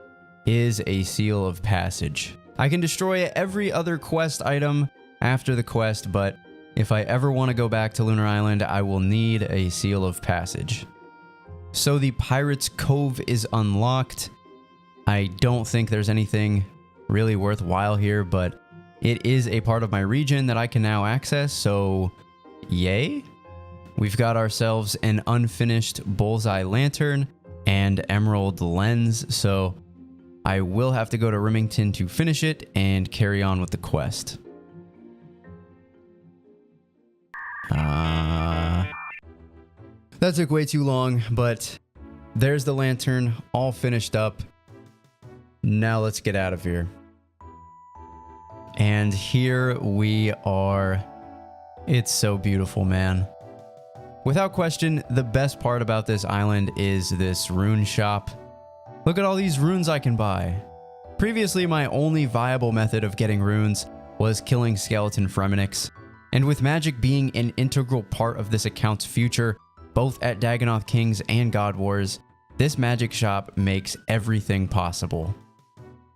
Speaker 1: is a Seal of Passage. I can destroy every other quest item after the quest, but if I ever want to go back to Lunar Island, I will need a Seal of Passage. So the Pirate's Cove is unlocked. I don't think there's anything really worthwhile here, but it is a part of my region that I can now access, so yay. We've got ourselves an unfinished bullseye lantern and emerald lens, so I will have to go to Remington to finish it and carry on with the quest. That took way too long, but there's the lantern all finished up. Now let's get out of here. And here we are. It's so beautiful, man. Without question, the best part about this island is this rune shop. Look at all these runes I can buy. Previously, my only viable method of getting runes was killing skeleton Fremenniks, and with magic being an integral part of this account's future, both at Dagannoth Kings and God Wars, this magic shop makes everything possible.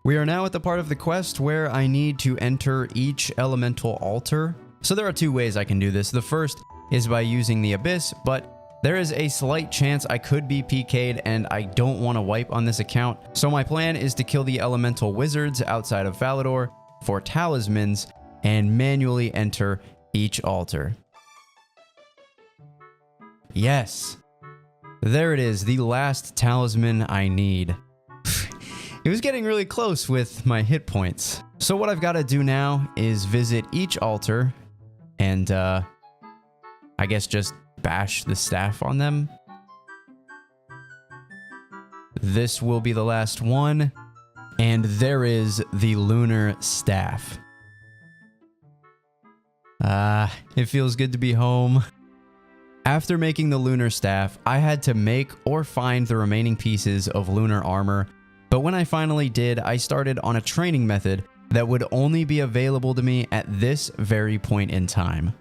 Speaker 1: We are now at the part of the quest where I need to enter each elemental altar. So there are two ways I can do this. The first is by using the Abyss, but there is a slight chance I could be PK'd and I don't want to wipe on this account. So my plan is to kill the elemental wizards outside of Falador for talismans and manually enter each altar. Yes, there it is, the last talisman I need. It was getting really close with my hit points. So what I've got to do now is visit each altar and I guess just bash the staff on them. This will be the last one, and there is the lunar staff. It feels good to be home. After making the lunar staff, I had to make or find the remaining pieces of lunar armor, but when I finally did, I started on a training method that would only be available to me at this very point in time.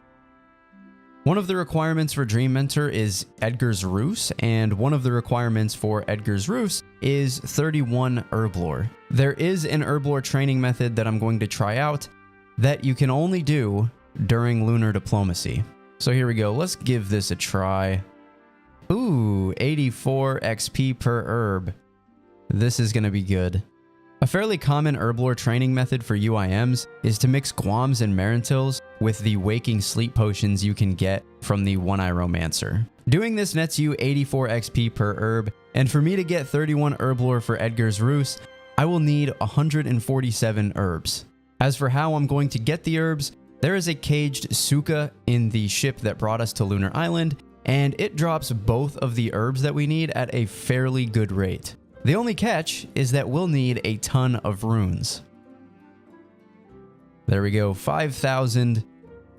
Speaker 1: One of the requirements for Dream Mentor is Edgar's Roost, and one of the requirements for Edgar's Roost is 31 Herblore. There is an Herblore training method that I'm going to try out that you can only do during Lunar Diplomacy. So here we go, let's give this a try. Ooh, 84 XP per herb. This is going to be good. A fairly common Herblore training method for UIMs is to mix Guams and Marintils with the Waking Sleep potions you can get from the One-Eye Romancer. Doing this nets you 84 XP per herb, and for me to get 31 Herblore for Edgar's Roost, I will need 147 herbs. As for how I'm going to get the herbs, there is a caged Suka in the ship that brought us to Lunar Island, and it drops both of the herbs that we need at a fairly good rate. The only catch is that we'll need a ton of runes. There we go, 5,000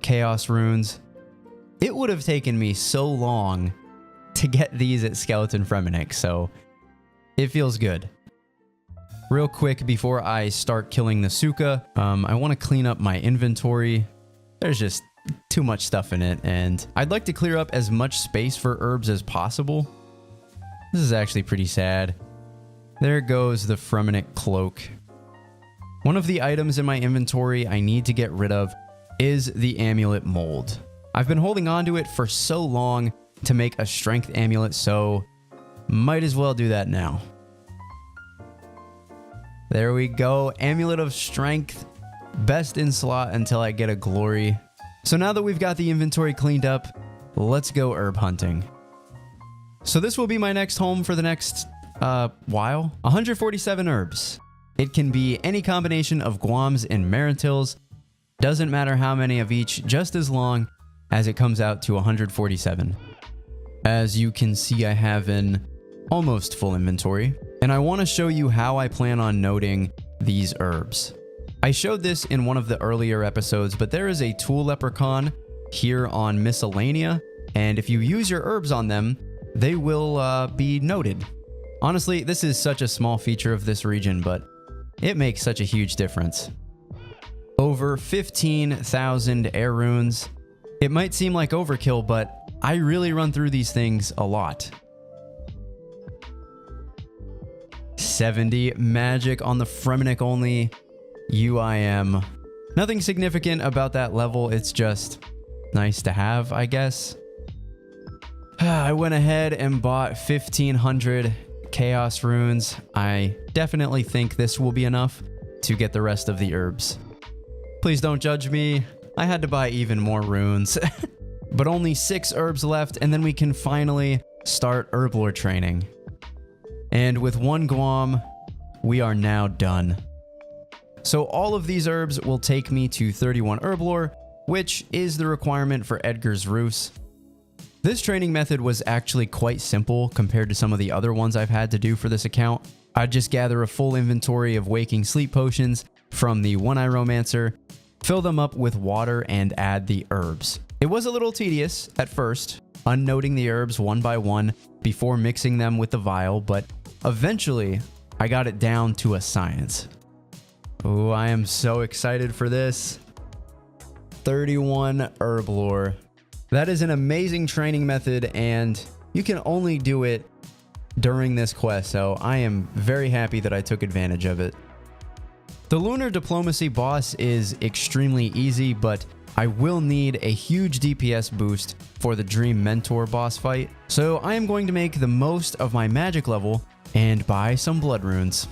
Speaker 1: chaos runes. It would have taken me so long to get these at Skeleton Fremennik, so it feels good. Real quick before I start killing the Suka, I want to clean up my inventory. There's just too much stuff in it, and I'd like to clear up as much space for herbs as possible. This is actually pretty sad. There goes the Fremennik cloak. One of the items in my inventory I need to get rid of is the amulet mold. I've been holding on to it for so long to make a strength amulet, so might as well do that now. There we go, amulet of strength, best in slot until I get a glory. So now that we've got the inventory cleaned up, let's go herb hunting. So this will be my next home for the next while. 147 herbs. It can be any combination of guams and maritils. Doesn't matter how many of each, just as long as it comes out to 147. As you can see, I have an almost full inventory, and I want to show you how I plan on noting these herbs. I showed this in one of the earlier episodes, but there is a tool leprechaun here on Miscellanea, and if you use your herbs on them, they will be noted. Honestly, this is such a small feature of this region, but it makes such a huge difference. Over 15,000 air runes. It might seem like overkill, but I really run through these things a lot. 70 magic on the Fremennik only UIM. Nothing significant about that level, it's just nice to have, I guess. I went ahead and bought 1,500 chaos runes. I definitely think this will be enough to get the rest of the herbs. Please don't judge me. I had to buy even more runes. But only 6 herbs left, and then we can finally start herblore training. And with 1 guam, we are now done. So all of these herbs will take me to 31 herblore, which is the requirement for Edgar's Ruse. This training method was actually quite simple compared to some of the other ones I've had to do for this account. I'd just gather a full inventory of waking sleep potions from the One-Eye Romancer, fill them up with water, and add the herbs. It was a little tedious at first, unnoting the herbs one by one before mixing them with the vial, but eventually I got it down to a science. Oh, I am so excited for this. 31 herblore. That is an amazing training method, and you can only do it during this quest, so I am very happy that I took advantage of it. The Lunar Diplomacy boss is extremely easy, but I will need a huge DPS boost for the Dream Mentor boss fight, so I am going to make the most of my magic level and buy some blood runes.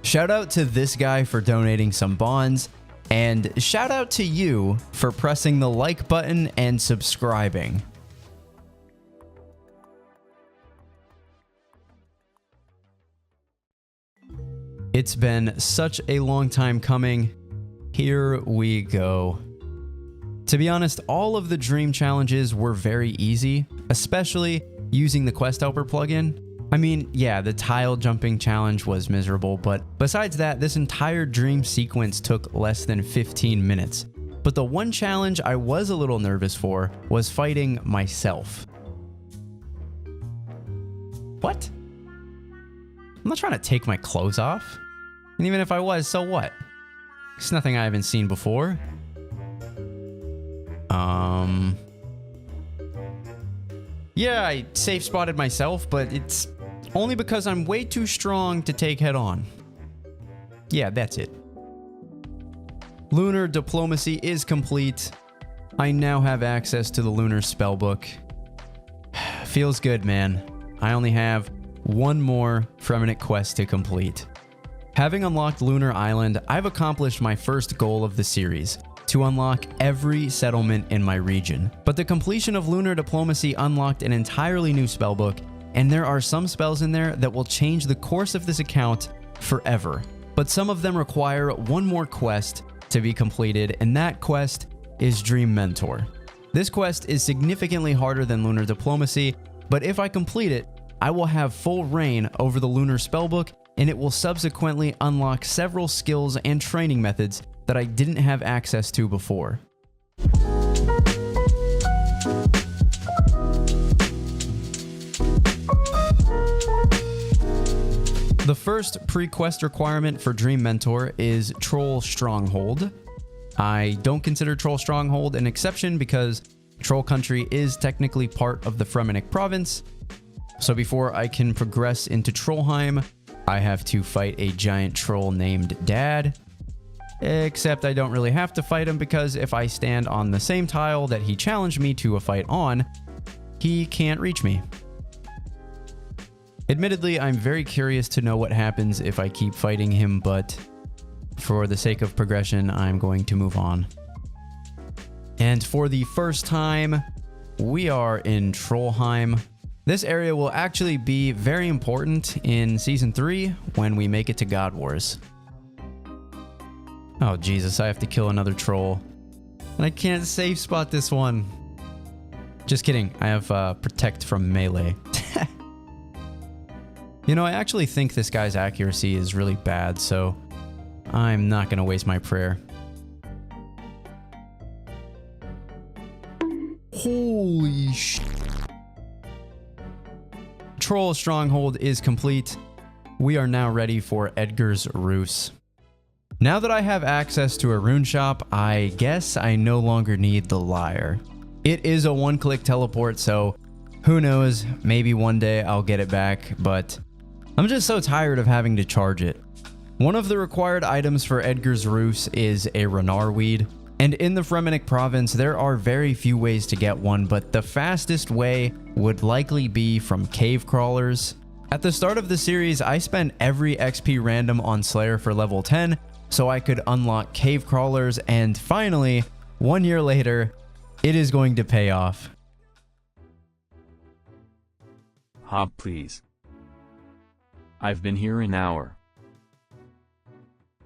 Speaker 1: Shout out to this guy for donating some bonds, and shout out to you for pressing the like button and subscribing. It's been such a long time coming. Here we go. To be honest, all of the dream challenges were very easy, especially using the Quest Helper plugin. I mean, yeah, the tile jumping challenge was miserable, but besides that, this entire dream sequence took less than 15 minutes. But the one challenge I was a little nervous for was fighting myself. What? I'm not trying to take my clothes off. And even if I was, so what? It's nothing I haven't seen before. Yeah, I safe spotted myself, but it's only because I'm way too strong to take head on. Yeah, that's it. Lunar Diplomacy is complete. I now have access to the Lunar Spellbook. Feels good, man. I only have one more Fremennik quest to complete. Having unlocked Lunar Island, I've accomplished my first goal of the series, to unlock every settlement in my region. But the completion of Lunar Diplomacy unlocked an entirely new spellbook, and there are some spells in there that will change the course of this account forever. But some of them require one more quest to be completed, and that quest is Dream Mentor. This quest is significantly harder than Lunar Diplomacy, but if I complete it, I will have full reign over the Lunar Spellbook, and it will subsequently unlock several skills and training methods that I didn't have access to before. The first pre-quest requirement for Dream Mentor is Troll Stronghold. I don't consider Troll Stronghold an exception because Troll Country is technically part of the Fremennik province. So before I can progress into Trollheim, I have to fight a giant troll named Dad. Except I don't really have to fight him because if I stand on the same tile that he challenged me to a fight on, he can't reach me. Admittedly, I'm very curious to know what happens if I keep fighting him, but for the sake of progression, I'm going to move on. And for the first time, we are in Trollheim. This area will actually be very important in Season 3 when we make it to God Wars. Oh Jesus, I have to kill another troll. And I can't safe spot this one. Just kidding, I have Protect from melee. You know, I actually think this guy's accuracy is really bad, so I'm not going to waste my prayer. Holy sh... Troll Stronghold is complete. We are now ready for Edgar's Ruse. Now that I have access to a rune shop, I guess I no longer need the Lyre. It is a one-click teleport, so who knows, maybe one day I'll get it back, but I'm just so tired of having to charge it. One of the required items for Edgar's Ruse is a Renar weed, and in the Fremennik province there are very few ways to get one, but the fastest way would likely be from cave crawlers. At the start of the series, I spent every XP random on Slayer for level 10, so I could unlock cave crawlers, and finally, 1 year later, it is going to pay off.
Speaker 8: Hop please. I've been here an hour.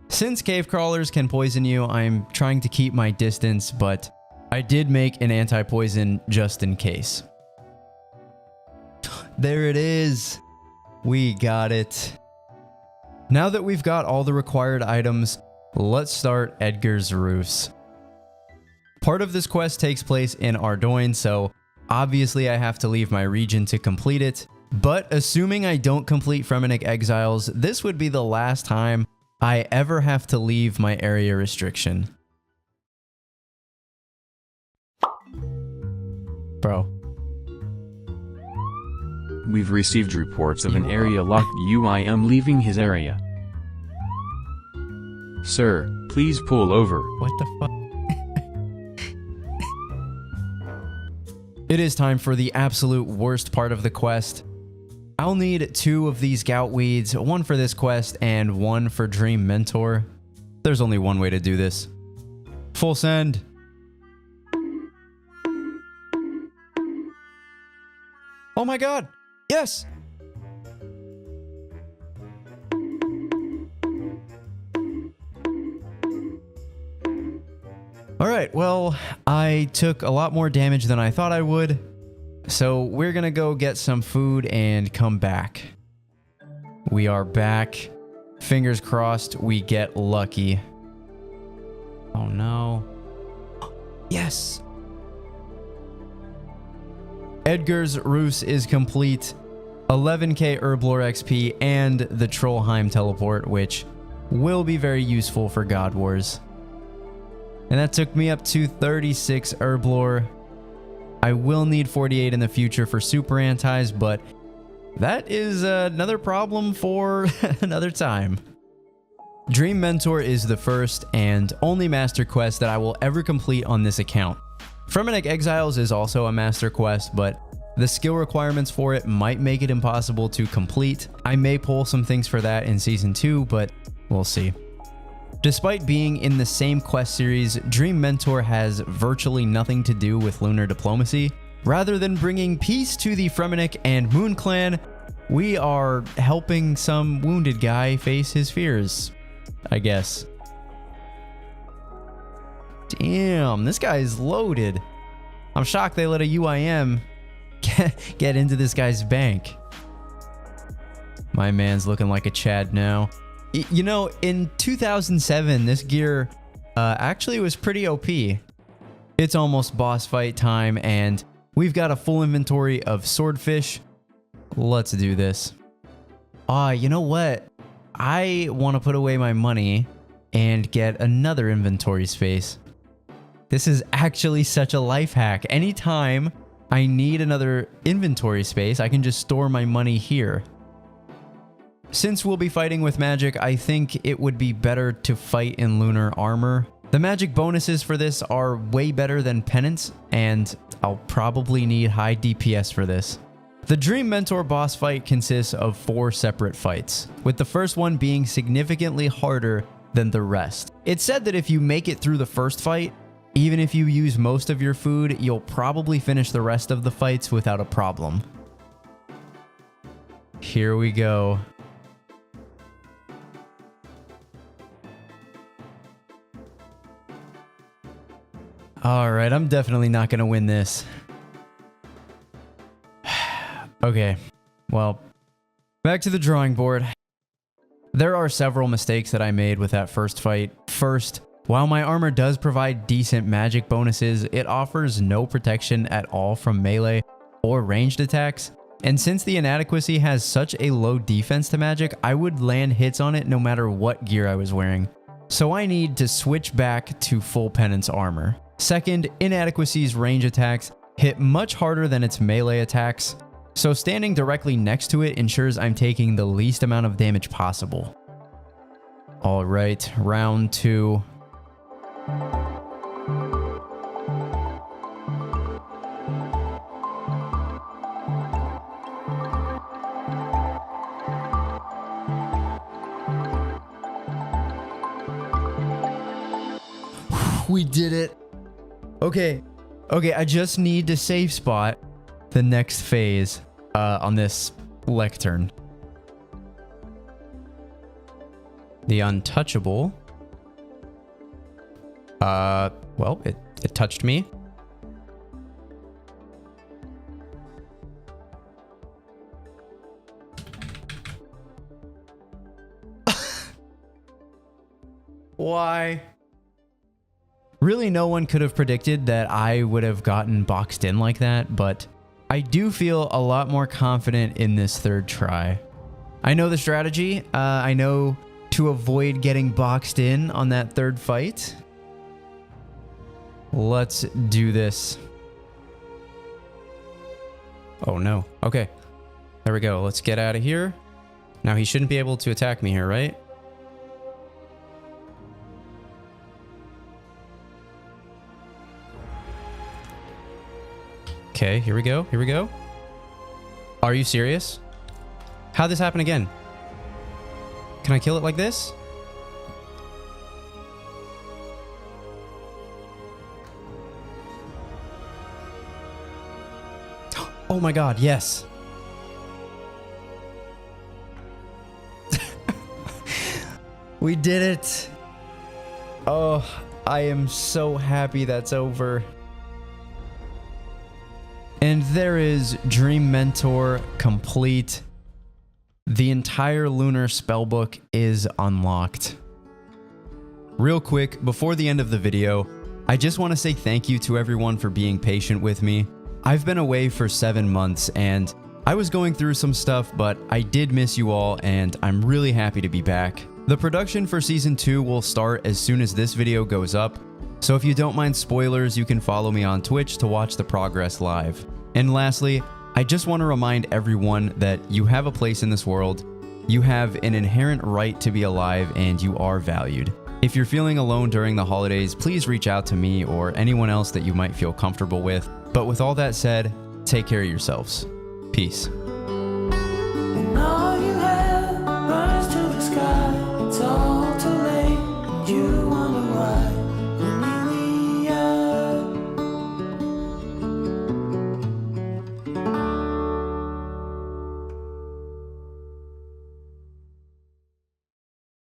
Speaker 1: Since cave crawlers can poison you, I'm trying to keep my distance, but I did make an anti-poison just in case. There it is. We got it. Now that we've got all the required items, let's start Edgar's Ruse. Part of this quest takes place in Ardoin, so obviously I have to leave my region to complete it. But assuming I don't complete Fremennik Exiles, this would be the last time I ever have to leave my area restriction. Bro.
Speaker 8: We've received reports of an area locked. I am leaving his area. Sir, please pull over.
Speaker 1: What the fuck? It is time for the absolute worst part of the quest. I'll need 2 of these gout weeds, 1 for this quest and 1 for Dream Mentor. There's only one way to do this. Full send. Oh my god! Yes! Alright, well, I took a lot more damage than I thought I would. So we're gonna go get some food and come back. We are back. Fingers crossed we get lucky. Oh no. Yes! Edgar's Ruse is complete. 11k Herblore XP and the Trollheim teleport, which will be very useful for God Wars. And that took me up to 36 Herblore. I will need 48 in the future for super antis, but that is another problem for another time. Dream Mentor is the first and only master quest that I will ever complete on this account. Fremennik Exiles is also a master quest, but the skill requirements for it might make it impossible to complete. I may pull some things for that in Season 2, but we'll see. Despite being in the same quest series, Dream Mentor has virtually nothing to do with lunar diplomacy. Rather than bringing peace to the Fremennik and Moon Clan, we are helping some wounded guy face his fears, I guess. Damn, this guy is loaded. I'm shocked they let a UIM get into this guy's bank. My man's looking like a Chad now. You know, in 2007, this gear actually was pretty OP. It's almost boss fight time, and we've got a full inventory of swordfish. Let's do this. You know what? I want to put away my money and get another inventory space. This is actually such a life hack. Anytime I need another inventory space, I can just store my money here. Since we'll be fighting with magic, I think it would be better to fight in lunar armor. The magic bonuses for this are way better than penance, and I'll probably need high DPS for this. The Dream Mentor boss fight consists of 4 separate fights, with the first one being significantly harder than the rest. It's said that if you make it through the first fight, even if you use most of your food, you'll probably finish the rest of the fights without a problem. Here we go. Alright, I'm definitely not going to win this. Okay, well, back to the drawing board. There are several mistakes that I made with that first fight. First, while my armor does provide decent magic bonuses, it offers no protection at all from melee or ranged attacks. And since the inadequacy has such a low defense to magic, I would land hits on it no matter what gear I was wearing. So I need to switch back to full penance armor. Second, inadequacy's range attacks hit much harder than its melee attacks, so standing directly next to it ensures I'm taking the least amount of damage possible. Alright, round 2. We did it. Okay, I just need to save spot the next phase on this lectern. The untouchable. Well, it touched me. Why? Really, no one could have predicted that I would have gotten boxed in like that, but I do feel a lot more confident in this third try. I know the strategy. I know to avoid getting boxed in on that third fight. Let's do this. Oh no. Okay. There we go. Let's get out of here. Now he shouldn't be able to attack me here, right? Okay, here we go. Here we go. Are you serious? How'd this happen again? Can I kill it like this? Oh my god, yes. We did it. Oh, I am so happy that's over. And there is Dream Mentor complete. The entire lunar spellbook is unlocked. Real quick, before the end of the video, I just want to say thank you to everyone for being patient with me. I've been away for 7 months and I was going through some stuff, but I did miss you all and I'm really happy to be back. The production for Season 2 will start as soon as this video goes up, so if you don't mind spoilers, you can follow me on Twitch to watch the progress live. And lastly, I just want to remind everyone that you have a place in this world, you have an inherent right to be alive, and you are valued. If you're feeling alone during the holidays, please reach out to me or anyone else that you might feel comfortable with. But with all that said, take care of yourselves. Peace.